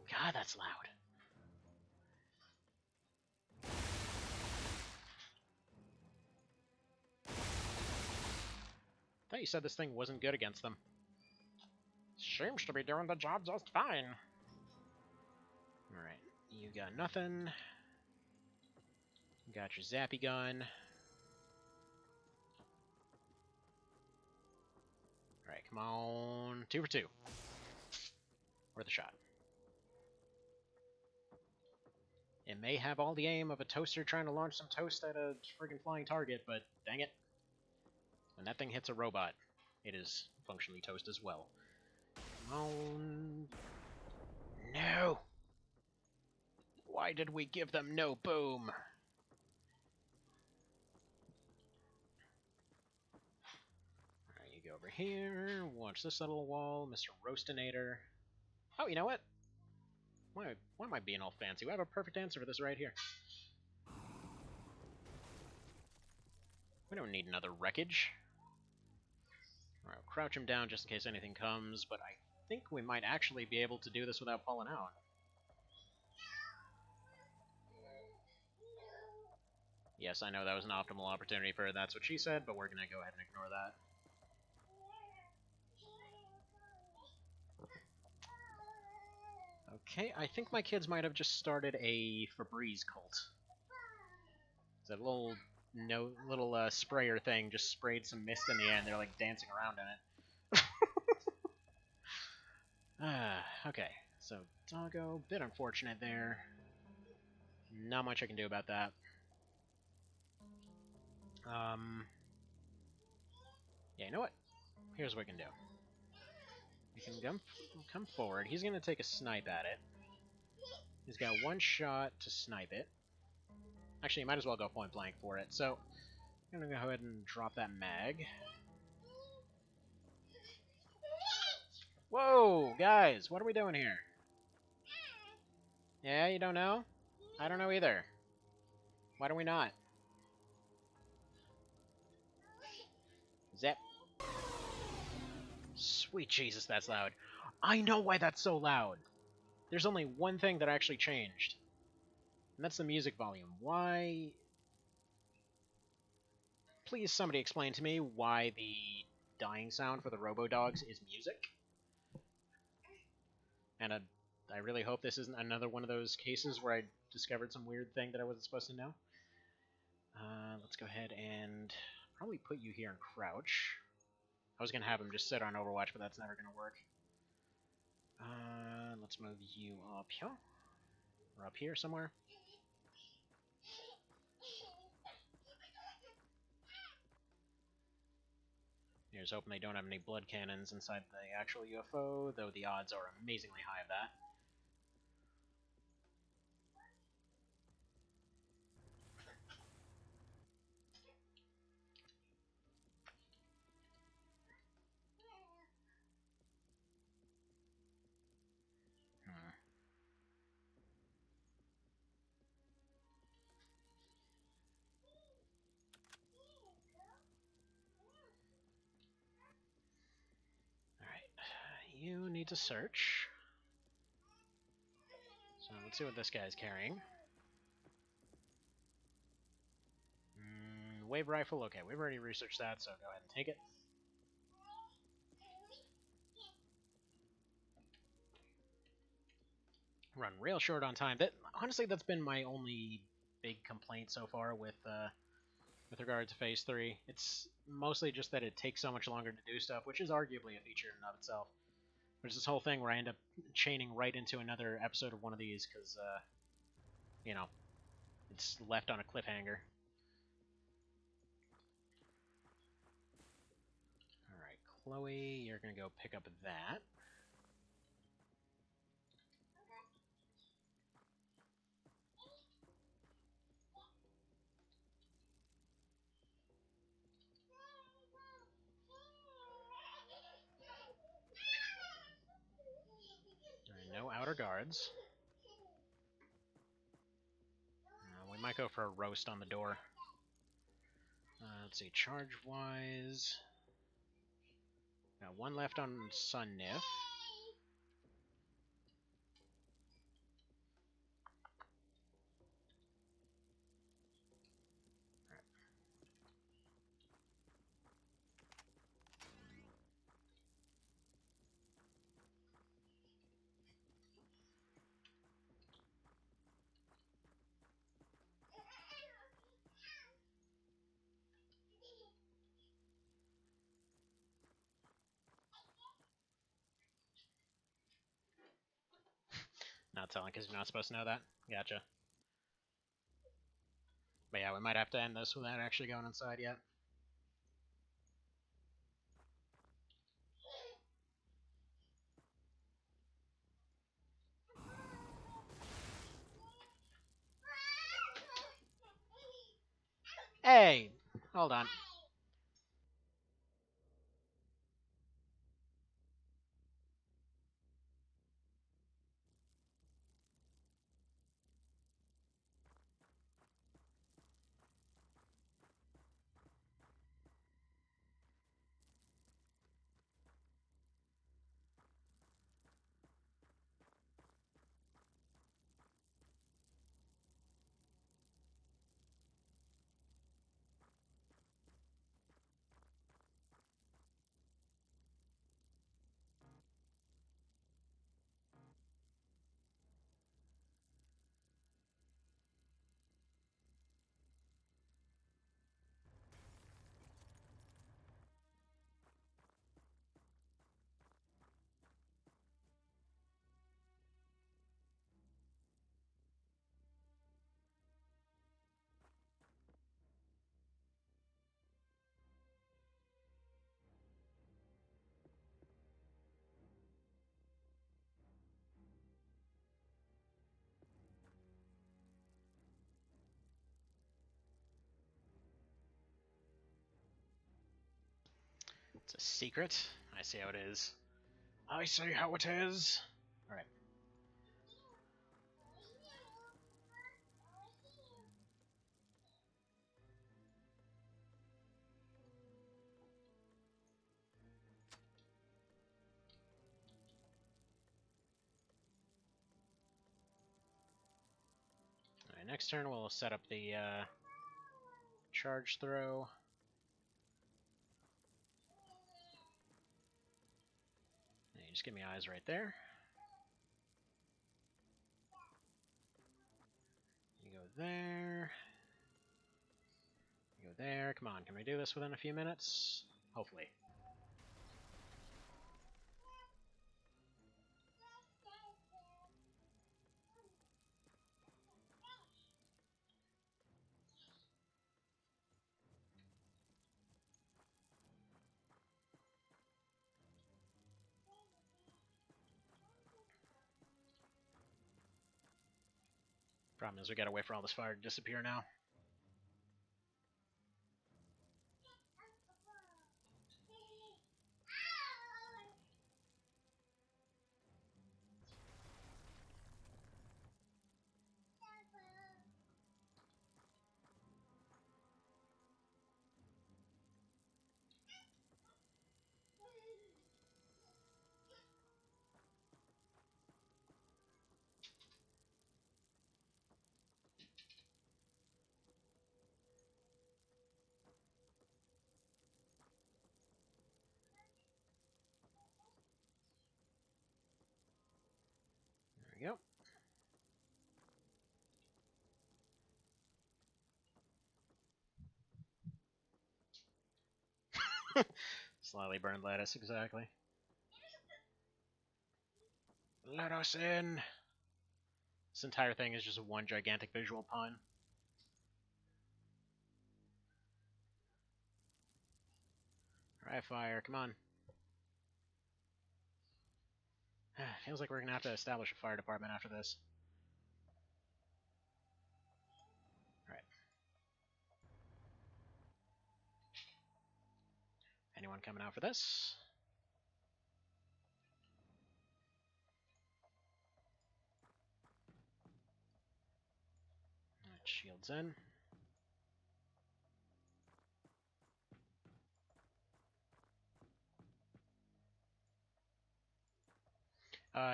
God, that's loud. I thought you said this thing wasn't good against them. Seems to be doing the job just fine. Alright, you got nothing. Got your zappy gun. Alright, come on. 2 for 2. Worth a shot. It may have all the aim of a toaster trying to launch some toast at a friggin' flying target, but dang it. When that thing hits a robot, it is functionally toast as well. Come on. No! Why did we give them no boom? Alright, you go over here, watch this little wall, Mr. Roastinator. Oh, you know what? Why am I being all fancy? We have a perfect answer for this right here. We don't need another wreckage. Alright, crouch him down just in case anything comes, but I think we might actually be able to do this without falling out. Yes, I know that was an optimal opportunity for That's What She Said, but we're going to go ahead and ignore that. Okay, I think my kids might have just started a Febreze cult. That little sprayer thing just sprayed some mist in the air, and they're like dancing around in it. Okay, so doggo, bit unfortunate there. Not much I can do about that. Yeah, you know what? Here's what we can do. We can come forward. He's going to take a snipe at it. He's got one shot to snipe it. Actually, you might as well go point blank for it. So, I'm going to go ahead and drop that mag. Whoa, guys, what are we doing here? Yeah, you don't know? I don't know either. Why don't we not? Zap. Sweet Jesus, that's loud. I know why that's so loud. There's only one thing that actually changed. And that's the music volume. Why... Please somebody explain to me why the dying sound for the Robo-Dogs is music. And I really hope this isn't another one of those cases where I discovered some weird thing that I wasn't supposed to know. Let's go ahead and probably put you here and crouch. I was going to have him just sit on Overwatch, but that's never going to work. Let's move you up here. Or up here somewhere. Here's hoping they don't have any blood cannons inside the actual UFO, though the odds are amazingly high of that. You need to search. So let's see what this guy's carrying. Wave rifle, okay, we've already researched that, so go ahead and take it. Run real short on time. Honestly, that's been my only big complaint so far with regard to Phase 3. It's mostly just that it takes so much longer to do stuff, which is arguably a feature in and of itself. There's this whole thing where I end up chaining right into another episode of one of these because, you know, it's left on a cliffhanger. Alright, Chloe, you're going to go pick up that. our guards. We might go for a roast on the door. Let's see, charge-wise... Got one left on Sun Nif. Not telling because you're not supposed to know that. Gotcha. But yeah, we might have to end this without actually going inside yet. Hey! Hold on. It's a secret. I see how it is. I see how it is. Alright. Alright, next turn we'll set up the charge throw. And just give me eyes right there. You go there. You go there. Come on, can we do this within a few minutes? Hopefully. Problem is we gotta wait for all this fire to disappear now. There we go. Slightly burned lettuce, exactly. Let us in! This entire thing is just one gigantic visual pun. Alright, fire, come on. Feels like we're gonna have to establish a fire department after this. Alright. Anyone coming out for this? Shields in.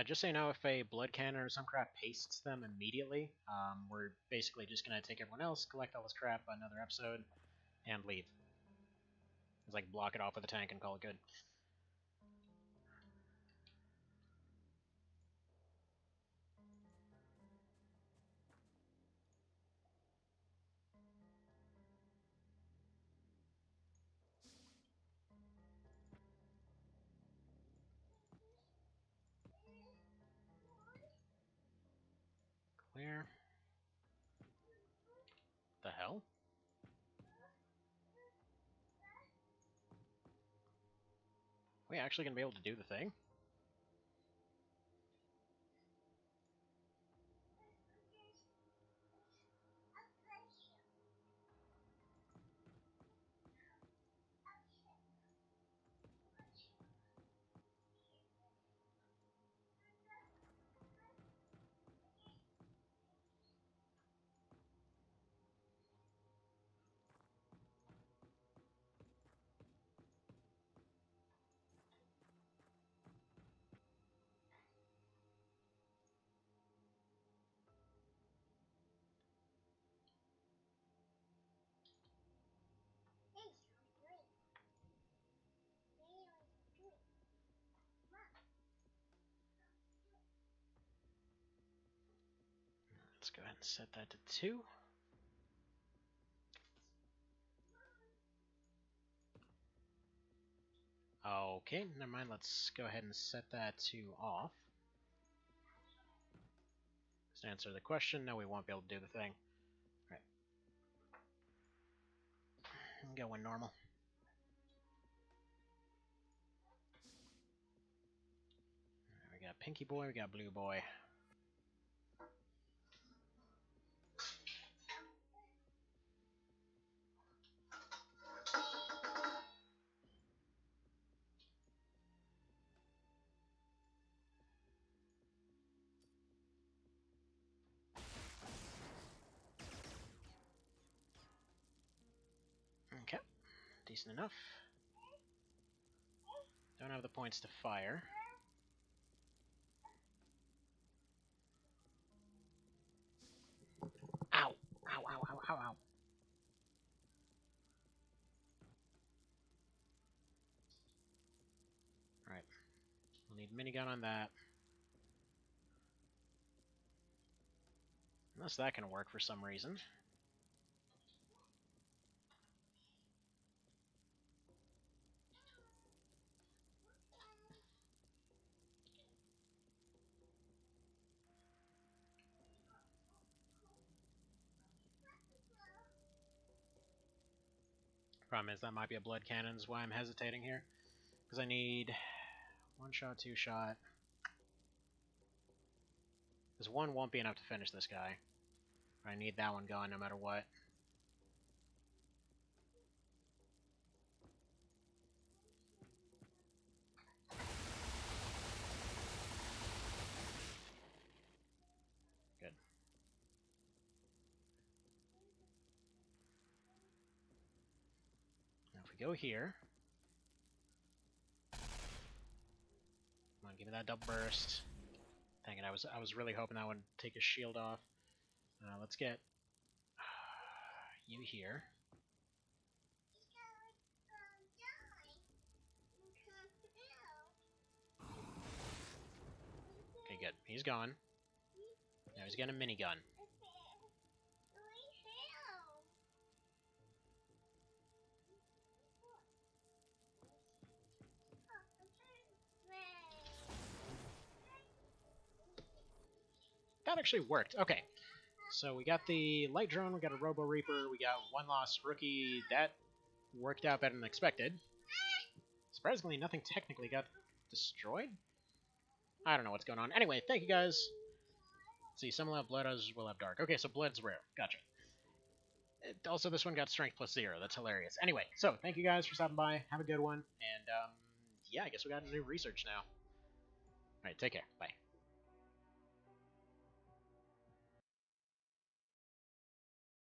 Just so you know, if a blood cannon or some crap pastes them immediately, we're basically just gonna take everyone else, collect all this crap, another episode, and leave. It's like block it off with a tank and call it good. Clear. The hell? Are we actually gonna be able to do the thing? Let's go ahead and set that to 2. Okay, never mind. Let's go ahead and set that to off. Just to answer the question, no, we won't be able to do the thing. All right. Go in normal. Right, we got Pinky Boy, we got Blue Boy. Okay, decent enough. Don't have the points to fire. Ow! Ow, ow, ow, ow, ow. Alright. We'll need minigun on that. Unless that can work for some reason. Problem is, that might be a blood cannon, is why I'm hesitating here. Because I need 1 shot, 2 shot. Because 1 won't be enough to finish this guy. I need that one going no matter what. Good. Now if we go here... Come on, give me that double burst. Dang it, I was really hoping that would take his shield off. Let's get you here. Okay, good. He's gone. Now he's getting a minigun. That actually worked. Okay. So we got the light drone, we got a Robo Reaper, we got 1 lost rookie. That worked out better than expected. Surprisingly, nothing technically got destroyed? I don't know what's going on. Anyway, thank you guys. Let's see, some will have blood, others will have dark. Okay, so blood's rare. Gotcha. Also, this one got strength plus 0. That's hilarious. Anyway, so thank you guys for stopping by. Have a good one. And, yeah, I guess we got to do research now. Alright, take care. Bye.